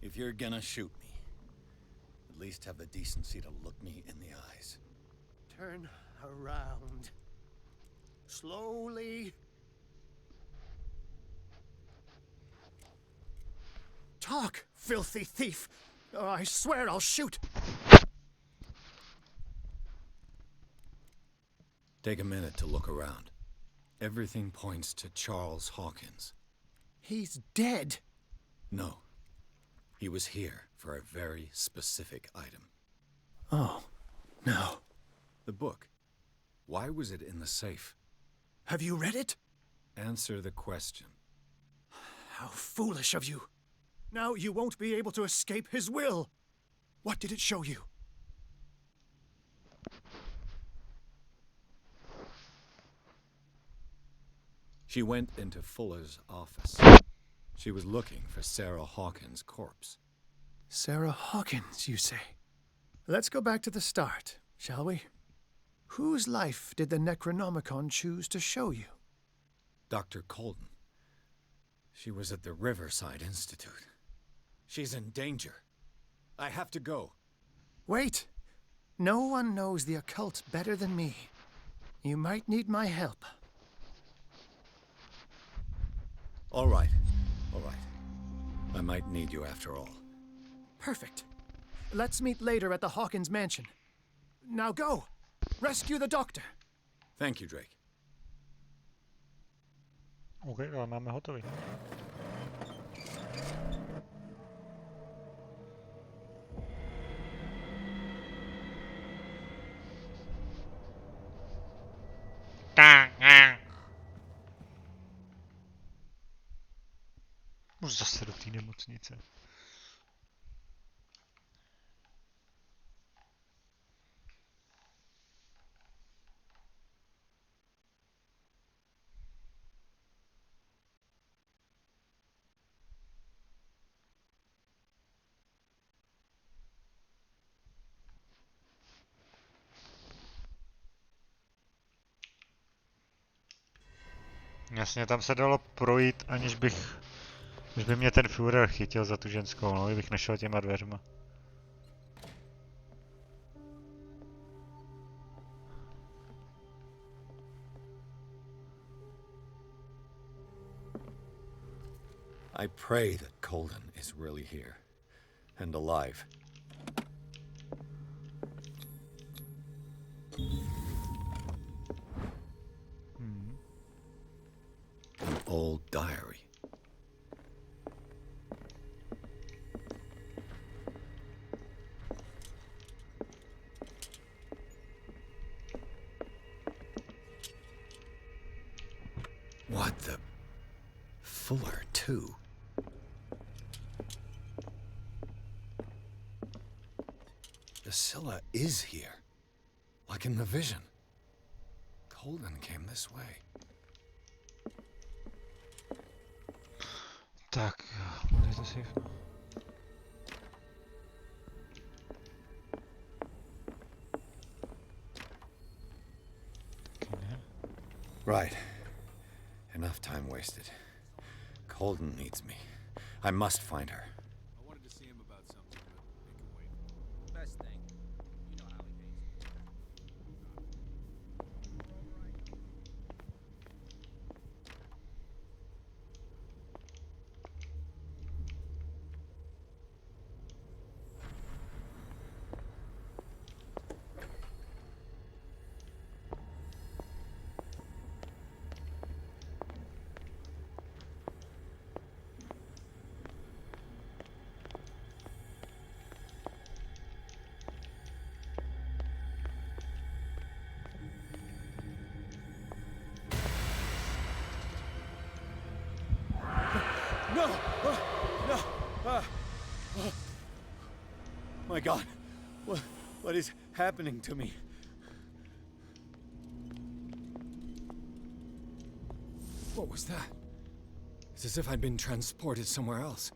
If you're gonna shoot me, at least have the decency to look me in the eyes. Turn around. Slowly. Talk, filthy thief! Oh, I swear I'll shoot! Take a minute to look around. Everything points to Charles Hawkins. He's dead! No. He was here for a very specific item. Oh, no. The book. Why was it in the safe? Have you read it? Answer the question. How foolish of you. Now you won't be able to escape his will. What did it show you? She went into Fuller's office. She was looking for Sarah Hawkins' corpse. Sarah Hawkins, you say? Let's go back to the start, shall we? Whose life did the Necronomicon choose to show you? Dr. Colden. She was at the Riverside Institute. She's in danger. I have to go. Wait. No one knows the occult better than me. You might need my help. All right. All right. I might need you after all. Perfect. Let's meet later at the Hawkins mansion. Now go! Rescue the doctor! Thank you, Drake. OK, ale máme hotový. Už zase do té nemocnice. Jasně, tam se dalo projít, aniž by mě ten Führer chytil za tu ženskou, no, kdybych nešel těma dveřma. I pray that Colden is really here and alive. An old diary. What the... Fuller, too. Priscilla is here. Like in the vision. Colden came this way. Tak, můžete si... Right. Enough time wasted. Colden needs me. I must find her. I wanted to see him about something, but it can wait. Best thing. You know how he pays. God! What is happening to me? What was that? It's as if I'd been transported somewhere else.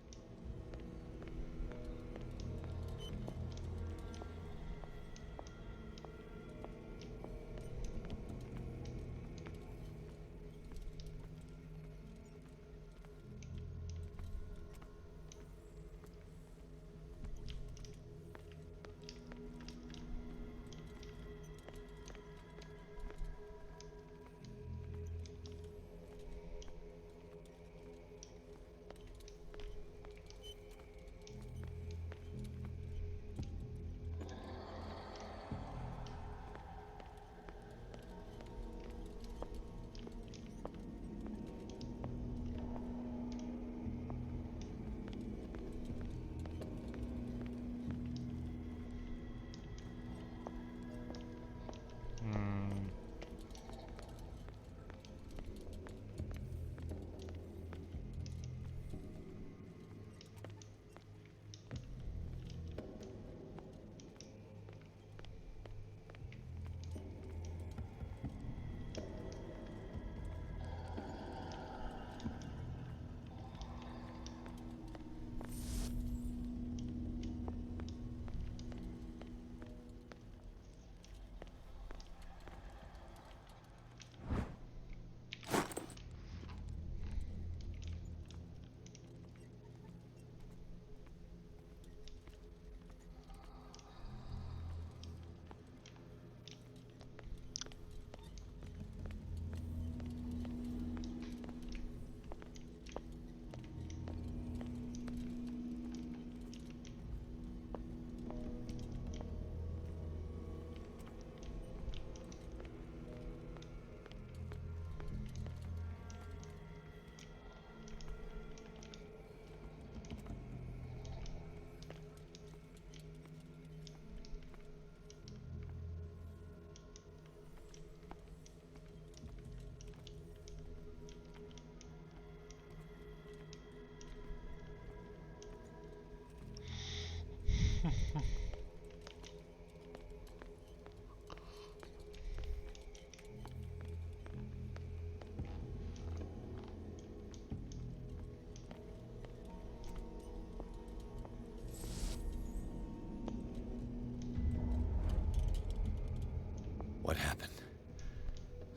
What happened?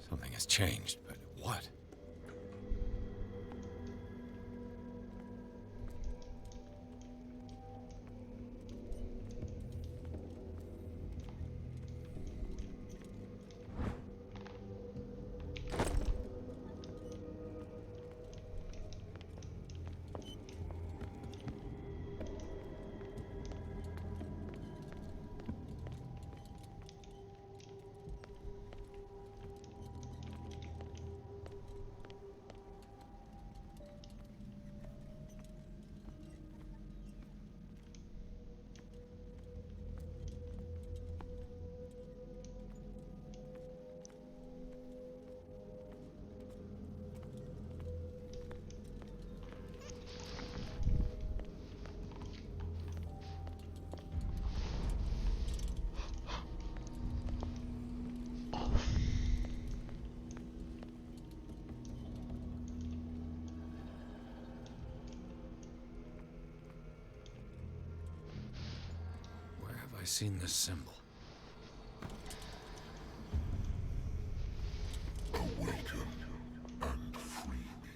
Something has changed, but what? I've seen this symbol. Awaken and free me.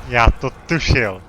Já to tušil.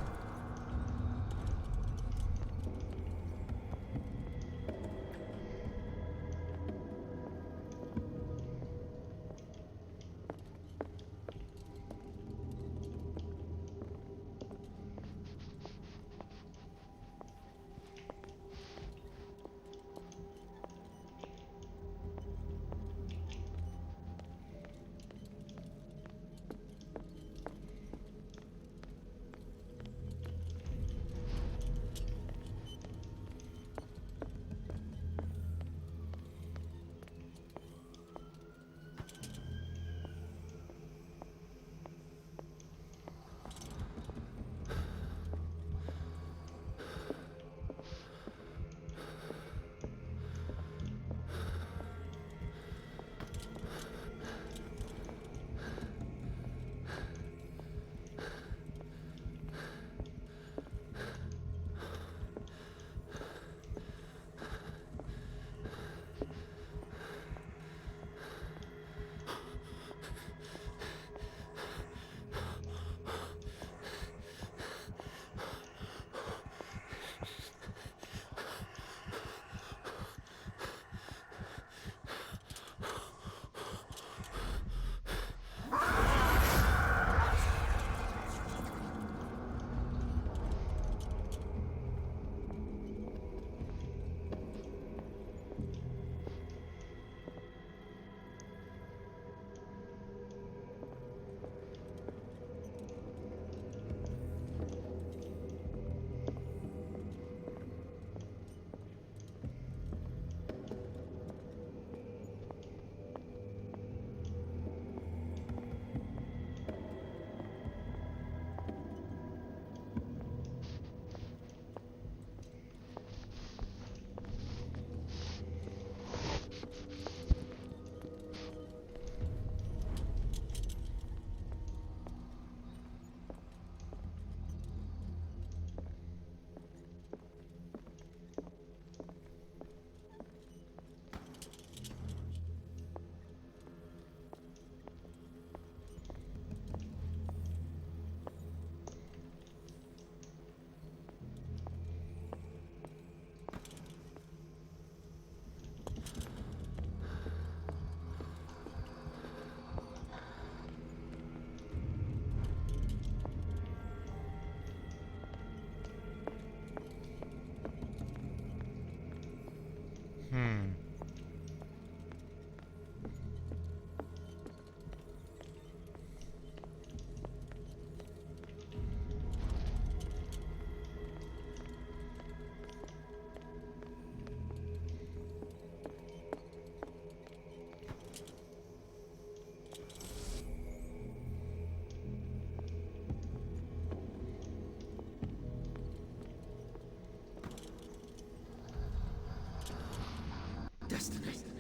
destiny.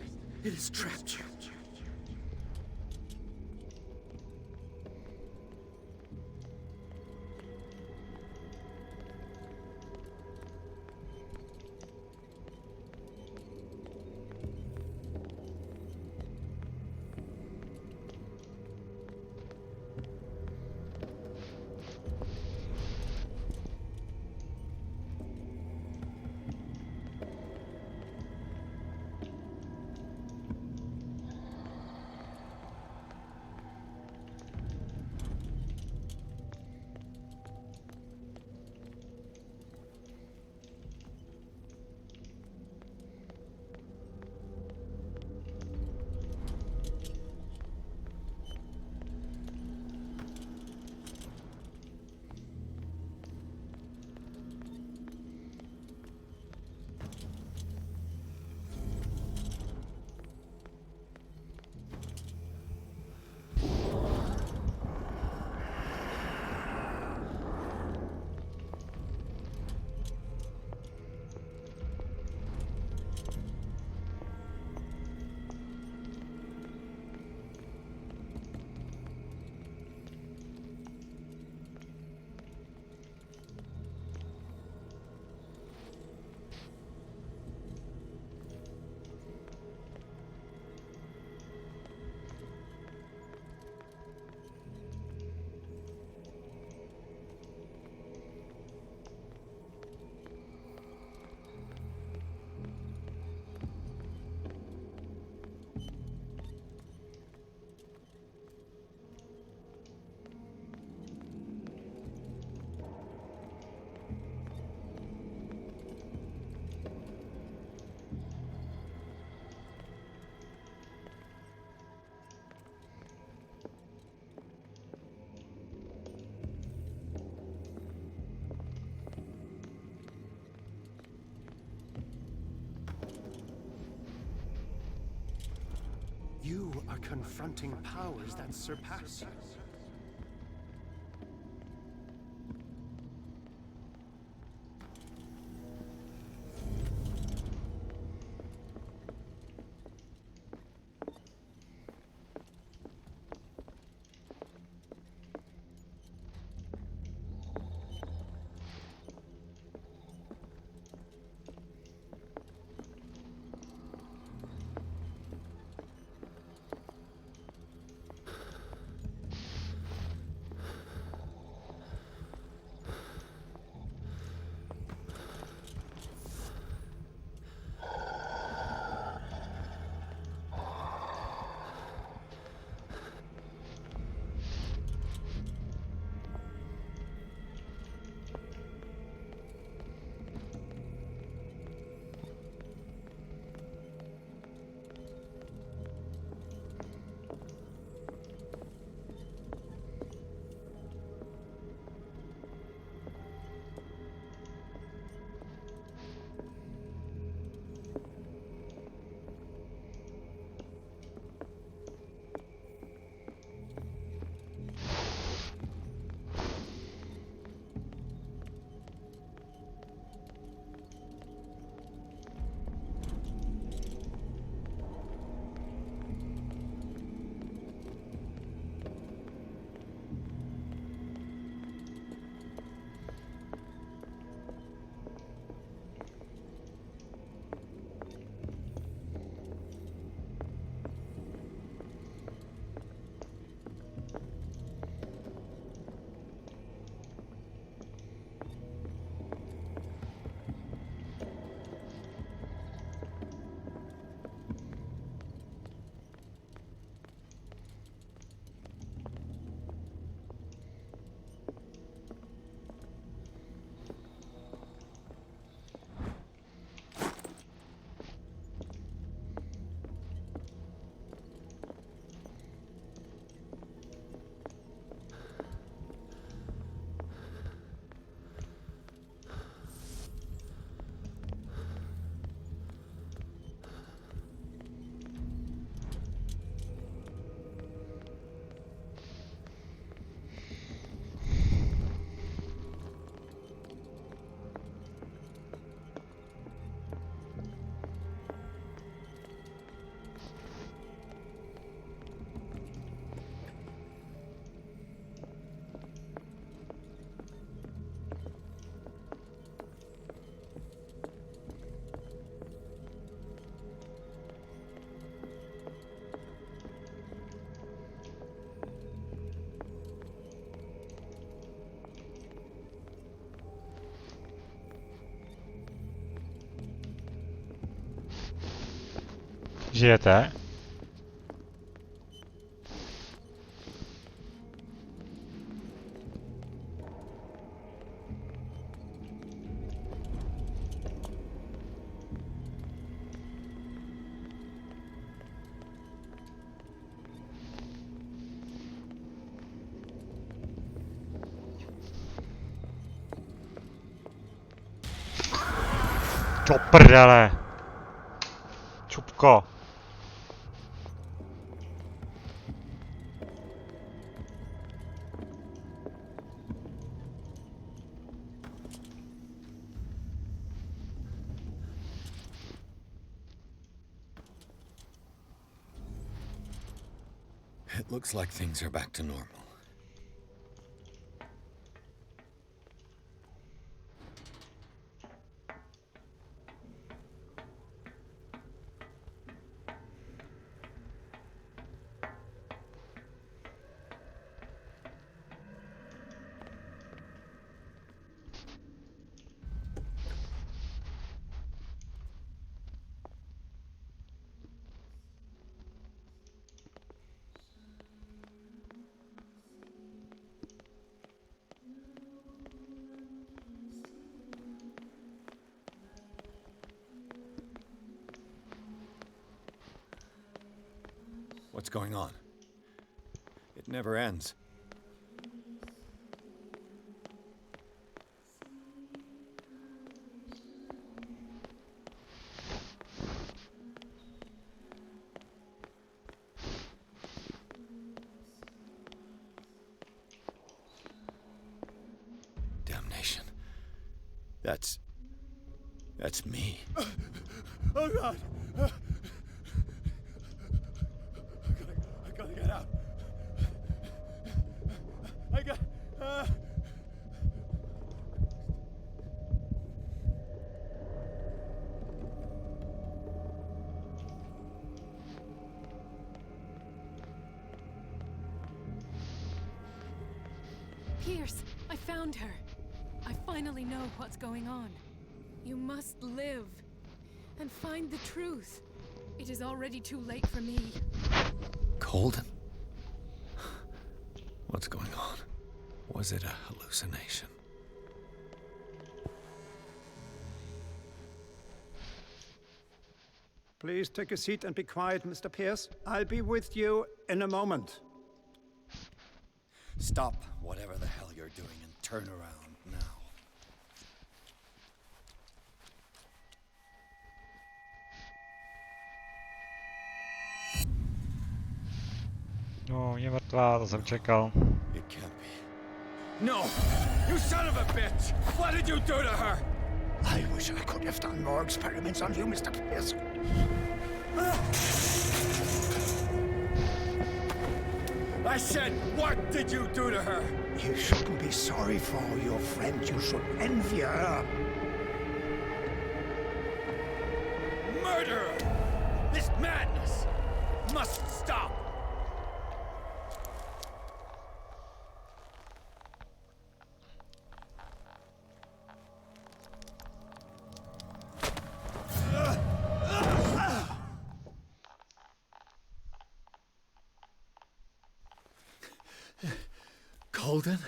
It has trapped you. You are confronting powers that surpass you. Žijete? Do prdele. Čupko. It looks like things are back to normal. What's going on? It never ends. Damnation. That's me. Oh God! I gotta get out. I got. Pierce, I found her. I finally know what's going on. You must live and find the truth. It is already too late for me. Colden? What's going on? Was it a hallucination? Please take a seat and be quiet, Mr. Pierce. I'll be with you in a moment. Stop whatever the hell you're doing and turn around now. No, je mrtvá, to jsem čekal. It can't be. No! You son of a bitch! What did you do to her? I wish I could have done more experiments on you, Mr. Pierce. I said, what did you do to her? You shouldn't be sorry for your friend. You should envy her. Murderer! This madness must stop! Colden?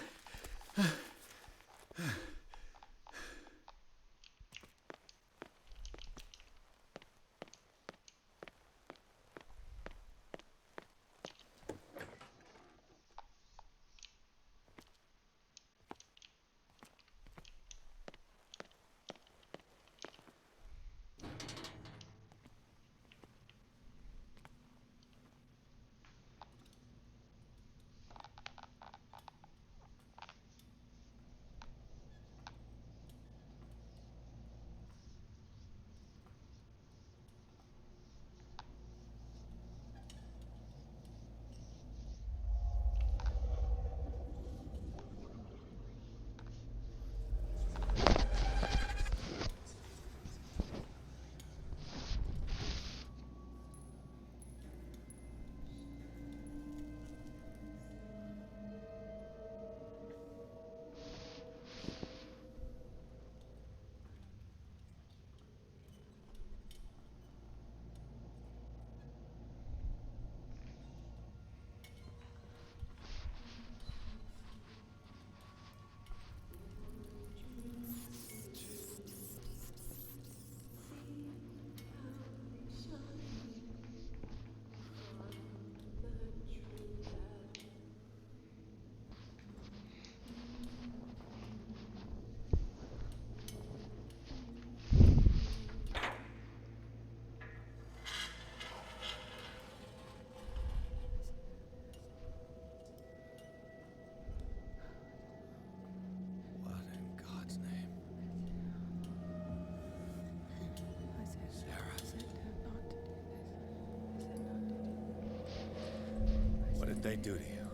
they do to you?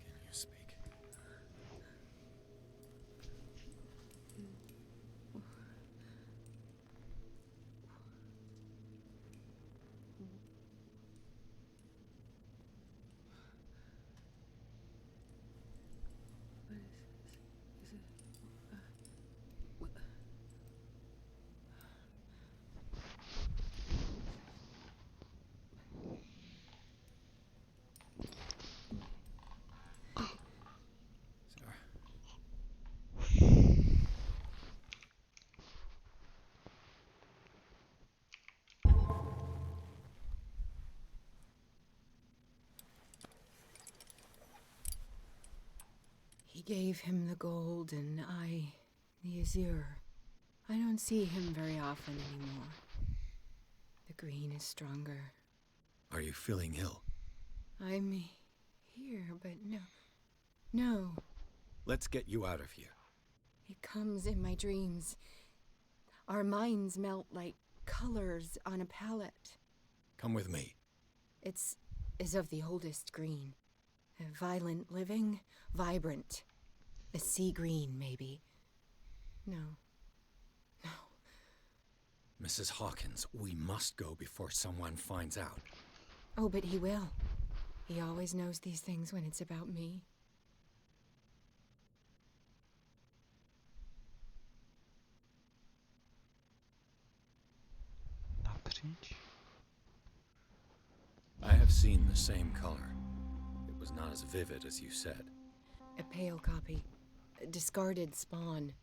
Can you speak? He gave him the gold and I the azure. I don't see him very often anymore. The green is stronger. Are you feeling ill? I'm here, but no. Let's get you out of here. It comes in my dreams. Our minds melt like colors on a palette. Come with me. It's of the oldest green. Violent living, vibrant. A sea green, maybe. No. Mrs. Hawkins, we must go before someone finds out. Oh, but he will. He always knows these things when it's about me. I have seen the same color. It was not as vivid as you said. A pale copy. A discarded spawn.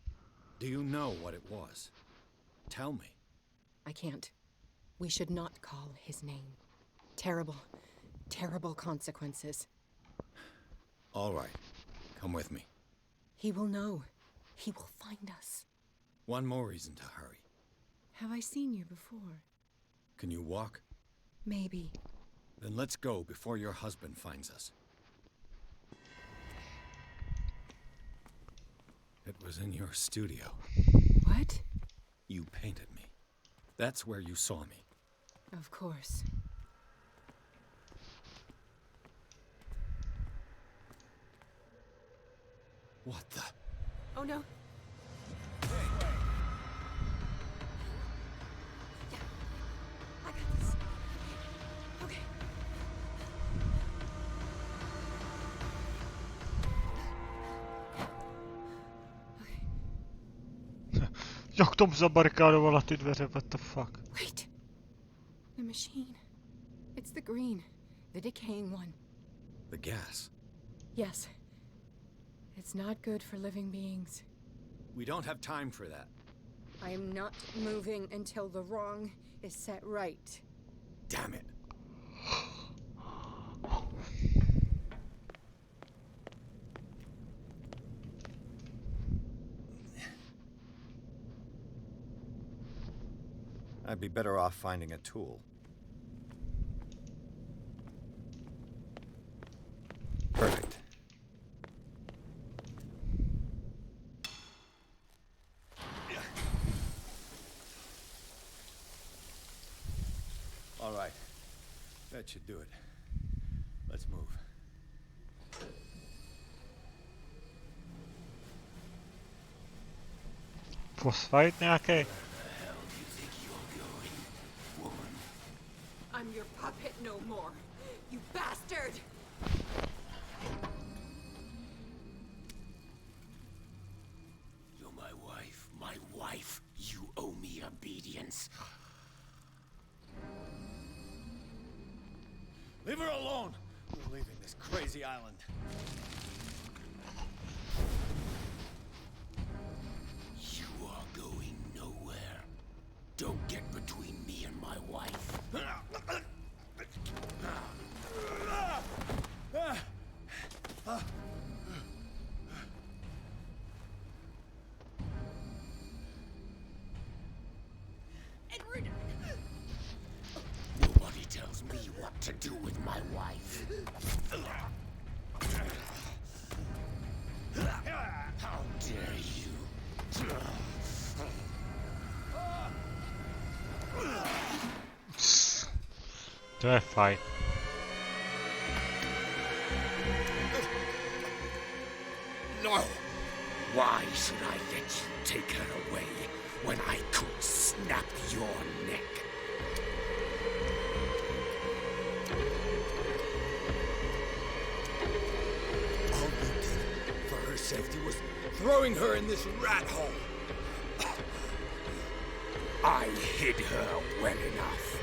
Do you know what it was? Tell me. I can't. We should not call his name. Terrible, terrible consequences. All right. Come with me. He will know. He will find us. One more reason to hurry. Have I seen you before? Can you walk? Maybe. Then let's go before your husband finds us. It was in your studio. What? You painted me. That's where you saw me. Of course. What the? Oh no. Yeah. I got this. Okay. Jak tomu zabarikádovala ty dveře, what the fuck? Wait. The machine. It's the green. The decaying one. The gas. Yes. It's not good for living beings. We don't have time for that. I am not moving until the wrong is set right. Damn it. I'd be better off finding a tool. Perfect. All right. That should do it. Let's move. Postfight nějaký? I'm your puppet no more, you bastard! You're my wife. You owe me obedience. Leave her alone! We're leaving this crazy island. You are going nowhere. Don't get between me and my wife. Edward! Nobody tells me what to do with my wife. How dare you? To je fajn. No! Why should I let you take her away when I could snap your neck? All you did for her safety was throwing her in this rat hole. I hid her well enough.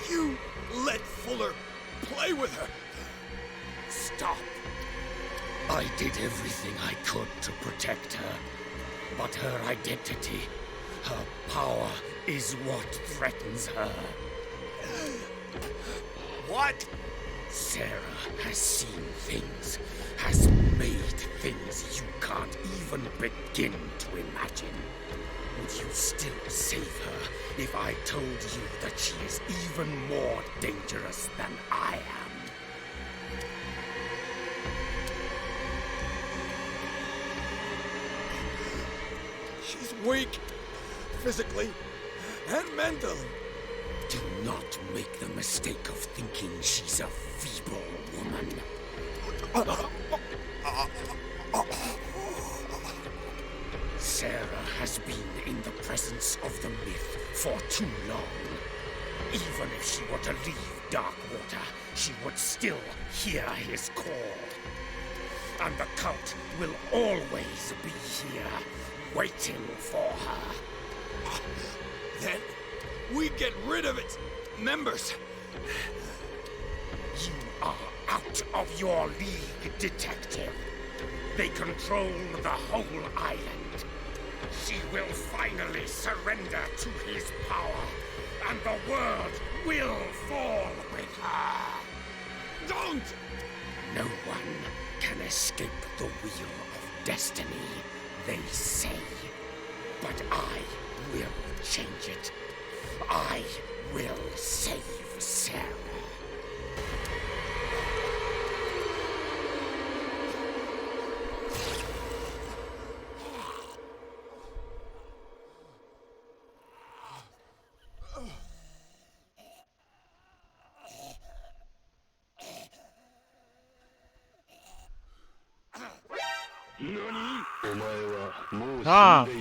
You let Fuller play with her. Stop. I did everything I could to protect her. But her identity, her power, is what threatens her. What? Sarah has seen things, has made things you can't even begin to imagine. Would you still save her if I told you that she is even more dangerous than I am? She's weak, physically and mentally. Do not make the mistake of thinking she's a feeble woman. Sarah has been in the presence of the myth for too long. Even if she were to leave Darkwater, she would still hear his call. And the cult will always be here, waiting for her. Then we get rid of its members. You are out of your league, detective. They control the whole island. She will finally surrender to his power, and the world will fall with her. Don't! No one can escape the wheel of destiny, they say. But I will change it. I will save Sarah.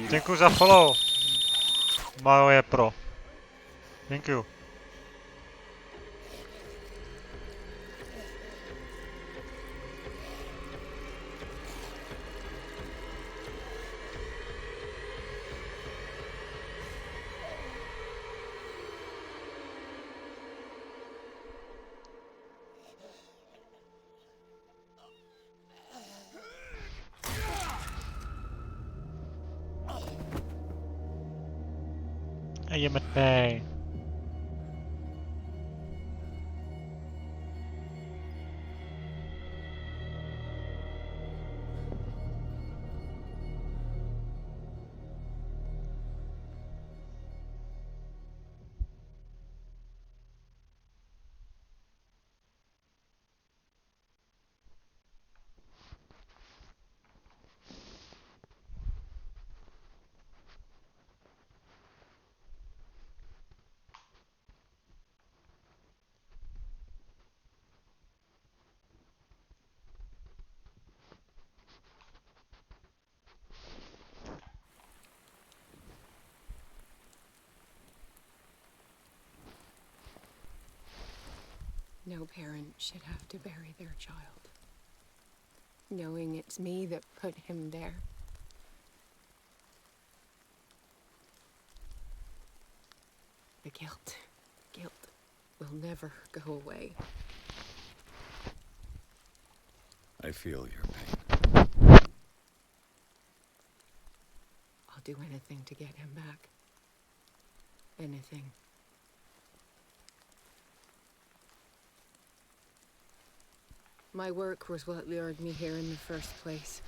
Děkuji za follow. Majo je pro. Thank you. Jdeme tady. No parent should have to bury their child, knowing it's me that put him there. The guilt will never go away. I feel your pain. I'll do anything to get him back. Anything. My work was what lured me here in the first place.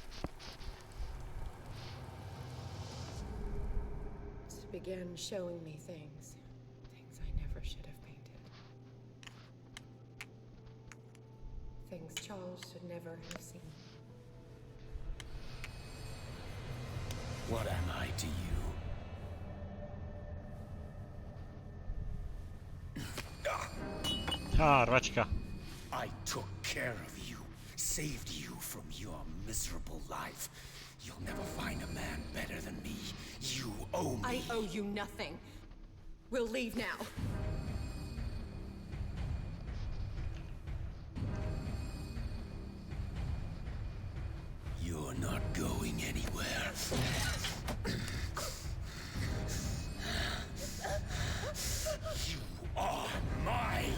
It began showing me things I never should have painted. Things Charles should never have seen. What am I to you? Rvačka. I took care of you, saved you from your miserable life. You'll never find a man better than me. You owe me. I owe you nothing. We'll leave now. You're not going anywhere. You are mine.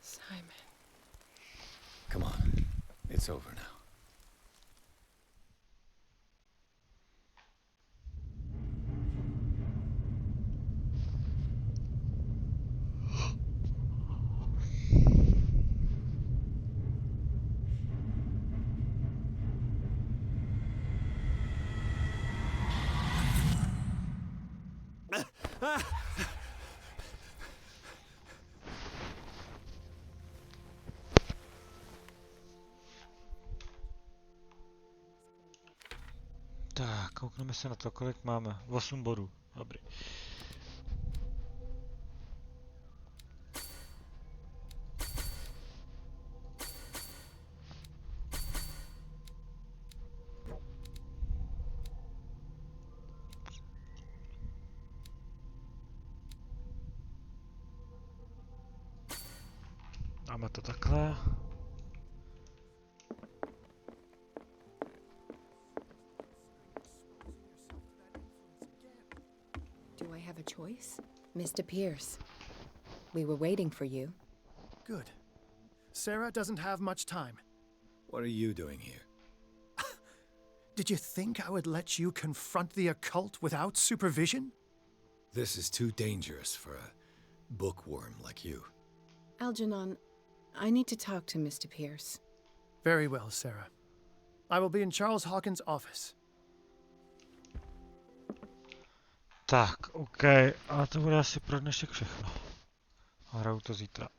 Simon. Come on. It's over now. Tak, koukneme se na to, kolik máme. 8 bodů. Dobrý. Dáme to takhle. Do I have a choice? Mr. Pierce, we were waiting for you. Good. Sarah doesn't have much time. What are you doing here? Did you think I would let you confront the occult without supervision? This is too dangerous for a bookworm like you. Algernon, I need to talk to Mr. Pierce. Very well, Sarah. I will be in Charles Hawkins' office. Tak, OK, a to bude asi pro dnešek všechno. Hraju to zítra.